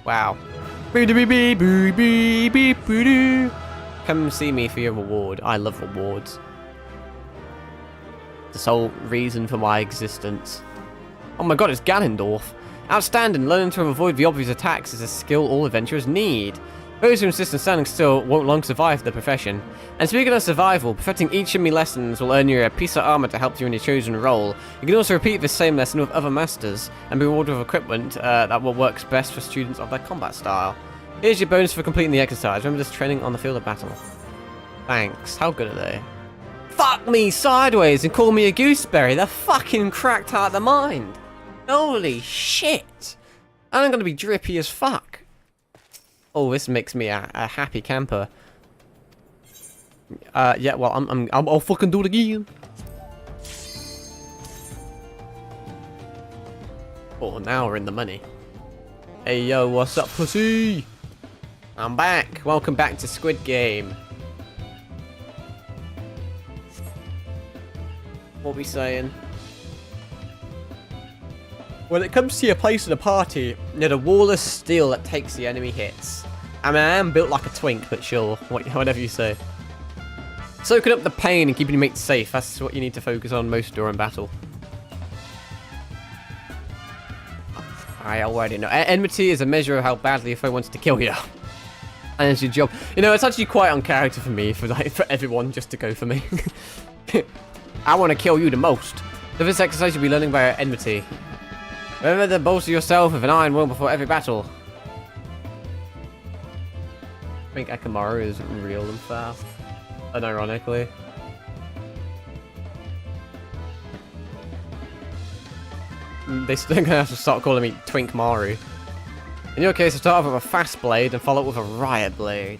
Wow. Come see me for your reward. I love rewards. The sole reason for my existence. Oh my god, it's Ganondorf. Outstanding. Learning to avoid the obvious attacks is a skill all adventurers need. Those who insist on standing still won't long survive the profession. And speaking of survival, perfecting each enemy lessons will earn you a piece of armor to help you in your chosen role. You can also repeat this same lesson with other masters, and be rewarded with equipment that will work best for students of their combat style. Here's your bonus for completing the exercise. Remember this training on the field of battle. Thanks. How good are they? Fuck me sideways and call me a gooseberry. They're fucking cracked out of the mind. Holy shit. And I'm gonna be drippy as fuck. Oh, this makes me a happy camper. Yeah, well, I'll fucking do it again. Oh, now we're in the money. Hey, yo, what's up, pussy? I'm back. Welcome back to Squid Game. What we saying? When it comes to your place in a party, need a wall of steel that takes the enemy hits. I mean, I am built like a twink, but sure, whatever you say. Soaking up the pain and keeping your mates safe, that's what you need to focus on most during battle. I already know. Enmity is a measure of how badly a foe wants to kill you. And it's your job. You know, it's actually quite on character for me, for everyone just to go for me. I want to kill you the most. For this exercise, you'll be learning by enmity. Remember to bolster yourself with an iron will before every battle. I think Akamaru is real and fast. Unironically. They're still gonna have to start calling me Twink Maru. In your case, I start off with a fast blade and follow up with a riot blade.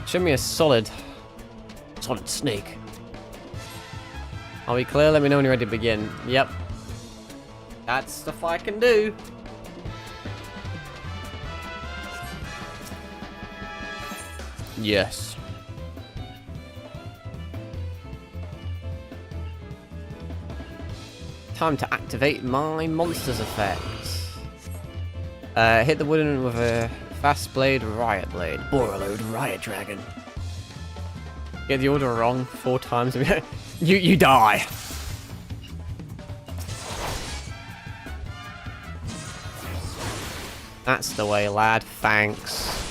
Show me a solid snake. Are we clear? Let me know when you're ready to begin. Yep. That's stuff I can do. Yes. Time to activate my monster's effects. Hit the wooden with a fast blade, riot blade. Borrowed riot dragon. Get the order wrong 4 times. you die. That's the way, lad. Thanks.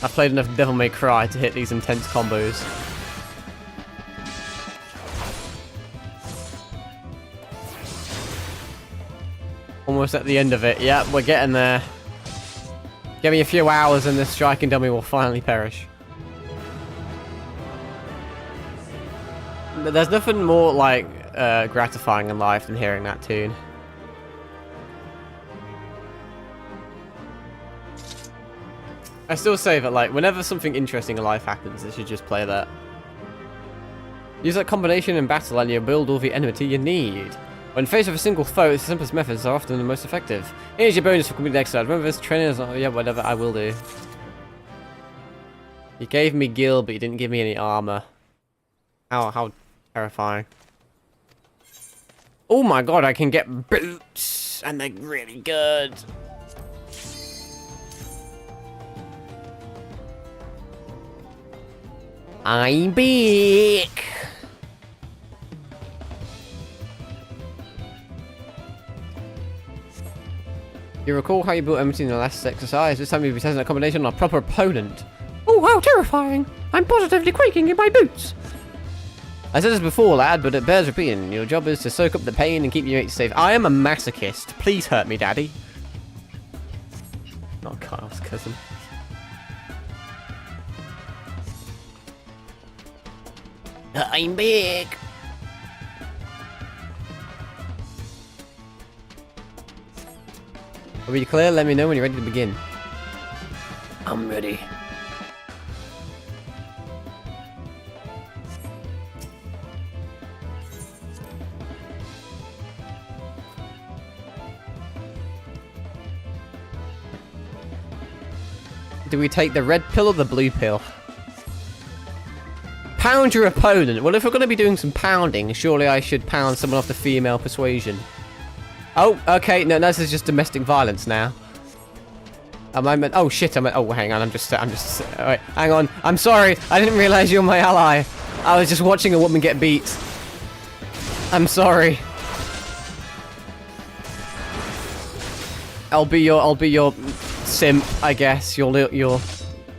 I've played enough Devil May Cry to hit these intense combos. Almost at the end of it. Yep, we're getting there. Give me a few hours and this striking dummy will finally perish. But there's nothing more, like, gratifying in life than hearing that tune. I still say that, like, whenever something interesting in life happens, they should just play that. Use that combination in battle and you build all the enmity you need. When faced with a single foe, the simplest methods are often the most effective. Here's your bonus for completing the exercise. Remember this training is... yeah, whatever, I will do. You gave me gil, but you didn't give me any armor. How terrifying. Oh my god, I can get boots! And they're really good. I'm back! You recall how you built enmity in the last exercise? This time you'll be testing a combination on a proper opponent. Oh, how terrifying! I'm positively quaking in my boots! I said this before, lad, but it bears repeating. Your job is to soak up the pain and keep your mates safe. I am a masochist. Please hurt me, daddy. Not Kyle's cousin. I'm back. Are we clear? Let me know when you're ready to begin. I'm ready. Do we take the red pill or the blue pill? Pound your opponent. Well, if we're going to be doing some pounding, surely I should pound someone off the female persuasion. Oh, okay. No, this is just domestic violence now. Oh shit! Oh, hang on. I'm just. Wait, hang on. I'm sorry. I didn't realize you're my ally. I was just watching a woman get beat. I'm sorry. I'll be your simp, I guess. Your loyal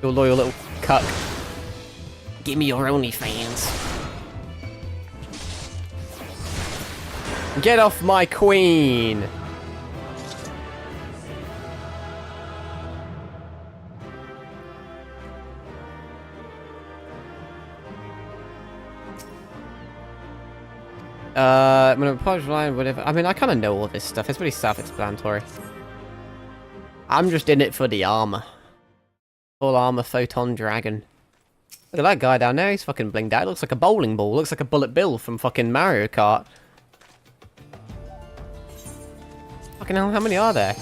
little cuck. Give me your OnlyFans. Get off my queen. I'm gonna apologize, whatever. I mean, I kind of know all this stuff. It's pretty self-explanatory. I'm just in it for the armor. Full armor photon dragon. Look at that guy down there. He's fucking blinged out. Looks like a bowling ball. Looks like a bullet bill from fucking Mario Kart. Fucking hell, how many are there?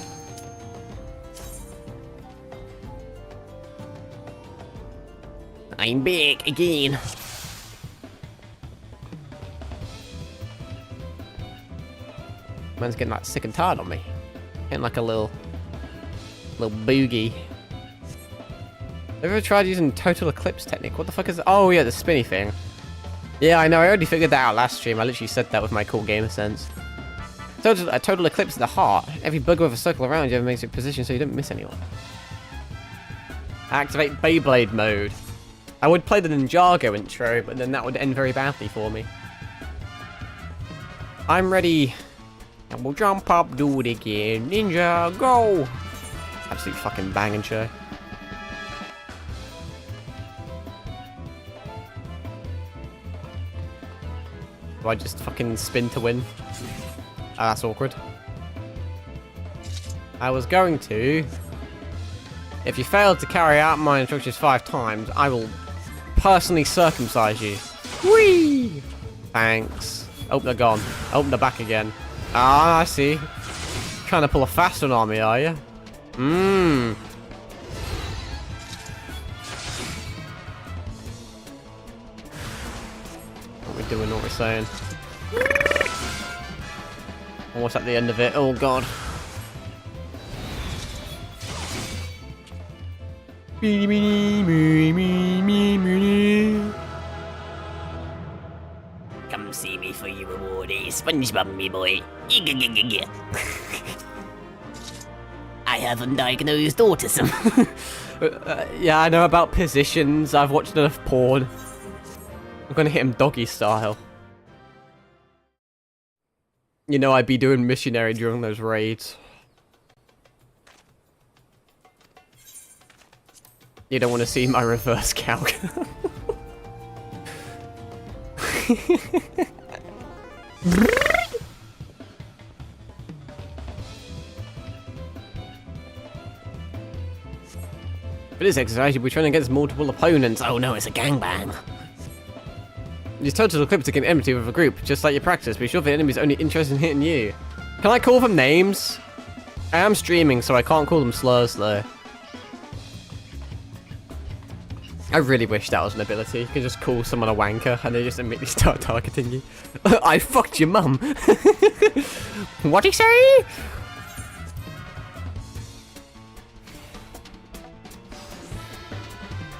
I'm back again. Man's getting like sick and tired on me. Getting like a little boogie. Have you ever tried using total eclipse technique? What the fuck is it? Oh yeah, the spinny thing. Yeah, I know, I already figured that out last stream. I literally said that with my cool gamer sense. A total eclipse of the heart. Every bugger with a circle around you makes it position so you don't miss anyone. Activate Beyblade mode. I would play the Ninjago intro, but then that would end very badly for me. I'm ready. And we'll jump up, do it again. Ninja, go! Absolute fucking banging show. Do I just fucking spin to win? Ah, that's awkward. I was going to. If you failed to carry out my instructions 5 times, I will personally circumcise you. Whee! Thanks. Oh, they're gone. Oh, they're back again. Ah, I see. Trying to pull a fast one on me, are you? Mmm. What we're doing, what we're saying. Almost at the end of it. Oh, God. Come see me for your reward, SpongeBob, me boy. I have undiagnosed autism. Yeah, I know about positions. I've watched enough porn. I'm gonna hit him doggy style. You know, I'd be doing missionary during those raids. You don't want to see my reverse calc. For this exercise, you'll be training against multiple opponents. Oh no, it's a gangbang. Use total eclipse to gain enmity with a group, just like your practice. Be sure the enemy's only interested in hitting you. Can I call them names? I am streaming, so I can't call them slurs, though. I really wish that was an ability. You can just call someone a wanker, and they just immediately start targeting you. I fucked your mum. What'd he say?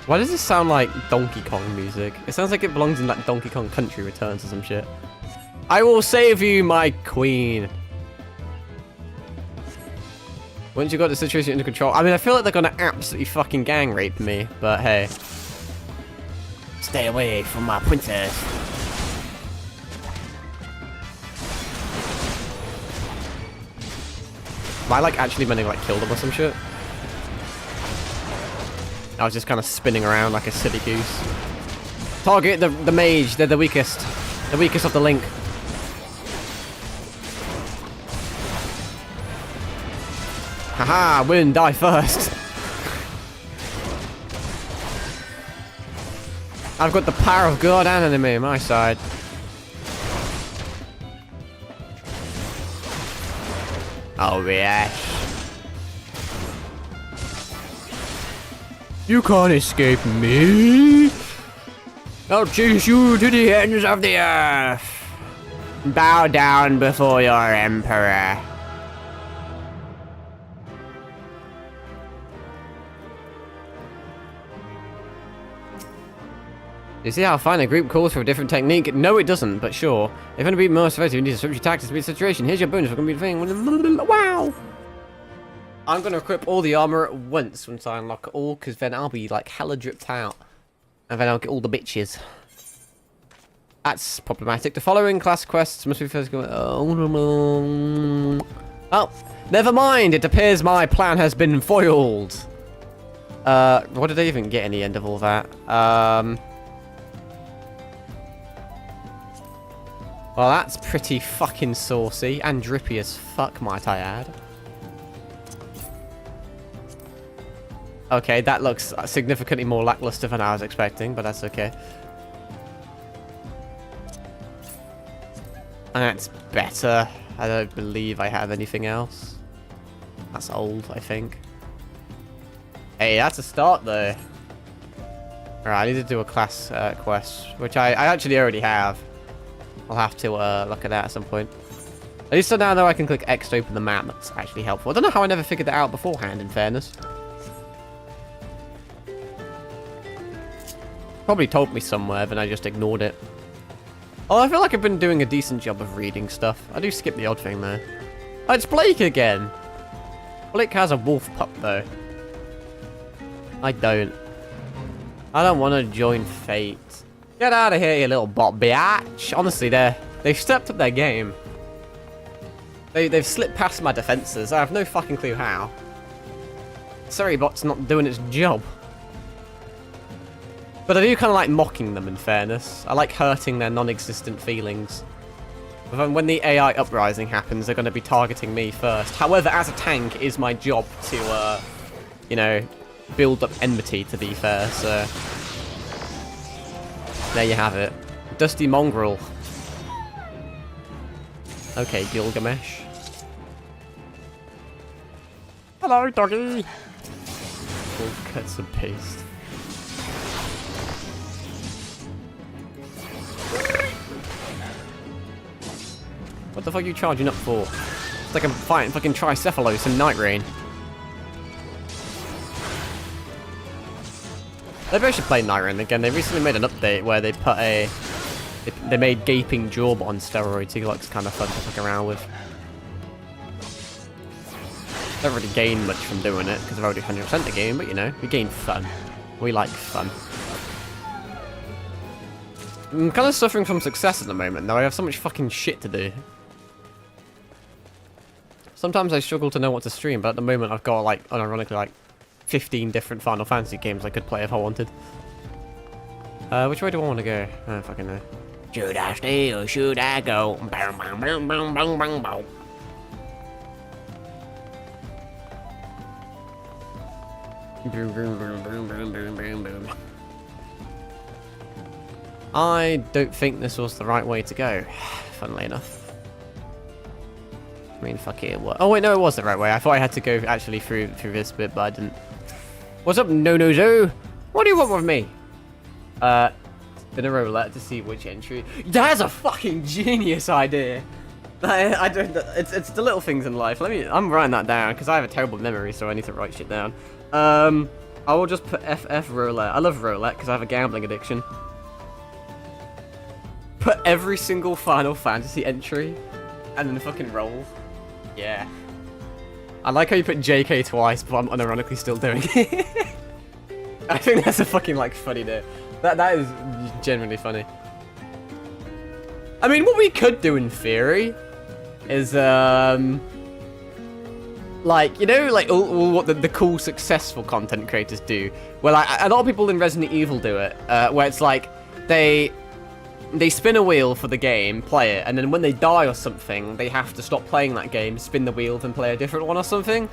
Why does this sound like Donkey Kong music? It sounds like it belongs in like Donkey Kong Country Returns or some shit. I will save you, my queen. Once you got the situation under control, I mean, I feel like they're gonna absolutely fucking gang rape me, but hey. Stay away from my princess. Am I like actually meant to like kill them or some shit? I was just kind of spinning around like a silly goose. Target the mage, they're the weakest. The weakest of the link. Haha, win, die first. I've got the power of God and enemy on my side. Oh yes. You can't escape me. I'll chase you to the ends of the earth. Bow down before your emperor. You see how fine a group calls for a different technique? No, it doesn't, but sure. If you want to be most effective, you need to switch your tactics to be the situation. Here's your bonus for complete thing. Wow! I'm going to equip all the armor at once I unlock it all, because then I'll be like hella dripped out. And then I'll get all the bitches. That's problematic. The following class quests must be first go. Oh, never mind. It appears my plan has been foiled. What did I even get in the end of all that? Well, that's pretty fucking saucy and drippy as fuck, might I add. Okay, that looks significantly more lackluster than I was expecting, but that's okay. That's better. I don't believe I have anything else. That's old, I think. Hey, that's a start, though. Alright, I need to do a class quest, which I actually already have. I'll have to look at that at some point. At least so now I know I can click X to open the map. That's actually helpful. I don't know how I never figured that out beforehand, in fairness. Probably told me somewhere, but I just ignored it. Oh, I feel like I've been doing a decent job of reading stuff. I do skip the odd thing, though. Oh, it's Blake again! Blake has a wolf pup, though. I don't. I don't want to join fate. Get out of here, you little bot biatch. Honestly, they've stepped up their game. They've slipped past my defenses. I have no fucking clue how. Sorry, bot's not doing its job. But I do kind of like mocking them, in fairness. I like hurting their non-existent feelings. But then when the AI uprising happens, they're going to be targeting me first. However, as a tank, it is my job to, you know, build up enmity, to be fair, so... There you have it. Dusty Mongrel. Okay, Gilgamesh. Hello, doggy! All cuts and paste. What the fuck are you charging up for? It's like I'm fighting fucking Tricephalos in Night Rain. Maybe I should play Night Rain again. They recently made an update where they put a... They made Gaping Jaw on steroids. He looks kind of fun to fuck around with. Don't really gain much from doing it, because I've already 100% the game, but you know, we gain fun. We like fun. I'm kind of suffering from success at the moment, though. I have so much fucking shit to do. Sometimes I struggle to know what to stream, but at the moment I've got, like, unironically, like, 15 different Final Fantasy games I could play if I wanted. Which way do I want to go? I don't fucking know. Should I stay or should I go? Bang, bang, bang, bang, bang, bang, bang. Boom, boom, boom, boom, boom, boom, boom, boom. I don't think this was the right way to go, funnily enough. I mean, fuck it, what? Oh wait, no, it was the right way. I thought I had to go actually through this bit, but I didn't. What's up, No-No-Zo? What do you want with me? Spin a roulette to see which entry. That's a fucking genius idea. I don't. It's the little things in life. I'm writing that down because I have a terrible memory, so I need to write shit down. I will just put FF roulette. I love roulette because I have a gambling addiction. Put every single Final Fantasy entry, and then fucking roll. Yeah. I like how you put JK twice, but I'm unironically still doing it. I think that's a fucking, like, funny day. That is genuinely funny. I mean, what we could do in theory is, like, you know, like, all what the cool, successful content creators do. Where, like, a lot of people in Resident Evil do it, where it's like, they spin a wheel for the game, play it, and then when they die or something, they have to stop playing that game, spin the wheel, and play a different one or something.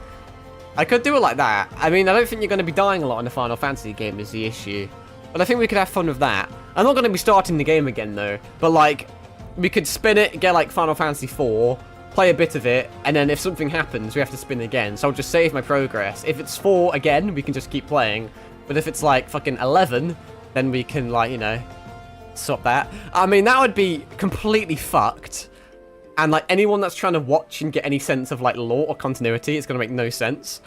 I could do it like that. I mean, I don't think you're going to be dying a lot in a Final Fantasy game is the issue. But I think we could have fun with that. I'm not going to be starting the game again, though. But, like, we could spin it, get, like, Final Fantasy 4, play a bit of it, and then if something happens, we have to spin again. So I'll just save my progress. If it's 4 again, we can just keep playing. But if it's like fucking 11, then we can like, you know, swap that. I mean, that would be completely fucked. And like anyone that's trying to watch and get any sense of like lore or continuity, it's gonna make no sense.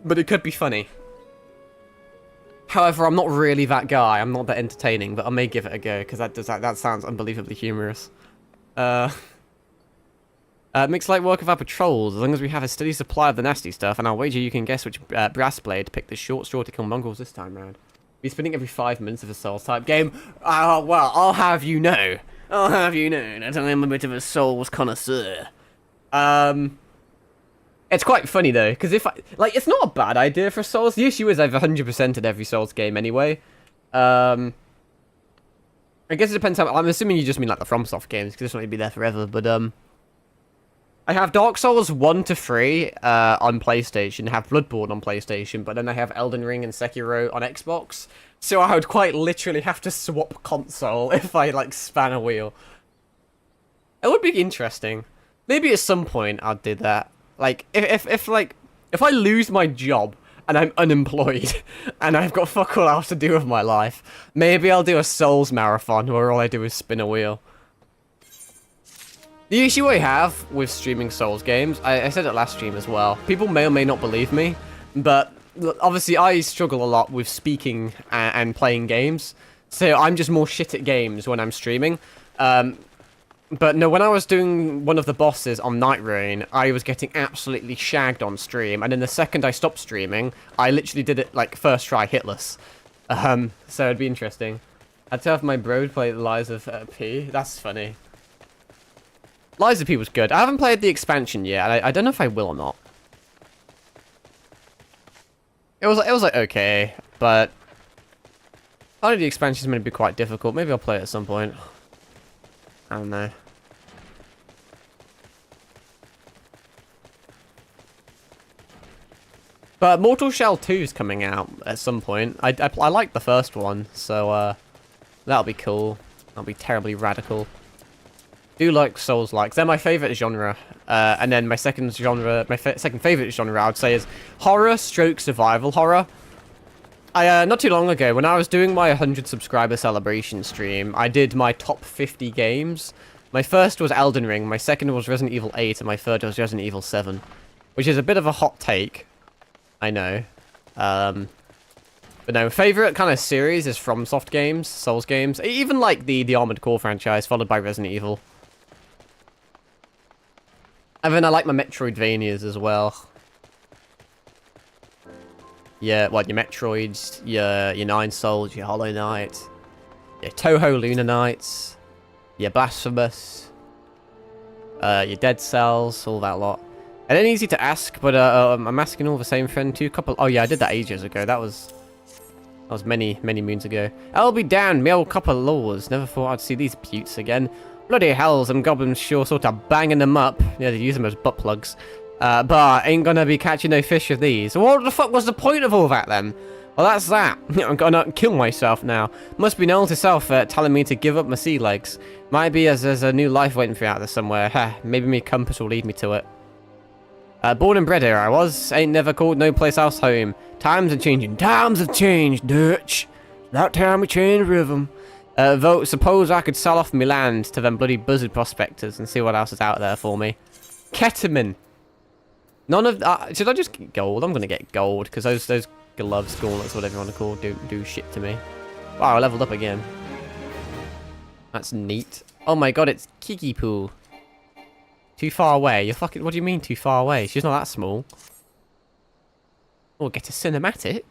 But it could be funny. However, I'm not really that guy. I'm not that entertaining, but I may give it a go because that sounds unbelievably humorous. Makes light work of our patrols, as long as we have a steady supply of the nasty stuff, and I'll wager you can guess which brass blade picked the short straw to kill mongrels this time round. Be spinning every 5 minutes of a Souls type game. Well, I'll have you know. I'll have you know that I'm a bit of a Souls connoisseur. It's quite funny though, because if it's not a bad idea for Souls. The issue is I've 100%ed every Souls game anyway. I guess it depends how. I'm assuming you just mean like the FromSoft games, because this won't be there forever. But I have Dark Souls 1 to 3 on PlayStation, have Bloodborne on PlayStation, but then I have Elden Ring and Sekiro on Xbox. So I would quite literally have to swap console if I like span a wheel. It would be interesting. Maybe at some point I'll do that. Like if I lose my job and I'm unemployed and I've got fuck all else to do with my life, maybe I'll do a Souls marathon where all I do is spin a wheel. The issue I have with streaming Souls games, I said it last stream as well, people may or may not believe me, but obviously I struggle a lot with speaking and playing games, so I'm just more shit at games when I'm streaming. But no, when I was doing one of the bosses on Night Rain, I was getting absolutely shagged on stream, and then the second I stopped streaming, I literally did it like first try hitless. So it'd be interesting. I'd tell if my bro would play the Lies of P. That's funny. Lies of P was good. I haven't played the expansion yet. I don't know if I will or not. It was like okay, but I know the expansion's going to be quite difficult. Maybe I'll play it at some point. I don't know. But Mortal Shell 2 is coming out at some point. I like the first one, so that'll be cool. That'll be terribly radical. Do like Souls-likes. They're my favourite genre. And then my second genre, second favourite genre, I would say, is horror stroke survival horror. Not too long ago, when I was doing my 100 subscriber celebration stream, I did my top 50 games. My first was Elden Ring, my second was Resident Evil 8, and my third was Resident Evil 7. Which is a bit of a hot take. I know. But no, favourite kind of series is FromSoft games, Souls games. Even like the Armored Core franchise, followed by Resident Evil. And then I like my Metroidvanias as well. Yeah, what, your Metroids, your Nine Souls, your Hollow Knight, your Toho Lunar Knights, your Blasphemous, your Dead Cells, all that lot. And then easy to ask, but I'm asking all the same friend too. Oh yeah, I did that ages ago. That was many moons ago. I'll be damned, me old copper laws. Never thought I'd see these buttes again. Bloody hell, some goblins sure sort of banging them up. Yeah, they use them as butt plugs. But ain't gonna be catching no fish with these. What the fuck was the point of all that then? Well, that's that. I'm gonna kill myself now. Must be known to self telling me to give up my sea legs. Might be as there's a new life waiting for me out there somewhere. Maybe me compass will lead me to it. Born and bred here I was. Ain't never called no place else home. Times are changing. Times have changed, Dutch. That time we changed rhythm. Though, suppose I could sell off me land to them bloody buzzard prospectors and see what else is out there for me. Ketamine. None of should I just get gold? I'm gonna get gold because those gloves, gauntlets, whatever you want to call, do shit to me. Wow, I leveled up again. That's neat. Oh my god, it's Kiki Poo. Too far away. You're fucking. What do you mean too far away? She's not that small. Or get a cinematic.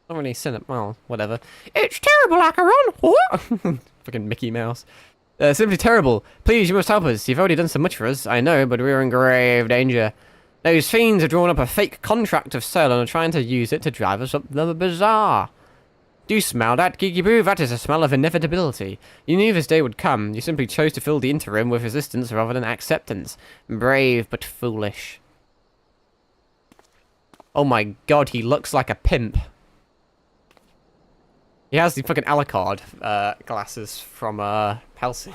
Not really well, whatever. It's terrible, Acheron. What? Fucking Mickey Mouse. Simply terrible. Please, you must help us. You've already done so much for us. I know, but we're in grave danger. Those fiends have drawn up a fake contract of sale and are trying to use it to drive us up the bazaar. Do you smell that, Geeky Boo? That is a smell of inevitability. You knew this day would come. You simply chose to fill the interim with resistance rather than acceptance. Brave, but foolish. Oh my god, he looks like a pimp. He has the fucking Alucard glasses from Helsing.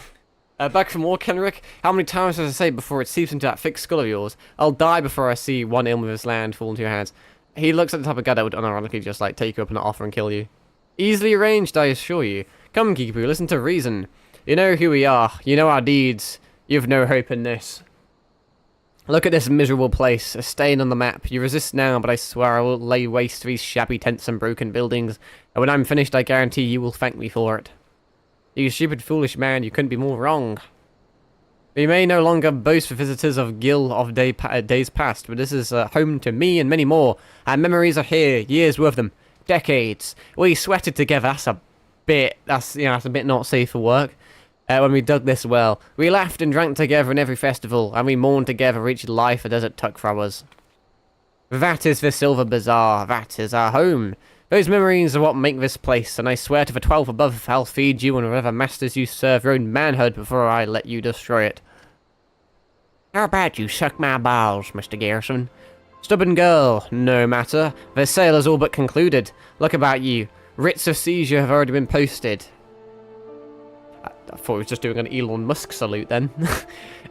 Back from war, Kenrick. How many times does I say before it seeps into that thick skull of yours? I'll die before I see one Ilma's land fall into your hands. He looks at the type of guy that would unironically just, like, take you up and offer and kill you. Easily arranged, I assure you. Come, Kikipu, listen to reason. You know who we are. You know our deeds. You've no hope in this. Look at this miserable place, a stain on the map. You resist now, but I swear I will lay waste to these shabby tents and broken buildings. And when I'm finished, I guarantee you will thank me for it. You stupid, foolish man, you couldn't be more wrong. We may no longer boast for visitors of Gil of days past, but this is home to me and many more. Our memories are here, years worth of them, decades. We sweated together. That's a bit not safe for work. When we dug this well, we laughed and drank together in every festival, and we mourned together each life a desert took from us. That is the Silver Bazaar. That is our home. Those memories are what make this place, and I swear to the 12 above, I'll feed you and whatever masters you serve your own manhood before I let you destroy it. How about you suck my balls, Mr. Garrison? Stubborn girl, no matter. The sale is all but concluded. Look about you. Writs of seizure have already been posted. I thought he was just doing an Elon Musk salute then.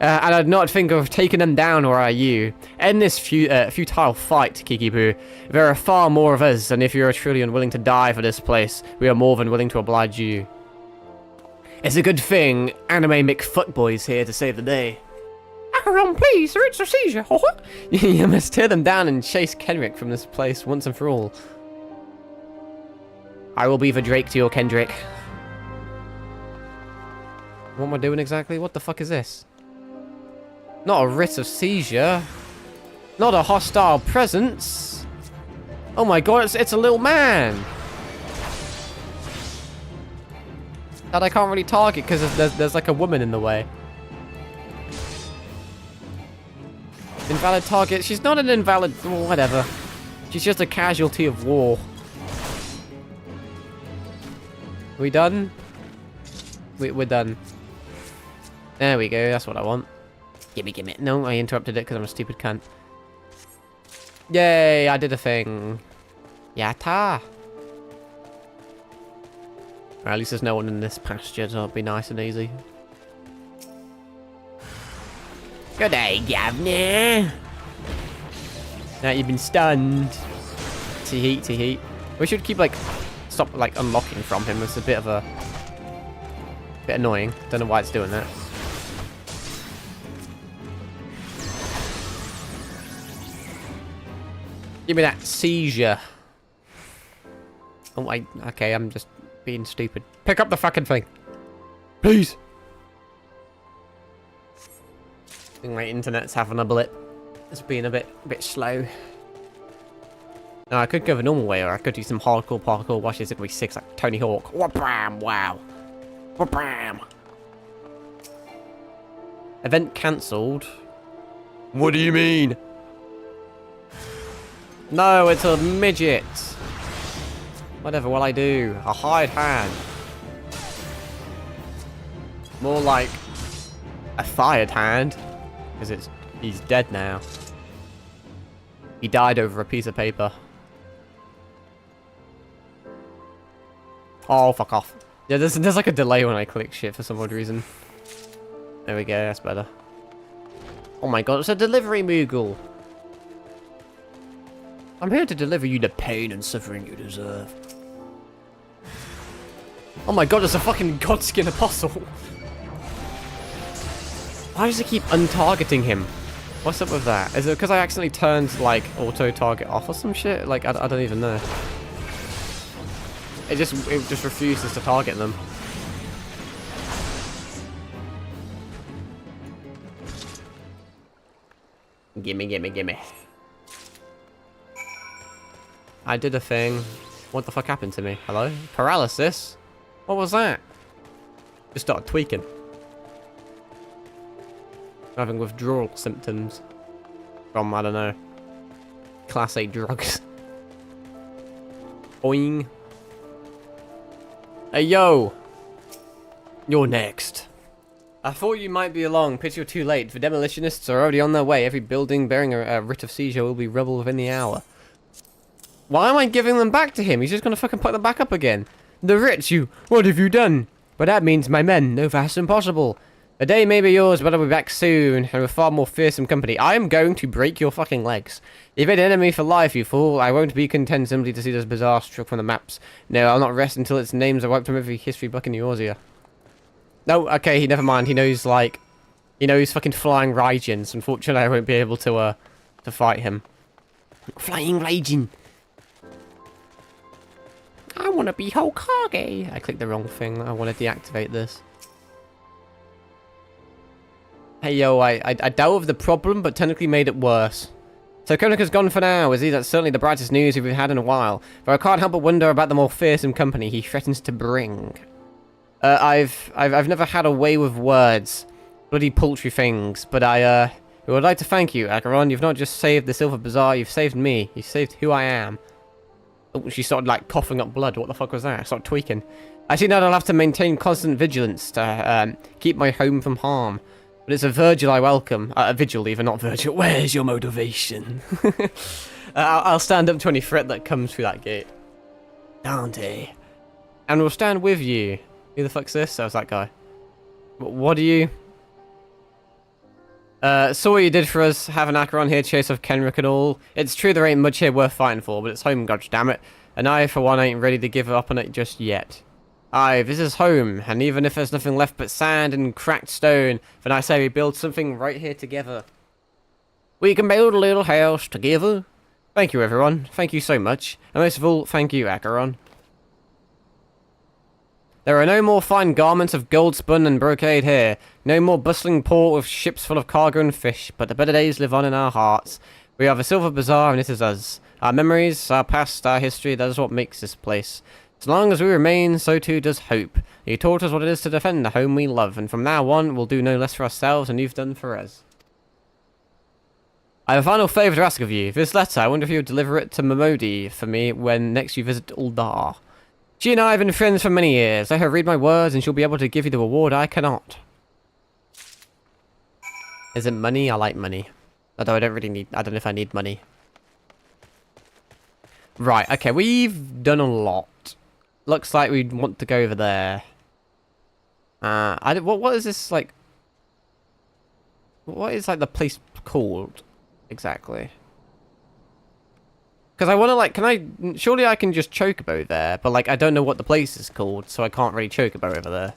And I'd not think of taking them down, or are you? End this futile fight, Kikipu. There are far more of us, and if you're truly unwilling to die for this place, we are more than willing to oblige you. It's a good thing Anime McFuckboy's here to save the day. Acheron, please, it's a seizure. You must tear them down and chase Kendrick from this place once and for all. I will be the Drake to your Kendrick. What am I doing exactly? What the fuck is this? Not a writ of seizure. Not a hostile presence. Oh my god, it's a little man. That I can't really target because there's like a woman in the way. Invalid target. She's not an invalid... whatever. She's just a casualty of war. We done? We're done. There we go, that's what I want. Gimme. No, I interrupted it because I'm a stupid cunt. Yay, I did a thing. Yatta! Or at least there's no one in this pasture, so it'll be nice and easy. Good day, Governor! Now you've been stunned. Tee-heat. We should keep, like, stop, like, unlocking from him. It's a bit of a... bit annoying. Don't know why it's doing that. Give me that seizure. Oh, okay, I'm just being stupid. Pick up the fucking thing. Please. I think my internet's having a blip. It's being a bit slow. Now, I could go the normal way, or I could do some hardcore parkour. Watch this, it could be 6 like Tony Hawk. Wha-bam, wow. Wha-bam. Event cancelled. What do you mean? No, it's a midget. Whatever will I do? A hide hand. More like a fired hand. Because he's dead now. He died over a piece of paper. Oh, fuck off. Yeah, there's like a delay when I click shit for some odd reason. There we go, that's better. Oh my god, it's a delivery Moogle. I'm here to deliver you the pain and suffering you deserve. Oh my god, it's a fucking godskin apostle. Why does it keep untargeting him? What's up with that? Is it because I accidentally turned, like, auto-target off or some shit? Like, I don't even know. It just refuses to target them. Gimme. I did a thing. What the fuck happened to me? Hello? Paralysis? What was that? Just started tweaking. Having withdrawal symptoms. From, I don't know. Class A drugs. Boing. Hey, yo! You're next. I thought you might be along. Pity you're too late. The demolitionists are already on their way. Every building bearing a writ of seizure will be rubble within the hour. Why am I giving them back to him? He's just gonna fucking put them back up again. The writs, you. What have you done? But that means my men. No, that's impossible. The day may be yours, but I'll be back soon, and with far more fearsome company. I am going to break your fucking legs. You've been an enemy for life, you fool. I won't be content simply to see this bizarre struck from the maps. No, I'll not rest until its names are wiped from every history book in Eorzea. No, okay, never mind. He knows, like... He knows fucking flying Raijins. Unfortunately, I won't be able to fight him. Flying Raijin! I want to be Hokage! I clicked the wrong thing. I want to deactivate this. Hey, yo, I dealt with the problem, but technically made it worse. So Konika's gone for now, as that's certainly the brightest news we've had in a while. But I can't help but wonder about the more fearsome company he threatens to bring. I've never had a way with words. Bloody paltry things. But I would like to thank you, Acheron. You've not just saved the Silver Bazaar, you've saved me. You've saved who I am. Oh, she started, like, coughing up blood. What the fuck was that? I started tweaking. I see now I'll have to maintain constant vigilance to keep my home from harm. But it's a Virgil I welcome. A Vigil even, not Virgil. Where's your motivation? I'll stand up to any threat that comes through that gate. Dante. And we'll stand with you. Who the fuck's this? That was that guy. What are you? Saw what you did for us, having Acheron here chase off Kenrick and all. It's true there ain't much here worth fighting for, but it's home, goddammit. And I, for one, ain't ready to give up on it just yet. Aye, this is home, and even if there's nothing left but sand and cracked stone, then I say we build something right here together. We can build a little house together. Thank you, everyone. Thank you so much. And most of all, thank you, Acheron. There are no more fine garments of gold spun and brocade here. No more bustling port with ships full of cargo and fish, but the better days live on in our hearts. We have a Silver Bazaar, and it is us. Our memories, our past, our history, that is what makes this place. As long as we remain, so too does hope. You taught us what it is to defend the home we love, and from now on, we'll do no less for ourselves than you've done for us. I have a final favour to ask of you. This letter, I wonder if you would deliver it to Momodi for me when next you visit Uldar. She and I have been friends for many years. Let her read my words, and she'll be able to give you the reward I cannot. Is it money? I like money. Although I don't know if I need money. Right, okay, we've done a lot. Looks like we want to go over there. What is this, like... What is, like, the place called, exactly? Because I want to, like, surely I can just chocobo there, but, like, I don't know what the place is called, so I can't really chocobo over there.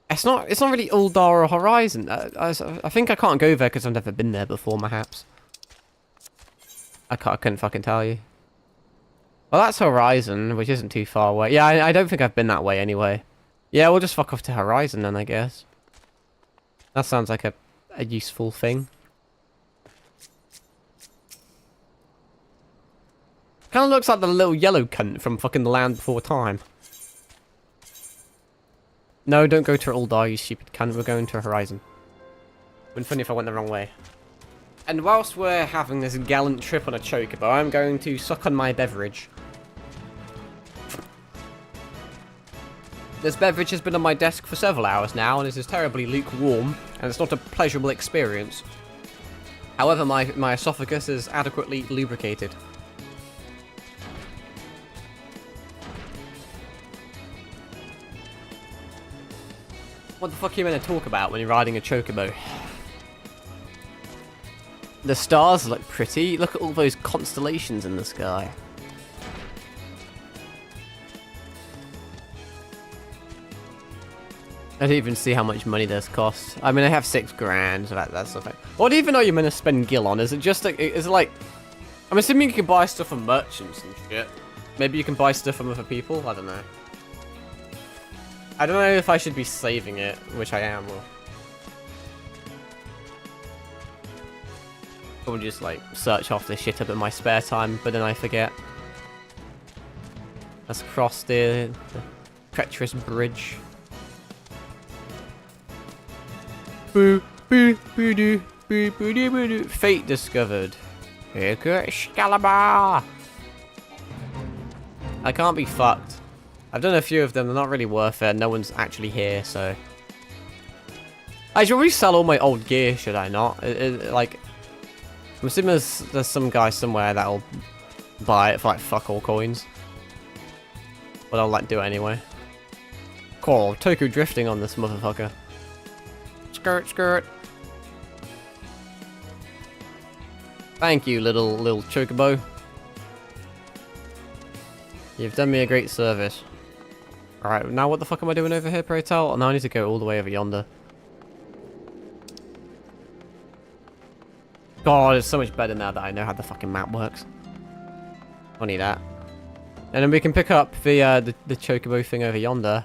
It's not really Uldar or Horizon. I think I can't go there because I've never been there before, perhaps. I couldn't fucking tell you. Well, that's Horizon, which isn't too far away. Yeah, I don't think I've been that way anyway. Yeah, we'll just fuck off to Horizon then, I guess. That sounds like a useful thing. Kind of looks like the little yellow cunt from fucking The Land Before Time. No, don't go to Uldar, you stupid cunt. We're going to Horizon. Wouldn't be funny if I went the wrong way. And whilst we're having this gallant trip on a chocobo, I'm going to suck on my beverage. This beverage has been on my desk for several hours now, and it is terribly lukewarm, and it's not a pleasurable experience. However, my esophagus is adequately lubricated. What the fuck are you meant to talk about when you're riding a chocobo? The stars look pretty. Look at all those constellations in the sky. I don't even see how much money this costs. I mean, I have 6 grand, so that's the thing. What even are you meant to spend gil on? Is it just like, is it like... I'm assuming you can buy stuff from merchants and shit. Maybe you can buy stuff from other people? I don't know. I don't know if I should be saving it, which I am, or just like search off this shit up in my spare time, but then I forget. Let's cross the treacherous bridge. Boo, boo, boo, doo, boo, boo, doo, boo, doo. Fate discovered. Excalibur! I can't be fucked. I've done a few of them, they're not really worth it, no one's actually here, so... I should resell all my old gear, should I not? Like... I'm assuming there's some guy somewhere that'll buy it for like fuck all coins. But I'll like do it anyway. Cool, Toku drifting on this motherfucker. Skirt, skirt. Thank you, little chocobo. You've done me a great service. Alright, now what the fuck am I doing over here, pray tell? Oh, now I need to go all the way over yonder. God, it's so much better now that I know how the fucking map works. Funny that. And then we can pick up the chocobo thing over yonder.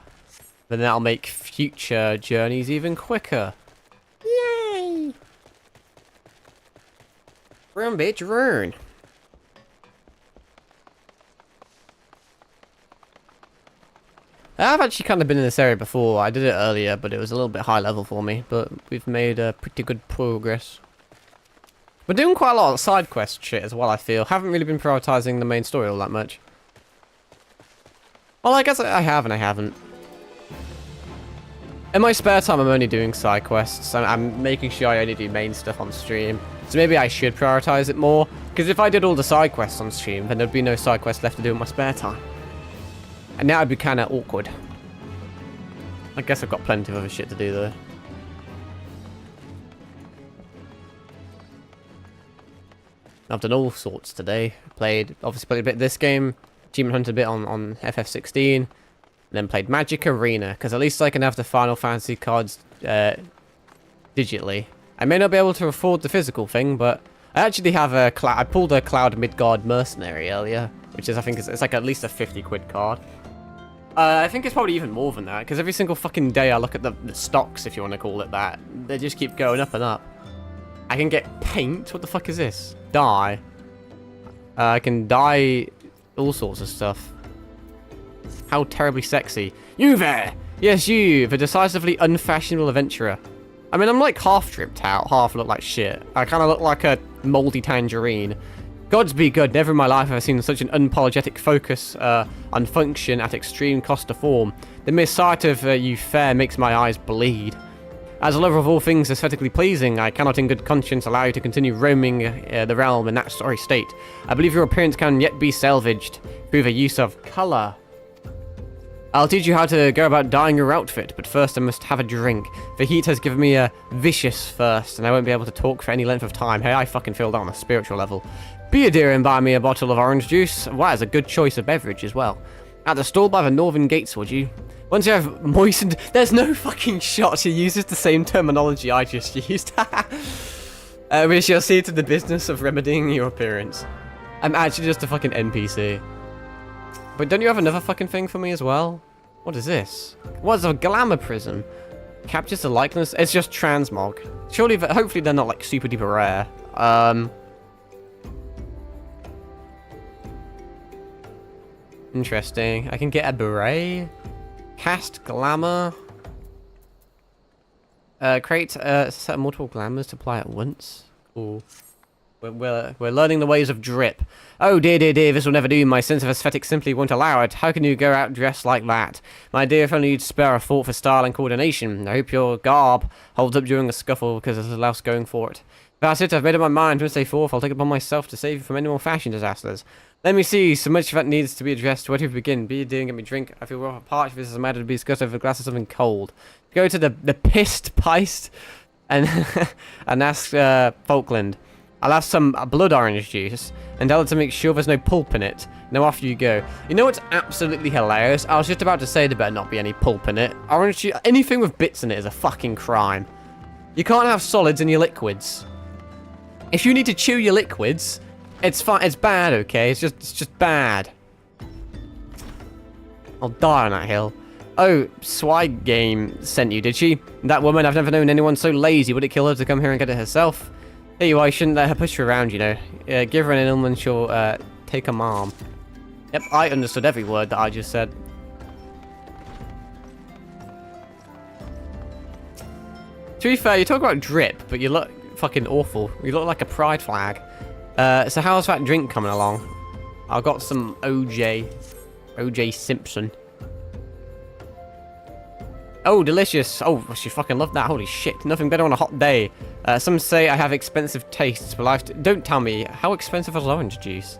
Then that'll make future journeys even quicker. Yay! Run, bitch, run! I've actually kind of been in this area before. I did it earlier, but it was a little bit high level for me. But we've made pretty good progress. We're doing quite a lot of side quest shit as well, I feel. Haven't really been prioritizing the main story all that much. Well, I guess I have and I haven't. In my spare time, I'm only doing side quests. I'm making sure I only do main stuff on stream. So maybe I should prioritize it more. Because if I did all the side quests on stream, then there'd be no side quests left to do in my spare time. And now it'd be kind of awkward. I guess I've got plenty of other shit to do though. I've done all sorts today. Obviously played a bit this game, achievement hunted a bit on FF14, and then played Magic Arena, because at least I can have the Final Fantasy cards digitally. I may not be able to afford the physical thing, but I actually have I pulled a Cloud Midgard Mercenary earlier, which is, I think, it's like at least a 50 quid card. I think it's probably even more than that, because every single fucking day I look at the stocks, if you want to call it that. They just keep going up and up. I can get paint. What the fuck is this? Dye. I can dye all sorts of stuff. How terribly sexy. You there! Yes, you, the decisively unfashionable adventurer. I mean, I'm like half dripped out, half look like shit. I kind of look like a moldy tangerine. Gods be good, never in my life have I seen such an unapologetic focus on function at extreme cost to form. The mere sight of you fair makes my eyes bleed. As a lover of all things aesthetically pleasing, I cannot in good conscience allow you to continue roaming the realm in that sorry state. I believe your appearance can yet be salvaged through the use of colour. I'll teach you how to go about dyeing your outfit, but first I must have a drink. The heat has given me a vicious thirst, and I won't be able to talk for any length of time. Hey, I fucking feel that on a spiritual level. Be a dear and buy me a bottle of orange juice. Why, it's a good choice of beverage as well. At the stall by the northern gates, would you? Once you have moistened... There's no fucking shot. He uses the same terminology I just used. We shall see to the business of remedying your appearance. I'm actually just a fucking NPC. But don't you have another fucking thing for me as well? What is this? What's a glamour prism? Captures the likeness? It's just transmog. Surely, hopefully they're not like super duper rare. Interesting. I can get a beret. Cast glamour. Create a set of multiple glamours to apply at once. Cool. We're learning the ways of drip. Oh dear, dear, dear, this will never do. My sense of aesthetics simply won't allow it. How can you go out dressed like that? My dear, if only you'd spare a thought for style and coordination. I hope your garb holds up during a scuffle, because there's little else going for it. That's it, I've made up my mind. From this day forth, I'll take it upon myself to save you from any more fashion disasters. Let me see, so much of that needs to be addressed. Where do we begin? Be a dear and get me drink. I feel rather parched. This is a matter to be discussed over a glass of something cold. Go to the pissed Peist and and ask Falkland. I'll have some blood orange juice and tell her to make sure there's no pulp in it. Now off you go. You know what's absolutely hilarious? I was just about to say there better not be any pulp in it. Orange juice, anything with bits in it is a fucking crime. You can't have solids in your liquids. If you need to chew your liquids, it's fine. It's bad, okay? It's just bad. I'll die on that hill. Oh, Swag Game sent you, did she? That woman, I've never known anyone so lazy. Would it kill her to come here and get it herself? There you are, you shouldn't let her push you around, you know. Give her an ilm and she'll take a mom. Yep, I understood every word that I just said. To be fair, you talk about drip, but you look fucking awful. You look like a pride flag. So how's that drink coming along? I've got some OJ Simpson. Oh, delicious. Oh, she fucking loved that. Holy shit. Nothing better on a hot day. Some say I have expensive tastes, but life... Don't tell me. How expensive is orange juice?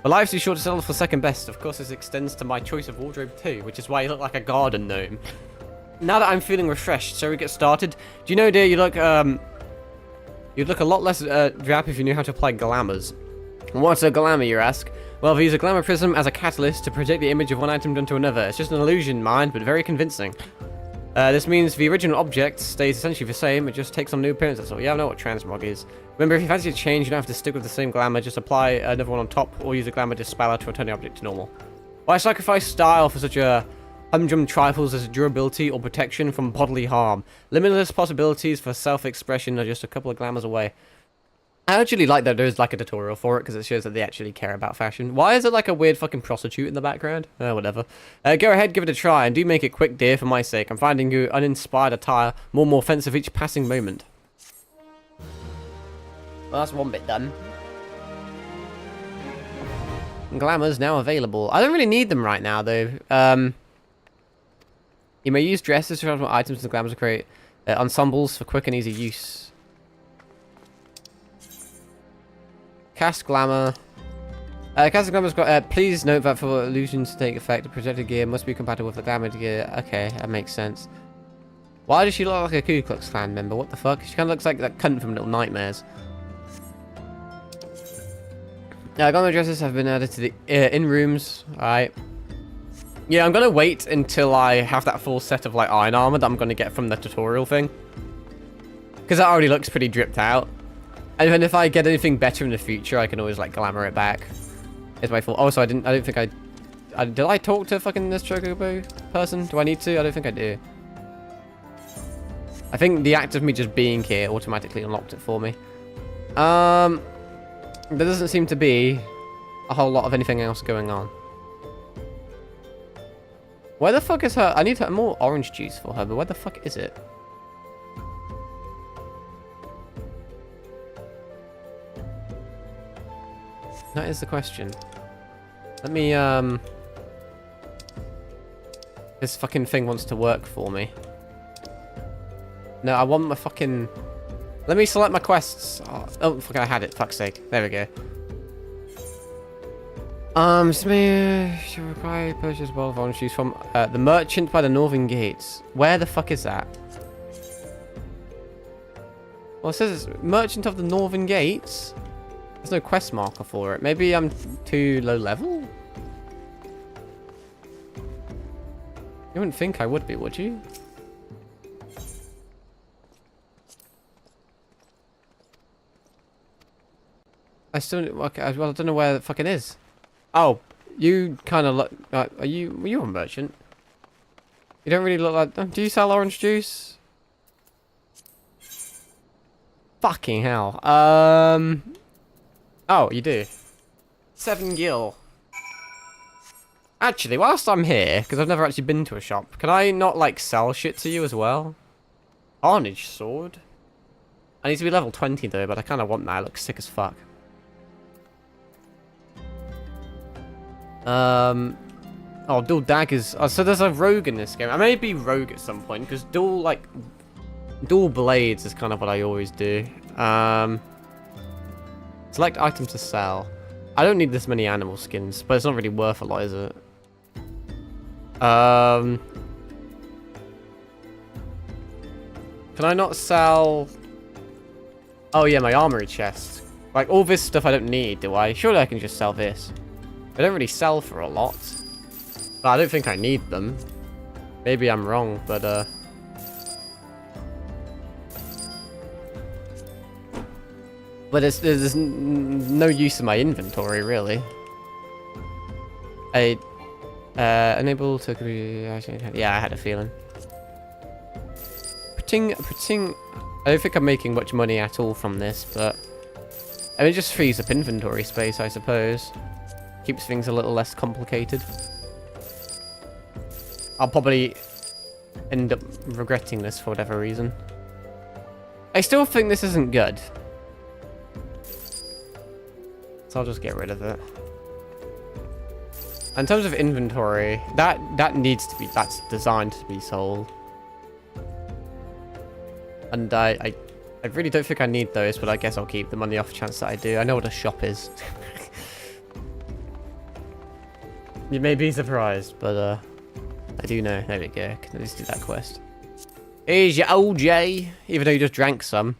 But life's too short to settle for second best. Of course, this extends to my choice of wardrobe too, which is why you look like a garden gnome. Now that I'm feeling refreshed, shall we get started? Do you know, dear, you look You'd look a lot less drab if you knew how to apply glamours. What's a glamour, you ask? Well, we use a glamour prism as a catalyst to project the image of one item onto another. It's just an illusion, mind, but very convincing. This means the original object stays essentially the same, it just takes on new appearance, that's all. Yeah, I know what transmog is. Remember, if you fancy a change, you don't have to stick with the same glamour, just apply another one on top, or use a glamour dispeller to return the object to normal. Why sacrifice style for such a humdrum trifles as durability or protection from bodily harm? Limitless possibilities for self-expression are just a couple of glamours away. I actually like that there's like a tutorial for it because it shows that they actually care about fashion. Why is it like a weird fucking prostitute in the background? Whatever. Go ahead, give it a try, and do make it quick, dear, for my sake. I'm finding your uninspired attire more and more offensive each passing moment. Well, that's one bit done. Glamour's now available. I don't really need them right now, though. You may use dresses to transform items into glamours to create ensembles for quick and easy use. Cast glamour. Cast glamour's got. Please note that for illusions to take effect, the projected gear must be compatible with the glamour gear. Okay, that makes sense. Why does she look like a Ku Klux Klan member? What the fuck? She kind of looks like that cunt from Little Nightmares. Glamour dresses have been added to the in rooms. Alright. Yeah, I'm gonna wait until I have that full set of like iron armor that I'm gonna get from the tutorial thing, because that already looks pretty dripped out. And then if I get anything better in the future, I can always like glamour it back. It's my fault. Oh, so I don't think I did I talk to fucking this Chocobo person? Do I need to? I don't think I do. I think the act of me just being here automatically unlocked it for me. There doesn't seem to be a whole lot of anything else going on. Where the fuck is her? I need more orange juice for her, but where the fuck is it? That is the question. Let me, this fucking thing wants to work for me. No, I want my fucking... Let me select my quests. Oh fuck, I had it. Fuck's sake. There we go. Should require purchase a bowl of orange juice from the merchant by the northern gates. Where the fuck is that? Well, it says it's merchant of the northern gates. There's no quest marker for it. Maybe I'm too low level? You wouldn't think I would be, would you? I still... Okay, well, I don't know where the fucking is. Oh, you kind of look... are you a merchant? You don't really look like... do you sell orange juice? Fucking hell. Oh, you do. 7 gil. Actually, whilst I'm here, because I've never actually been to a shop, can I not, like, sell shit to you as well? Carnage sword? I need to be level 20, though, but I kind of want that. It looks sick as fuck. Oh, dual daggers. Oh, so there's a rogue in this game. I may be rogue at some point, because dual blades is kind of what I always do. Select items to sell. I don't need this many animal skins, but it's not really worth a lot, is it? Can I not sell... Oh yeah, my armory chest. Like, all this stuff I don't need, do I? Surely I can just sell this. They don't really sell for a lot. But I don't think I need them. Maybe I'm wrong, but But there's no use in my inventory, really. Unable to... Yeah, I had a feeling. I don't think I'm making much money at all from this, but... I mean, it just frees up inventory space, I suppose. Keeps things a little less complicated. I'll probably end up regretting this for whatever reason. I still think this isn't good. So I'll just get rid of it. In terms of inventory, that needs to be... That's designed to be sold. And I really don't think I need those, but I guess I'll keep them on the off chance that I do. I know what a shop is. You may be surprised, but I do know. There we go. Can at least do that quest. Here's your OJ, even though you just drank some.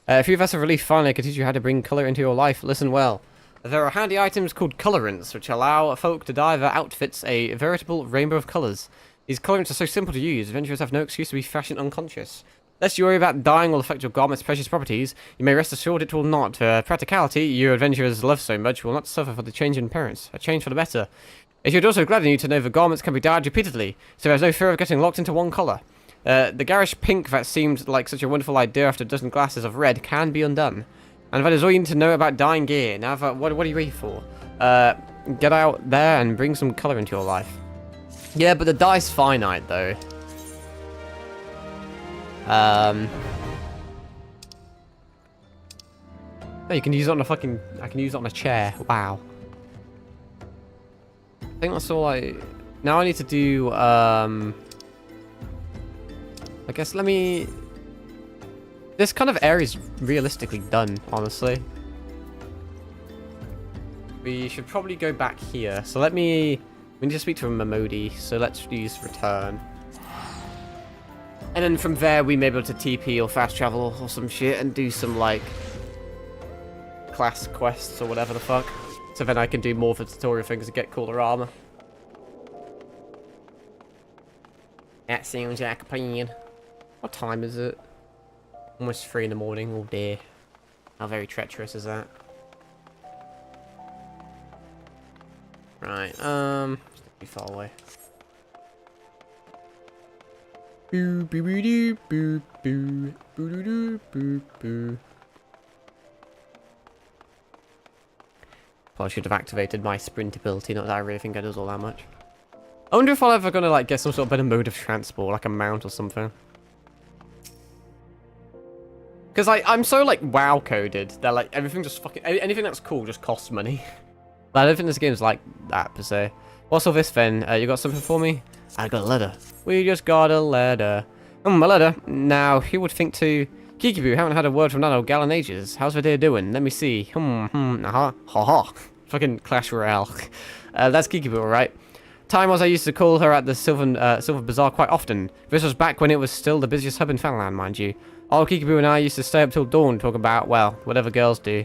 A few vessel relief finally can teach you how to bring colour into your life. Listen well. There are handy items called colorants, which allow folk to dye their outfits a veritable rainbow of colours. These colorants are so simple to use, adventurers have no excuse to be fashion unconscious. Lest you worry about dyeing will affect your garment's precious properties, you may rest assured it will not. For practicality, you adventurers love so much will not suffer for the change in appearance. A change for the better. It should also gladden you to know the garments can be dyed repeatedly, so there's no fear of getting locked into one colour. The garish pink that seemed like such a wonderful idea after a dozen glasses of red can be undone. And that is all you need to know about dyeing gear. Now, what are you ready for? Get out there and bring some colour into your life. Yeah, but the dye's finite, though. Oh, you can use it on a fucking... I can use it on a chair. Wow. I think that's all I... Now I need to do, I guess let me... This kind of area is realistically done, honestly. We should probably go back here. So let me... We need to speak to a Momodi, so let's use return. And then from there, we may be able to TP or fast travel or some shit and do some, like, class quests or whatever the fuck. So then I can do more of the tutorial things and get cooler armor. That sounds like a plan. What time is it? Almost 3 in the morning. Oh dear. How very treacherous is that? Right, it's not too far away. Boo boo boo doo boo boo boo doo doo boo boo. Probably should have activated my sprint ability, not that I really think it does all that much. I wonder if I'm ever gonna like get some sort of better mode of transport, like a mount or something. Because I'm so like WoW coded that like everything just fucking anything that's cool just costs money. I don't think this game's like that per se. What's all this then? You got something for me? I got a letter. We just got a letter. A letter. Now, who would think to... Kikibu, haven't had a word from that old gal in ages. How's the day doing? Let me see. Ha. Fucking Clash Royale. That's Kikibu, alright. Time was I used to call her at the Silver Bazaar quite often. This was back when it was still the busiest hub in Fanland, mind you. Old Kikibu and I used to stay up till dawn talking about, well, whatever girls do.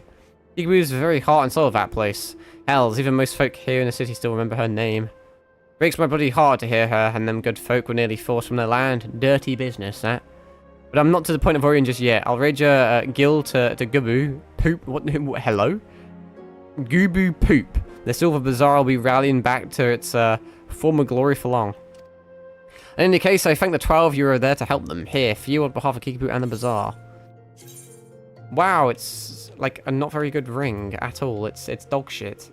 Kikibu is the very heart and soul of that place. Hells, even most folk here in the city still remember her name. Breaks my bloody heart to hear her and them good folk were nearly forced from their land. Dirty business, that. But I'm not to the point of worrying just yet. I'll raid your guild to Gubu. Poop. What? Hello? Gubu Poop. The Silver Bazaar will be rallying back to its former glory for long. In any case, I thank the 12 euro there to help them. Here, for you on behalf of Kikibu and the Bazaar. Wow, it's like a not very good ring at all. It's dog shit.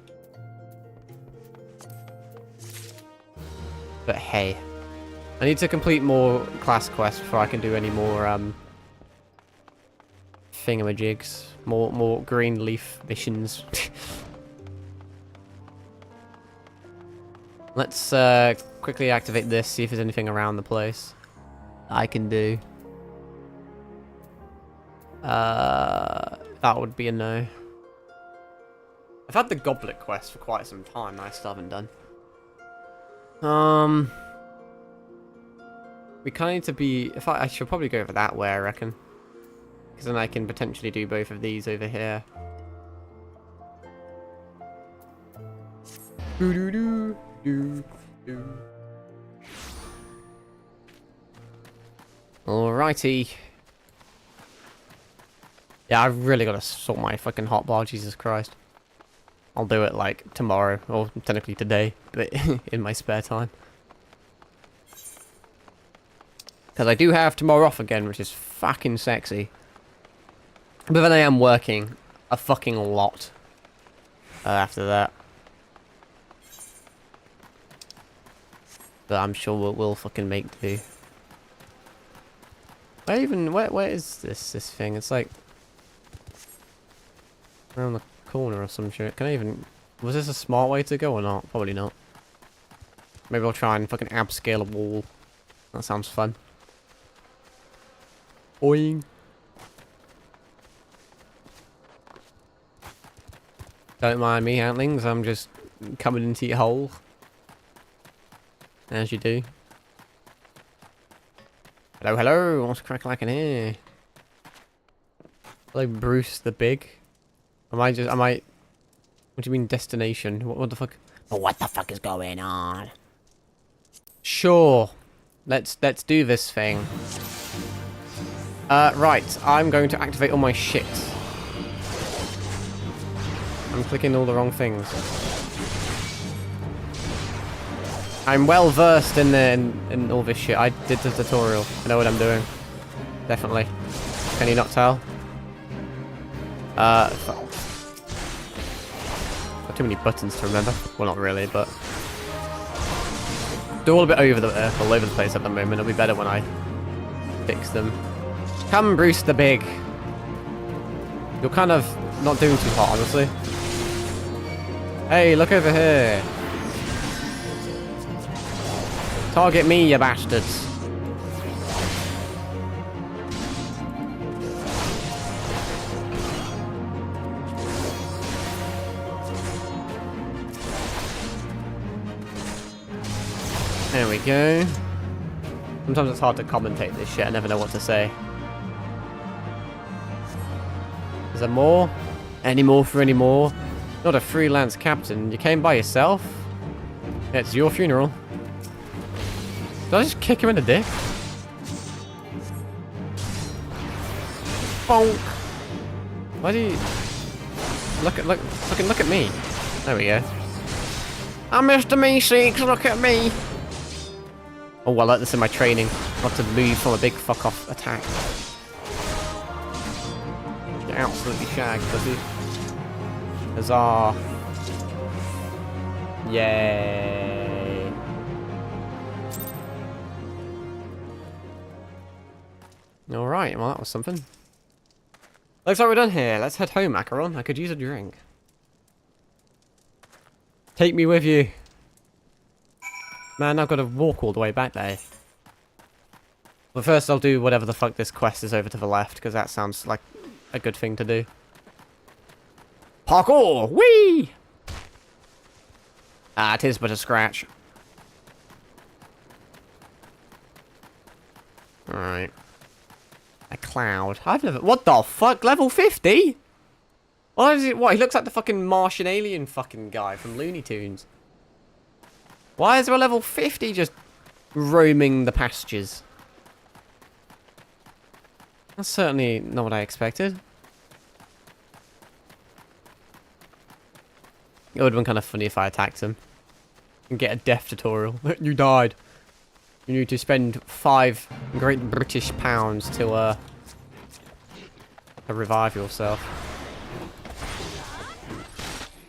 But hey, I need to complete more class quests before I can do any more thingamajigs, more green leaf missions. Let's quickly activate this, see if there's anything around the place I can do. That would be a no. I've had the goblet quest for quite some time and I still haven't done. We kind of need to be... I should probably go over that way, I reckon. Because then I can potentially do both of these over here. Alrighty. Yeah, I've really got to sort my fucking hotbar, Jesus Christ. I'll do it, like, tomorrow, or technically today, but in my spare time. Because I do have tomorrow off again, which is fucking sexy. But then I am working a fucking lot after that. But I'm sure we'll fucking make do. Where is this thing? It's like... around the corner or some shit. Can I even... Was this a smart way to go or not? Probably not. Maybe I'll try and fucking upscale a wall. That sounds fun. Boing. Don't mind me, Antlings. I'm just coming into your hole. As you do. Hello, hello. What's crack like in here? Like Bruce the Big? Am I? What do you mean destination? What the fuck? But what the fuck is going on? Sure. Let's do this thing. Right. I'm going to activate all my shit. I'm clicking all the wrong things. I'm well versed in all this shit. I did the tutorial. I know what I'm doing. Definitely. Can you not tell? Fuck. Got too many buttons to remember. Well, not really, but they're all a bit all over the place at the moment. It'll be better when I fix them. Come, Bruce the Big. You're kind of not doing too hot, honestly. Hey, look over here. Target me, you bastards. There we go. Sometimes it's hard to commentate this shit. I never know what to say. Is there more? Any more for any more? Not a freelance captain. You came by yourself? Yeah, it's your funeral. Did I just kick him in the dick? Bonk! Why do you... Look at me. There we go. I'm Mr. Meeseeks, look at me! Oh, I like this in my training. Not to move from a big fuck-off attack. Get absolutely shagged, does he? Huzzah. Yay. Alright, well that was something. Looks like we're done here. Let's head home, Macaron. I could use a drink. Take me with you. Man, I've got to walk all the way back there. But first I'll do whatever the fuck this quest is over to the left, because that sounds like a good thing to do. Parkour! Whee! Ah, it is but a scratch. Alright. A cloud. I've never... What the fuck? Level 50? Why is it... What? He looks like the fucking Martian alien fucking guy from Looney Tunes. Why is there a level 50 just roaming the pastures? That's certainly not what I expected. It would have been kind of funny if I attacked him. And get a death tutorial. You died. You need to spend 5 great British pounds to revive yourself.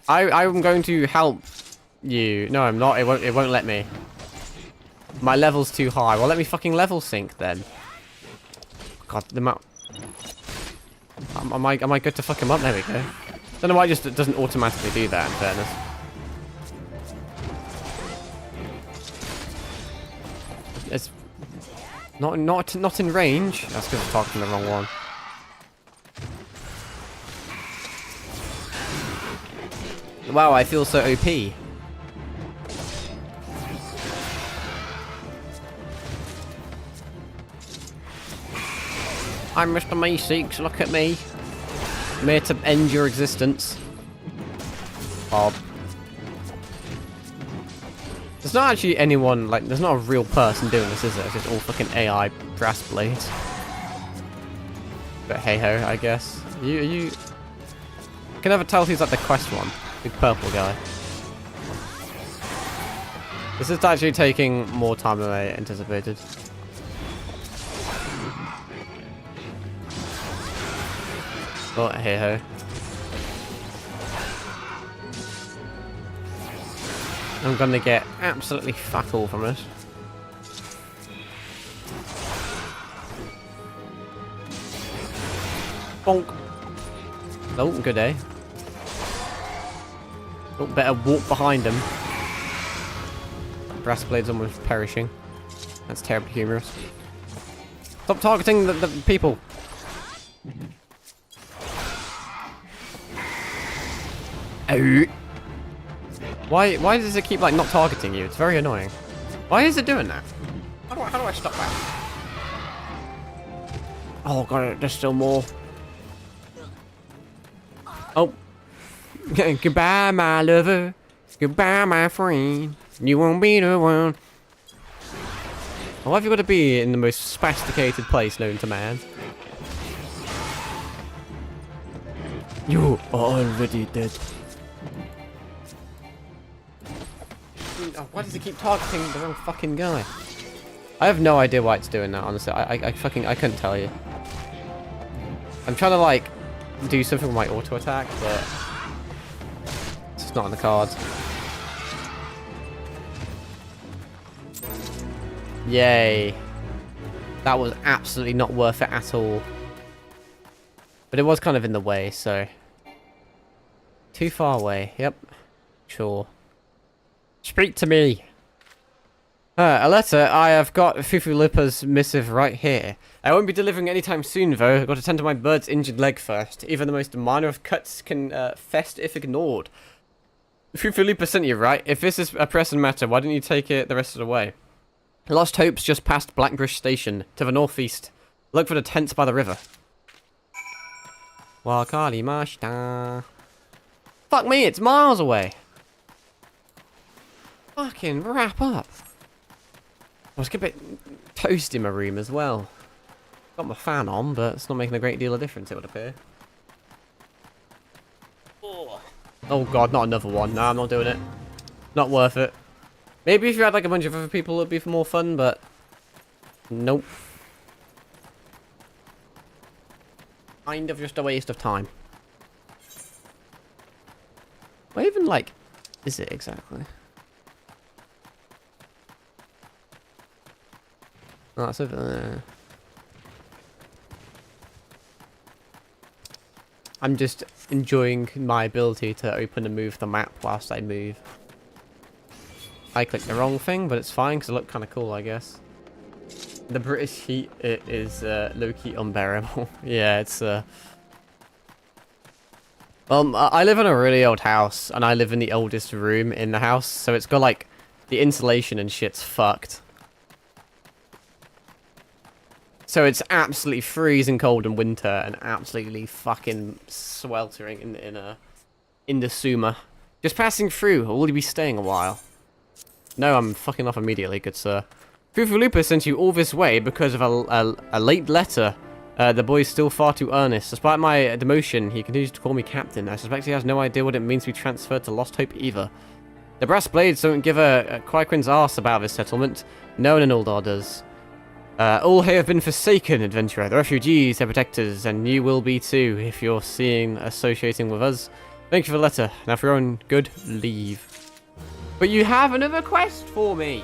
I'm going to help you. No, I'm not. It won't let me. My level's too high. Well, let me fucking level sync then. God, the map. Am I good to fuck him up? There we go. Don't know why it doesn't automatically do that, in fairness. It's not in range. That's because I'm targeting the wrong one. Wow, I feel so OP. I'm Mr. Meeseeks, look at me. I'm here to end your existence. Bob. There's not actually anyone, like, there's not a real person doing this, is there? It's just all fucking AI brass blades. But hey-ho, I guess. You... I can never tell who's like the quest one. Big purple guy. This is actually taking more time than I anticipated. Oh, hey-ho. I'm gonna get absolutely fuck all from it. Bonk. Oh, good day. Oh, better walk behind him. Brass blade's almost perishing. That's terribly humorous. Stop targeting the people. Oh. Why does it keep like not targeting you? It's very annoying. Why is it doing that? How do I stop that? Oh god, there's still more. Oh. Goodbye, my lover. Goodbye, my friend. You won't be the one. Why have you got to be in the most sophisticated place known to man? You are already dead. Oh, why does it keep targeting the wrong fucking guy? I have no idea why it's doing that, honestly. I couldn't tell you. I'm trying to, like, do something with my auto attack, but it's just not on the cards. Yay. That was absolutely not worth it at all. But it was kind of in the way, so... Too far away. Yep. Sure. Speak to me. A letter. I have got Fufulupa's missive right here. I won't be delivering anytime soon, though. I've got to tend to my bird's injured leg first. Even the most minor of cuts can fest if ignored. Fufulupa sent you, right? If this is a pressing matter, why didn't you take it the rest of the way? Lost Hope's just past Blackbush Station, to the northeast. Look for the tents by the river. Wakarimashita. Fuck me, it's miles away. Fucking wrap up. I was a bit toasty in my room as well. Got my fan on, but it's not making a great deal of difference, it would appear. Oh god, not another one. No, I'm not doing it. Not worth it. Maybe if you had like a bunch of other people, it'd be more fun, but... Nope. Kind of just a waste of time. What even, like, is it exactly? Oh, it's over there. I'm just enjoying my ability to open and move the map whilst I move. I clicked the wrong thing, but it's fine because it looked kind of cool, I guess. The British heat, it is low-key unbearable. Yeah, it's... I live in a really old house, and I live in the oldest room in the house, so it's got, like, the insulation and shit's fucked. So it's absolutely freezing cold in winter, and absolutely fucking sweltering in the summer. Just passing through, or will you be staying a while? No, I'm fucking off immediately, good sir. Fufulupa sent you all this way because of a late letter. The boy's still far too earnest. Despite my demotion, he continues to call me captain. I suspect he has no idea what it means to be transferred to Lost Hope either. The brass blades don't give a Quaquin's arse about this settlement. No one in Uldar does. All here have been forsaken, adventurer. The refugees, their protectors, and you will be too if you're associating with us. Thank you for the letter. Now for your own good, leave. But you have another quest for me.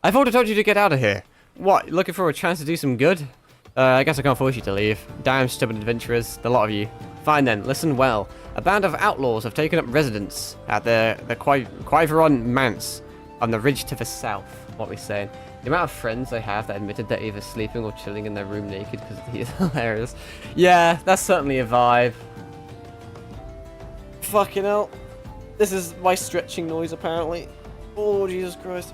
I thought I told you to get out of here. What, looking for a chance to do some good? I guess I can't force you to leave. Damn stubborn adventurers, the lot of you. Fine then, listen well. A band of outlaws have taken up residence at the Quiveron Manse on the ridge to the south. What we're saying. The amount of friends I have that admitted they're either sleeping or chilling in their room naked because it's hilarious. Yeah, that's certainly a vibe. Fucking hell. This is my stretching noise, apparently. Oh, Jesus Christ.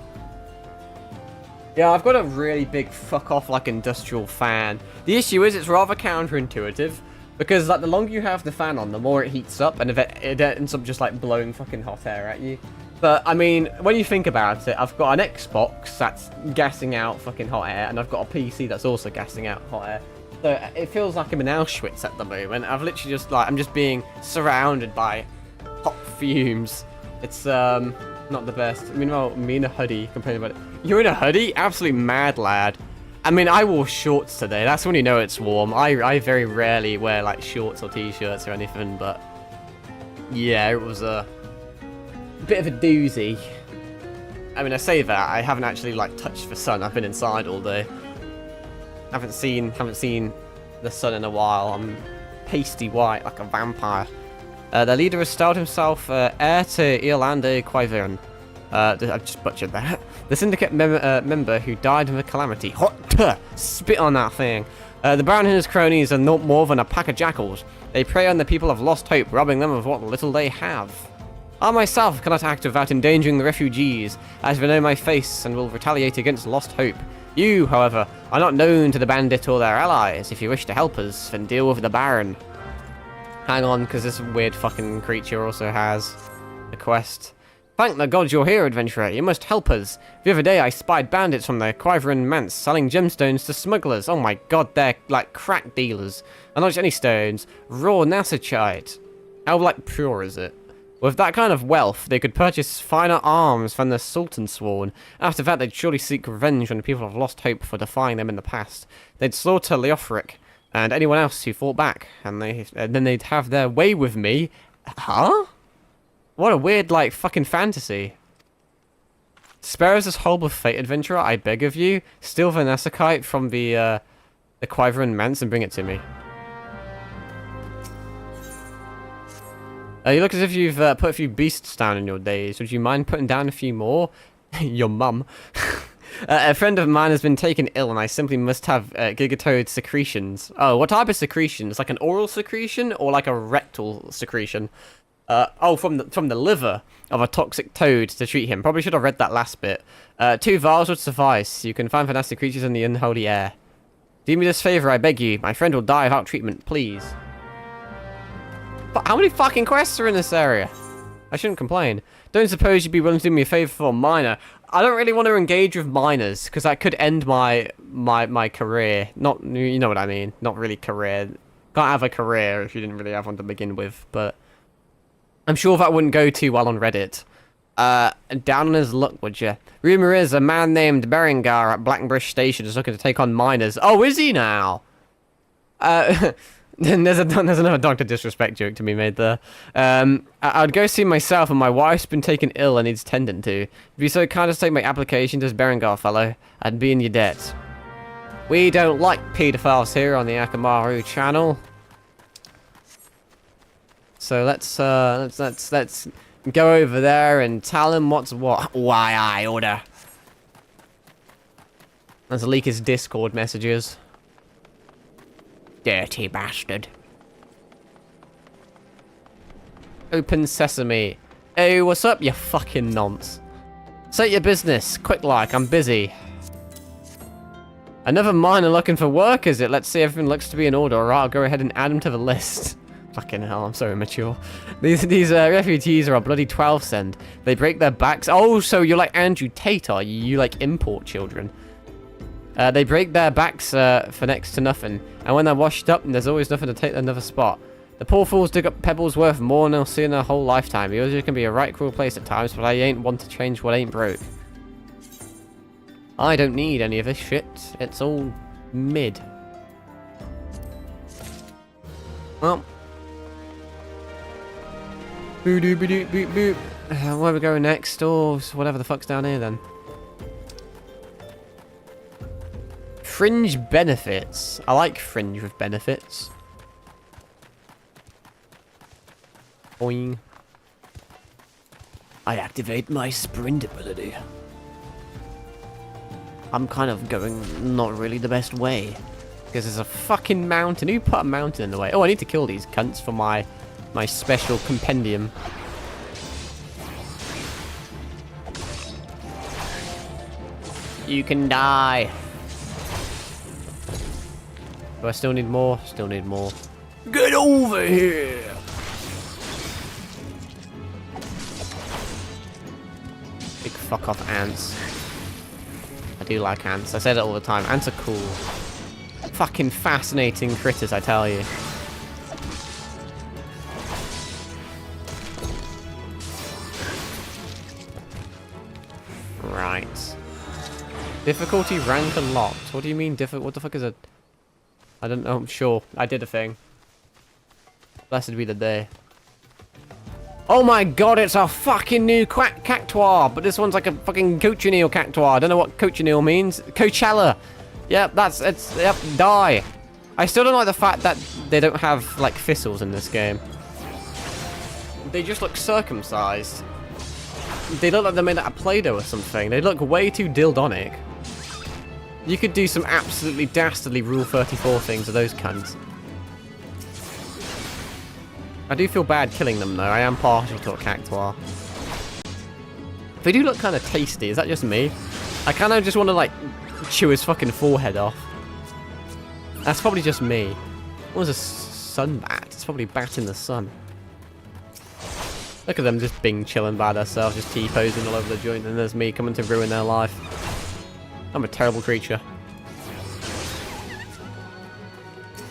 Yeah, I've got a really big fuck-off, like, industrial fan. The issue is it's rather counterintuitive. Because, like, the longer you have the fan on, the more it heats up. And it ends up just, like, blowing fucking hot air at you. But, I mean, when you think about it, I've got an Xbox that's gassing out fucking hot air. And I've got a PC that's also gassing out hot air. So it feels like I'm in Auschwitz at the moment. I've literally just, like, I'm just being surrounded by hot fumes. It's, not the best. Meanwhile, me in a hoodie complaining about it. You're in a hoodie? Absolutely mad, lad. I mean, I wore shorts today. That's when you know it's warm. I very rarely wear, like, shorts or t-shirts or anything, but... Yeah, it was a bit of a doozy. I mean, I say that. I haven't actually, like, touched the sun. I've been inside all day. Haven't seen the sun in a while. I'm pasty white like a vampire. The leader has styled himself heir to Irlande Quivern. I just butchered that. The syndicate member who died in the calamity. Hot! Spit on that thing. The Baron and his cronies are not more than a pack of jackals. They prey on the people of Lost Hope, robbing them of what little they have. I myself cannot act without endangering the refugees, as they know my face and will retaliate against Lost Hope. You, however, are not known to the bandit or their allies. If you wish to help us, then deal with the Baron. Hang on, because this weird fucking creature also has a quest. Thank the gods you're here, adventurer. You must help us. The other day I spied bandits from the Quiveran Manse selling gemstones to smugglers. Oh my god, they're like crack dealers. And not just any stones, raw nasachite. How like pure is it? With that kind of wealth, they could purchase finer arms than the Sultan Sworn. After that, they'd surely seek revenge on the people who have lost hope for defying them in the past. They'd slaughter Leofric and anyone else who fought back, and then they'd have their way with me. Huh? What a weird, like, fucking fantasy. Spare us this horrible fate, adventurer, I beg of you. Steal the Nasakite from the Quiveran Manse and bring it to me. You look as if you've put a few beasts down in your days. Would you mind putting down a few more? Your mum. A friend of mine has been taken ill, and I simply must have Gigatoad secretions. Oh, what type of secretions? Like an oral secretion or like a rectal secretion? From the liver of a toxic toad to treat him. Probably should have read that last bit. 2 vials would suffice. You can find fantastic creatures in the unholy air. Do me this favor, I beg you. My friend will die without treatment, please. But how many fucking quests are in this area? I shouldn't complain. Don't suppose you'd be willing to do me a favor for a miner. I don't really want to engage with miners, because that could end my career. Not, you know what I mean. Not really career. Can't have a career if you didn't really have one to begin with, but I'm sure that wouldn't go too well on Reddit. Down on his luck, would you? Rumor is a man named Berengar at Blackbush Station is looking to take on miners. Oh, is he now? There's another Dr. Disrespect joke to be made there. I'd go see myself, and my wife's been taken ill and needs tending to. If you're so kind as to take my application to this Berengar fellow, I'd be in your debt. We don't like pedophiles here on the Akamaru channel. So let's go over there and tell him what's what. Why, I order. Let's leak his Discord messages. Dirty bastard. Open sesame. Hey, what's up, you fucking nonce? Say your business. Quick like, I'm busy. Another miner looking for work, is it? Let's see, everything looks to be in order. Alright, I'll go ahead and add him to the list. Fucking hell, I'm so immature. These refugees are a bloody 12 cent. They break their backs. Oh, so you're like Andrew Tate, are you? You like import children. They break their backs for next to nothing. And when they're washed up, there's always nothing to take another spot. The poor fools dig up pebbles worth more than they'll see in their whole lifetime. Yours can be a right cruel place at times, but I ain't one to change what ain't broke. I don't need any of this shit. It's all mid. Well. Boo doo boo doo boop boop. Where we going next? Or whatever the fuck's down here then. Fringe benefits. I like fringe with benefits. Boing. I activate my sprint ability. I'm kind of going not really the best way. Because there's a fucking mountain. Who put a mountain in the way? Oh, I need to kill these cunts for my special compendium. You can die. Do I still need more? Still need more. Get over here! Big fuck off ants. I do like ants. I say that all the time. Ants are cool. Fucking fascinating critters, I tell you. Right. Difficulty rank unlocked. What do you mean what the fuck is it? I don't know. Sure. I did a thing. Blessed be the day. Oh my god, it's a fucking new cactuar, but this one's like a fucking cochineal cactuar. I don't know what cochineal means. Coachella. Yep, yep, die. I still don't like the fact that they don't have, like, thistles in this game. They just look circumcised. They look like they're made out of Play-Doh or something. They look way too dildonic. You could do some absolutely dastardly Rule 34 things to those cunts. I do feel bad killing them, though. I am partial to a cactuar. They do look kind of tasty. Is that just me? I kind of just want to, like, chew his fucking forehead off. That's probably just me. What was a sun bat? It's probably a bat in the sun. Look at them just being chilling by themselves, just T-posing all over the joint, and there's me coming to ruin their life. I'm a terrible creature.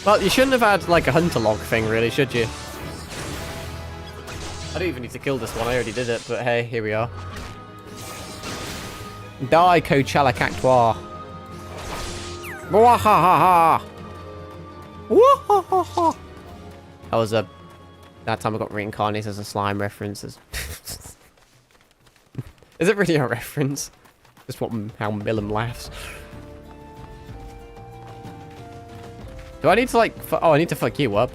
Well, you shouldn't have had, like, a hunter log thing, really, should you? I don't even need to kill this one, I already did it, but hey, here we are. Die, Coachella Cactoire. Wahahaha! Wahahaha! That was a... That time I got reincarnated as a slime reference. Is it really a reference? Just what how Millum laughs. Do I need to like... Oh, I need to fuck you up.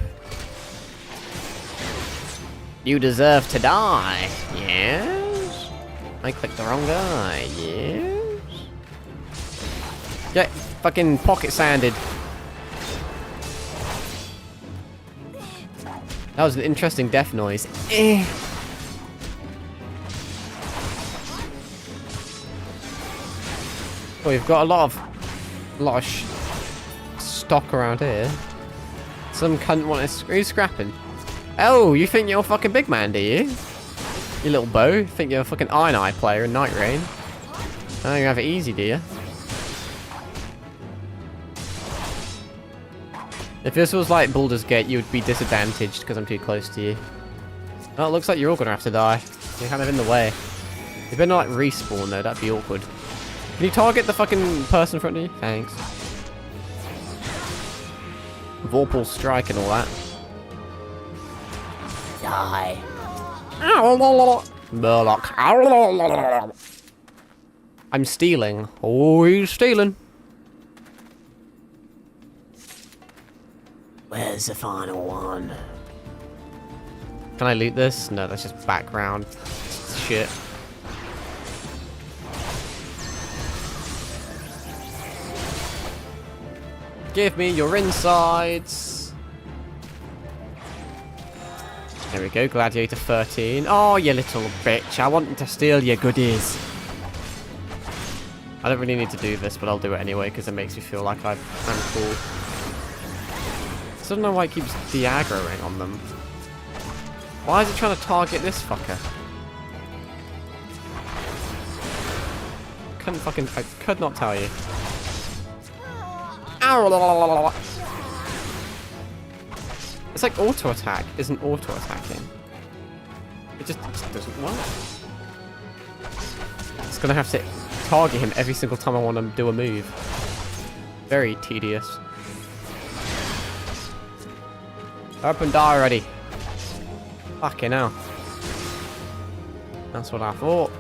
You deserve to die. Yes? I clicked the wrong guy. Yes? Get fucking pocket sanded. That was an interesting death noise. Eh. Well, we've got a lot of stock around here. Some cunt want to... Who's scrapping? Oh, you think you're a fucking big man, do you? You little bow. Think you're a fucking Iron Eye player in Night Rain. Oh, you have it easy, do you? If this was like Baldur's Gate, you would be disadvantaged because I'm too close to you. Oh, it looks like you're all gonna have to die. You're kind of in the way. You better not like respawn though, that'd be awkward. Can you target the fucking person in front of you? Thanks. Vorpal strike and all that. Die. Murloc. I'm stealing. Oh, he's stealing. Where's the final one? Can I loot this? No, that's just background shit. Give me your insides. There we go, Gladiator 13. Oh, you little bitch. I wanted to steal your goodies. I don't really need to do this, but I'll do it anyway because it makes me feel like I'm cool. I don't know why it keeps de-aggroing on them. Why is it trying to target this fucker? I could not tell you. It's like auto attack isn't auto attacking. It just doesn't work. It's gonna have to target him every single time I want to do a move. Very tedious. Up and die already. Fucking hell. That's what I thought.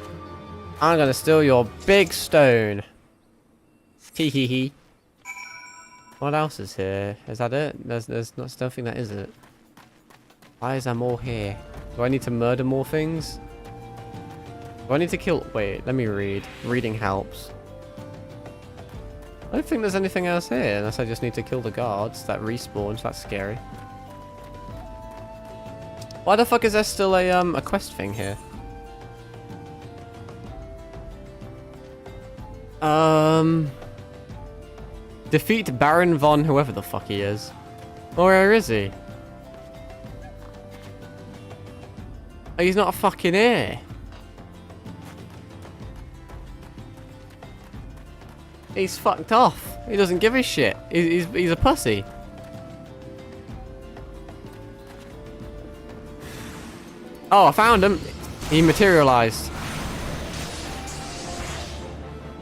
I'm gonna steal your big stone. Tee hee hee. What else is here? Is that it? There's not, I don't think that is it. Why is there more here? Do I need to murder more things? Do I need to kill... Wait, let me read. Reading helps. I don't think there's anything else here, unless I just need to kill the guards that respawn, so that's scary. Why the fuck is there still a quest thing here? Defeat Baron von whoever the fuck he is. Oh, where is he? Oh, he's not a fucking heir. He's fucked off. He doesn't give a shit. He's a pussy. Oh, I found him. He materialized.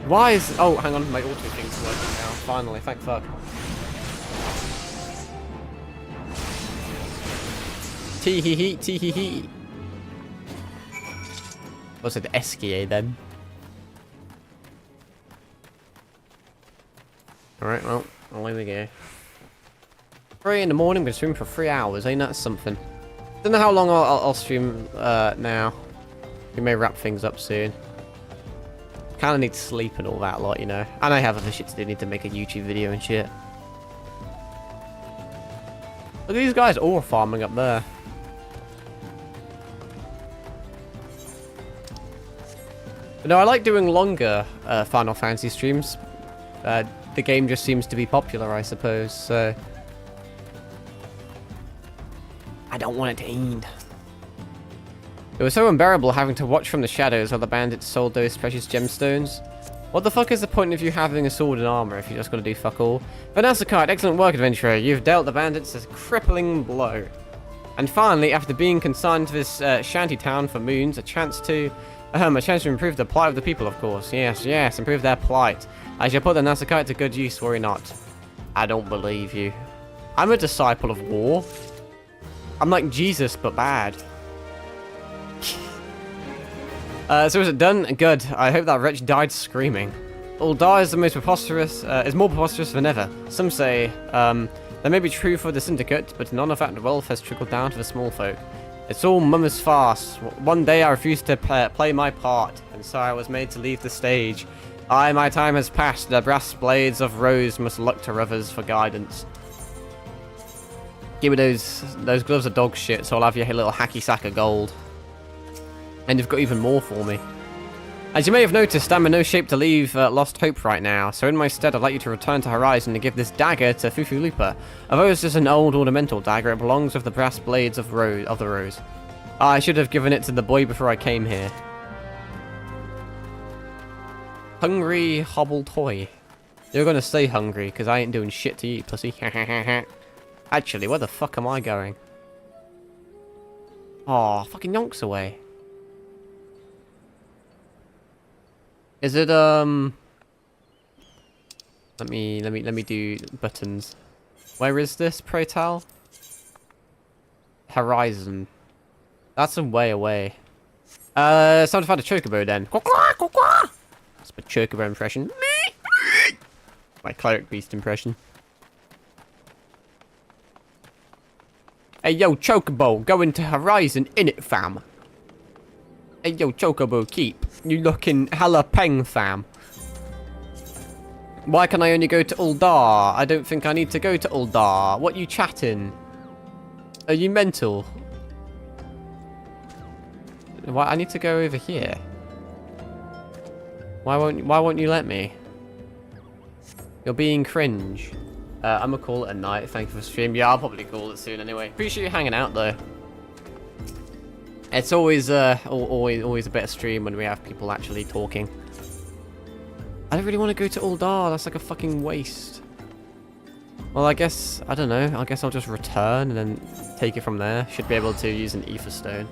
Why is... Oh, hang on. My auto thing's working now. Finally. Thank fuck. Tee-hee-hee. Tee-hee-hee. What's it? Esquier then? Alright, well, away we go. 3 in the morning, been streaming for 3 hours. Ain't that something? Don't know how long I'll stream now. We may wrap things up soon. Kind of need to sleep and all that lot, you know. And I have other shit to do. Need to make a YouTube video and shit. Look at these guys all farming up there. But no, I like doing longer Final Fantasy streams. The game just seems to be popular, I suppose, so... I don't want it to end. It was so unbearable having to watch from the shadows while the bandits sold those precious gemstones. What the fuck is the point of you having a sword and armor if you're just gonna do fuck all? Vanessa Kite, excellent work, adventurer. You've dealt the bandits a crippling blow. And finally, after being consigned to this shanty town for moons, a chance to improve the plight of the people, of course. Yes, improve their plight. I shall put the Nasakite to good use, worry not. I don't believe you. I'm a disciple of war. I'm like Jesus, but bad. So is it done? Good. I hope that wretch died screaming. Uldar is the most preposterous, is more preposterous than ever. Some say, that may be true for the syndicate, but none of that wealth has trickled down to the small folk. It's all mummer's farce. One day I refused to play my part, and so I was made to leave the stage. My time has passed. The brass blades of Rose must look to others for guidance. Give me those gloves of dog shit, so I'll have your little hacky sack of gold. And you've got even more for me. As you may have noticed, I'm in no shape to leave Lost Hope right now, so in my stead I'd like you to return to Horizon and give this dagger to Fufu Lupa. Although it's just an old ornamental dagger, it belongs with the brass blades of the Rose. I should have given it to the boy before I came here. Hungry hobble toy. You're gonna stay hungry, because I ain't doing shit to eat, pussy. Actually, where the fuck am I going? Aw, fucking yonks away. Is it, let me do buttons. Where is this, pray tell? Horizon. That's a way away. It's time to find a chocobo then. That's my chocobo impression. My cleric beast impression. Hey yo, chocobo, go into Horizon, innit fam? Hey yo, chocobo, keep. You looking hella peng, fam. Why can I only go to Uldar? I don't think I need to go to Uldar. What you chatting? Are you mental? Why I need to go over here? Why won't you let me? You're being cringe. I'm gonna call it a night. Thank you for stream. Yeah, I'll probably call it soon anyway. Appreciate you hanging out though. It's always always a better stream when we have people actually talking. I don't really want to go to Uldar. That's like a fucking waste. Well, I guess, I don't know. I guess I'll just return and then take it from there. Should be able to use an ether stone.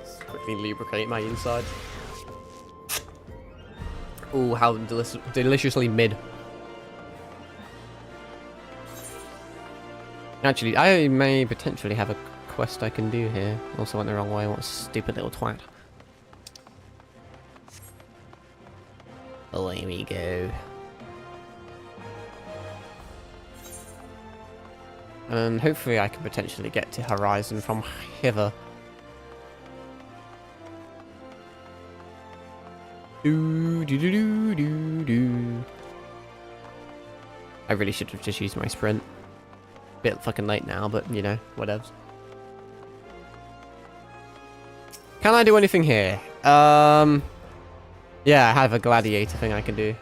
Just quickly lubricate my inside. Ooh, how deliciously mid. Actually, I may potentially have a quest I can do here. Also went the wrong way. What a stupid little twat. Away we go. And hopefully I can potentially get to Horizon from hither. Do do do do do do. I really should have just used my sprint. Bit fucking late now, but you know, whatever. Can I do anything here? Yeah, I have a gladiator thing I can do.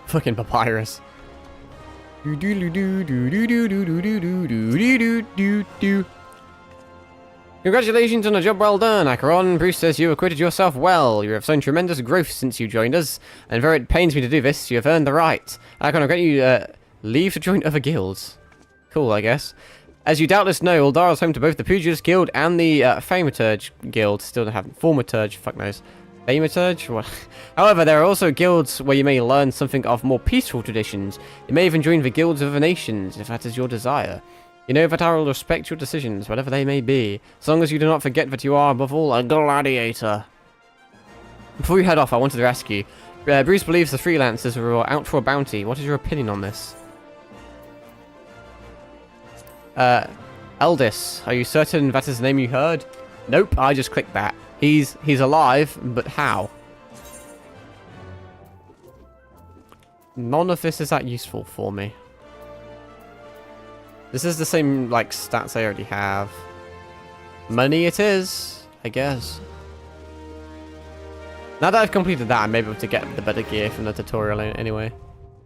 Fucking papyrus. Do do do do do do do do do do do do do do. Congratulations on a job well done, Acheron. Bruce says you acquitted yourself well. You have shown tremendous growth since you joined us, and though it pains me to do this, you have earned the right. Acheron, I grant you leave to join other guilds. Cool, I guess. As you doubtless know, Uldar is home to both the Pugilist Guild and the Thaumaturge Guild. Still don't have Thaumaturge, fuck knows. Thaumaturge? What? However, there are also guilds where you may learn something of more peaceful traditions. You may even join the guilds of other nations, if that is your desire. You know that I will respect your decisions, whatever they may be, as long as you do not forget that you are, above all, a gladiator. Before you head off, I wanted to ask you, Bruce believes the freelancers are out for a bounty. What is your opinion on this? Eldis, are you certain that is the name you heard? Nope, I just clicked that. He's alive, but how? None of this is that useful for me. This is the same, like, stats I already have. Money it is, I guess. Now that I've completed that, I'm able to get the better gear from the tutorial anyway.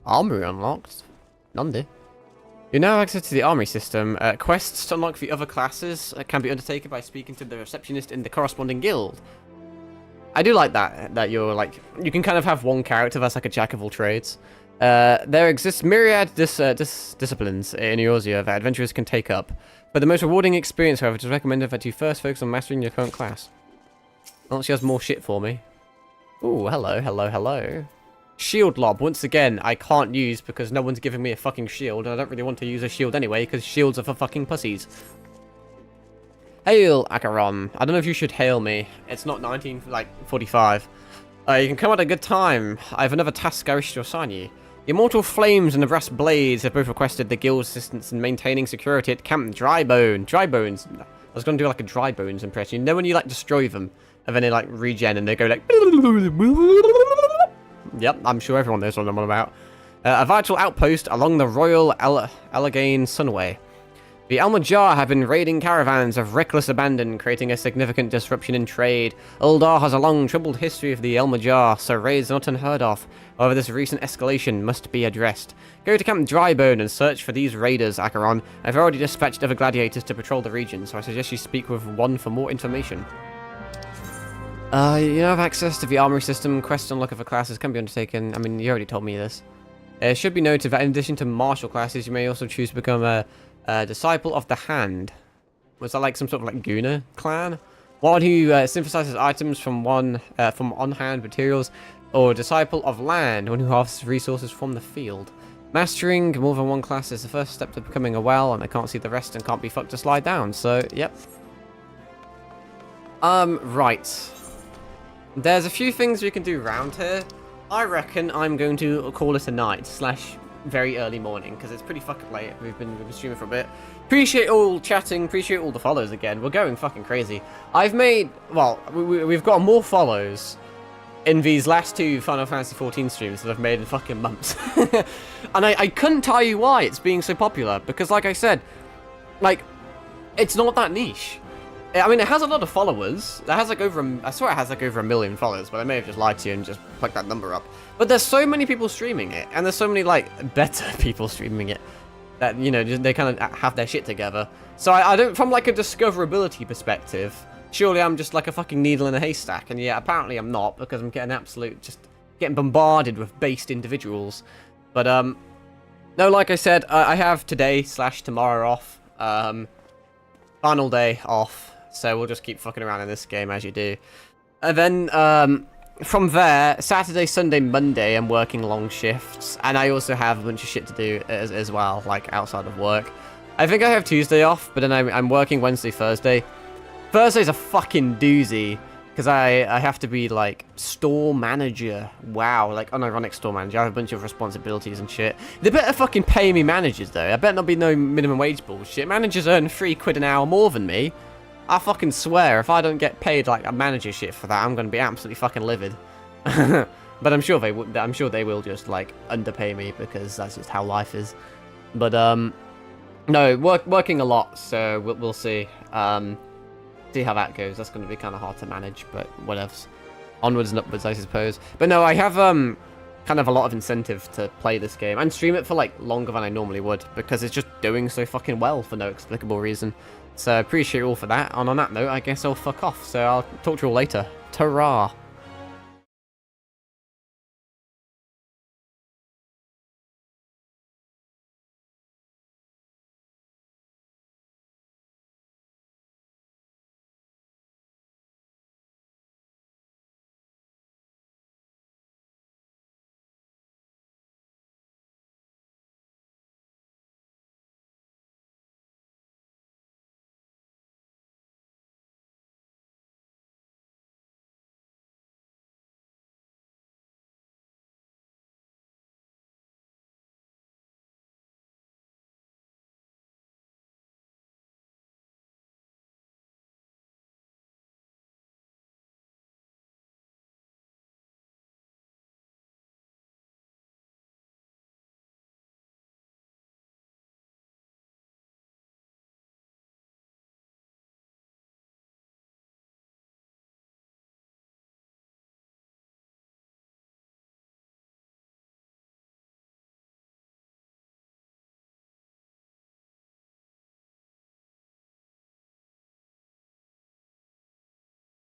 Armory unlocked. None do. You now have access to the armory system. Quests to unlock the other classes can be undertaken by speaking to the receptionist in the corresponding guild. I do like that you're like, you can kind of have one character that's like a jack of all trades. There exists myriad disciplines in Eorzea that adventurers can take up. For the most rewarding experience, however, it is recommended that you first focus on mastering your current class. Oh, she has more shit for me. Ooh, hello, hello, hello. Shield lob, once again, I can't use because no one's giving me a fucking shield, and I don't really want to use a shield anyway, because shields are for fucking pussies. Hail, Acheron. I don't know if you should hail me. It's not 1945. You can come at a good time. I have another task I wish to assign you. The Immortal Flames and the Brass Blades have both requested the guild's assistance in maintaining security at Camp Drybone. Drybones. I was going to do like a Drybones impression. You know when you like destroy them, and then they like regen and they go like... Yep, I'm sure everyone knows what I'm on about. A vital outpost along the Royal Alleghane Sunway. The Almajar have been raiding caravans of reckless abandon, creating a significant disruption in trade. Uldar has a long, troubled history of the Almajar, so raids are not unheard of. However, this recent escalation must be addressed. Go to Camp Drybone and search for these raiders, Acheron. I've already dispatched other gladiators to patrol the region, so I suggest you speak with one for more information. You have access to the armory system. Quests on look of classes can be undertaken. I mean, you already told me this. It should be noted that in addition to martial classes, you may also choose to become a disciple of the hand. Was that like some sort of like Guna clan? One who synthesizes items from on-hand materials, or disciple of land, one who harvests resources from the field. Mastering more than one class is the first step to becoming a well, and I can't see the rest and can't be fucked to slide down. So, yep. Right. There's a few things we can do around here. I reckon I'm going to call it a night / very early morning, because it's pretty fucking late. We've been streaming for a bit. Appreciate all chatting, appreciate all the follows again. We're going fucking crazy. I've made, well, we've got more follows in these last 2 Final Fantasy 14 streams that I've made in fucking months. And I couldn't tell you why it's being so popular, because like I said, like, it's not that niche. I mean, it has a lot of followers. It has like I swear it has like over 1 million followers, but I may have just lied to you and just plucked that number up. But there's so many people streaming it, and there's so many like better people streaming it that, you know, they kind of have their shit together. So I don't, from like a discoverability perspective, surely I'm just like a fucking needle in a haystack, and yeah, apparently I'm not, because I'm just getting bombarded with based individuals. But no, like I said, I have today / tomorrow off, final day off. So we'll just keep fucking around in this game as you do. And then, from there, Saturday, Sunday, Monday, I'm working long shifts. And I also have a bunch of shit to do as well, like outside of work. I think I have Tuesday off, but then I'm working Wednesday, Thursday. Thursday's a fucking doozy, because I have to be, like, store manager. Wow, like, unironic store manager. I have a bunch of responsibilities and shit. They better fucking pay me managers, though. I better not be no minimum wage bullshit. Managers earn £3 an hour more than me. I fucking swear, if I don't get paid like a manager shit for that, I'm gonna be absolutely fucking livid. But I'm sure they will just like underpay me, because that's just how life is. But no, working a lot, so we'll see. See how that goes. That's gonna be kind of hard to manage, but whatevs. Onwards and upwards, I suppose. But no, I have kind of a lot of incentive to play this game and stream it for like longer than I normally would, because it's just doing so fucking well for no explicable reason. So, appreciate you all for that. And on that note, I guess I'll fuck off. So, I'll talk to you all later. Ta-ra!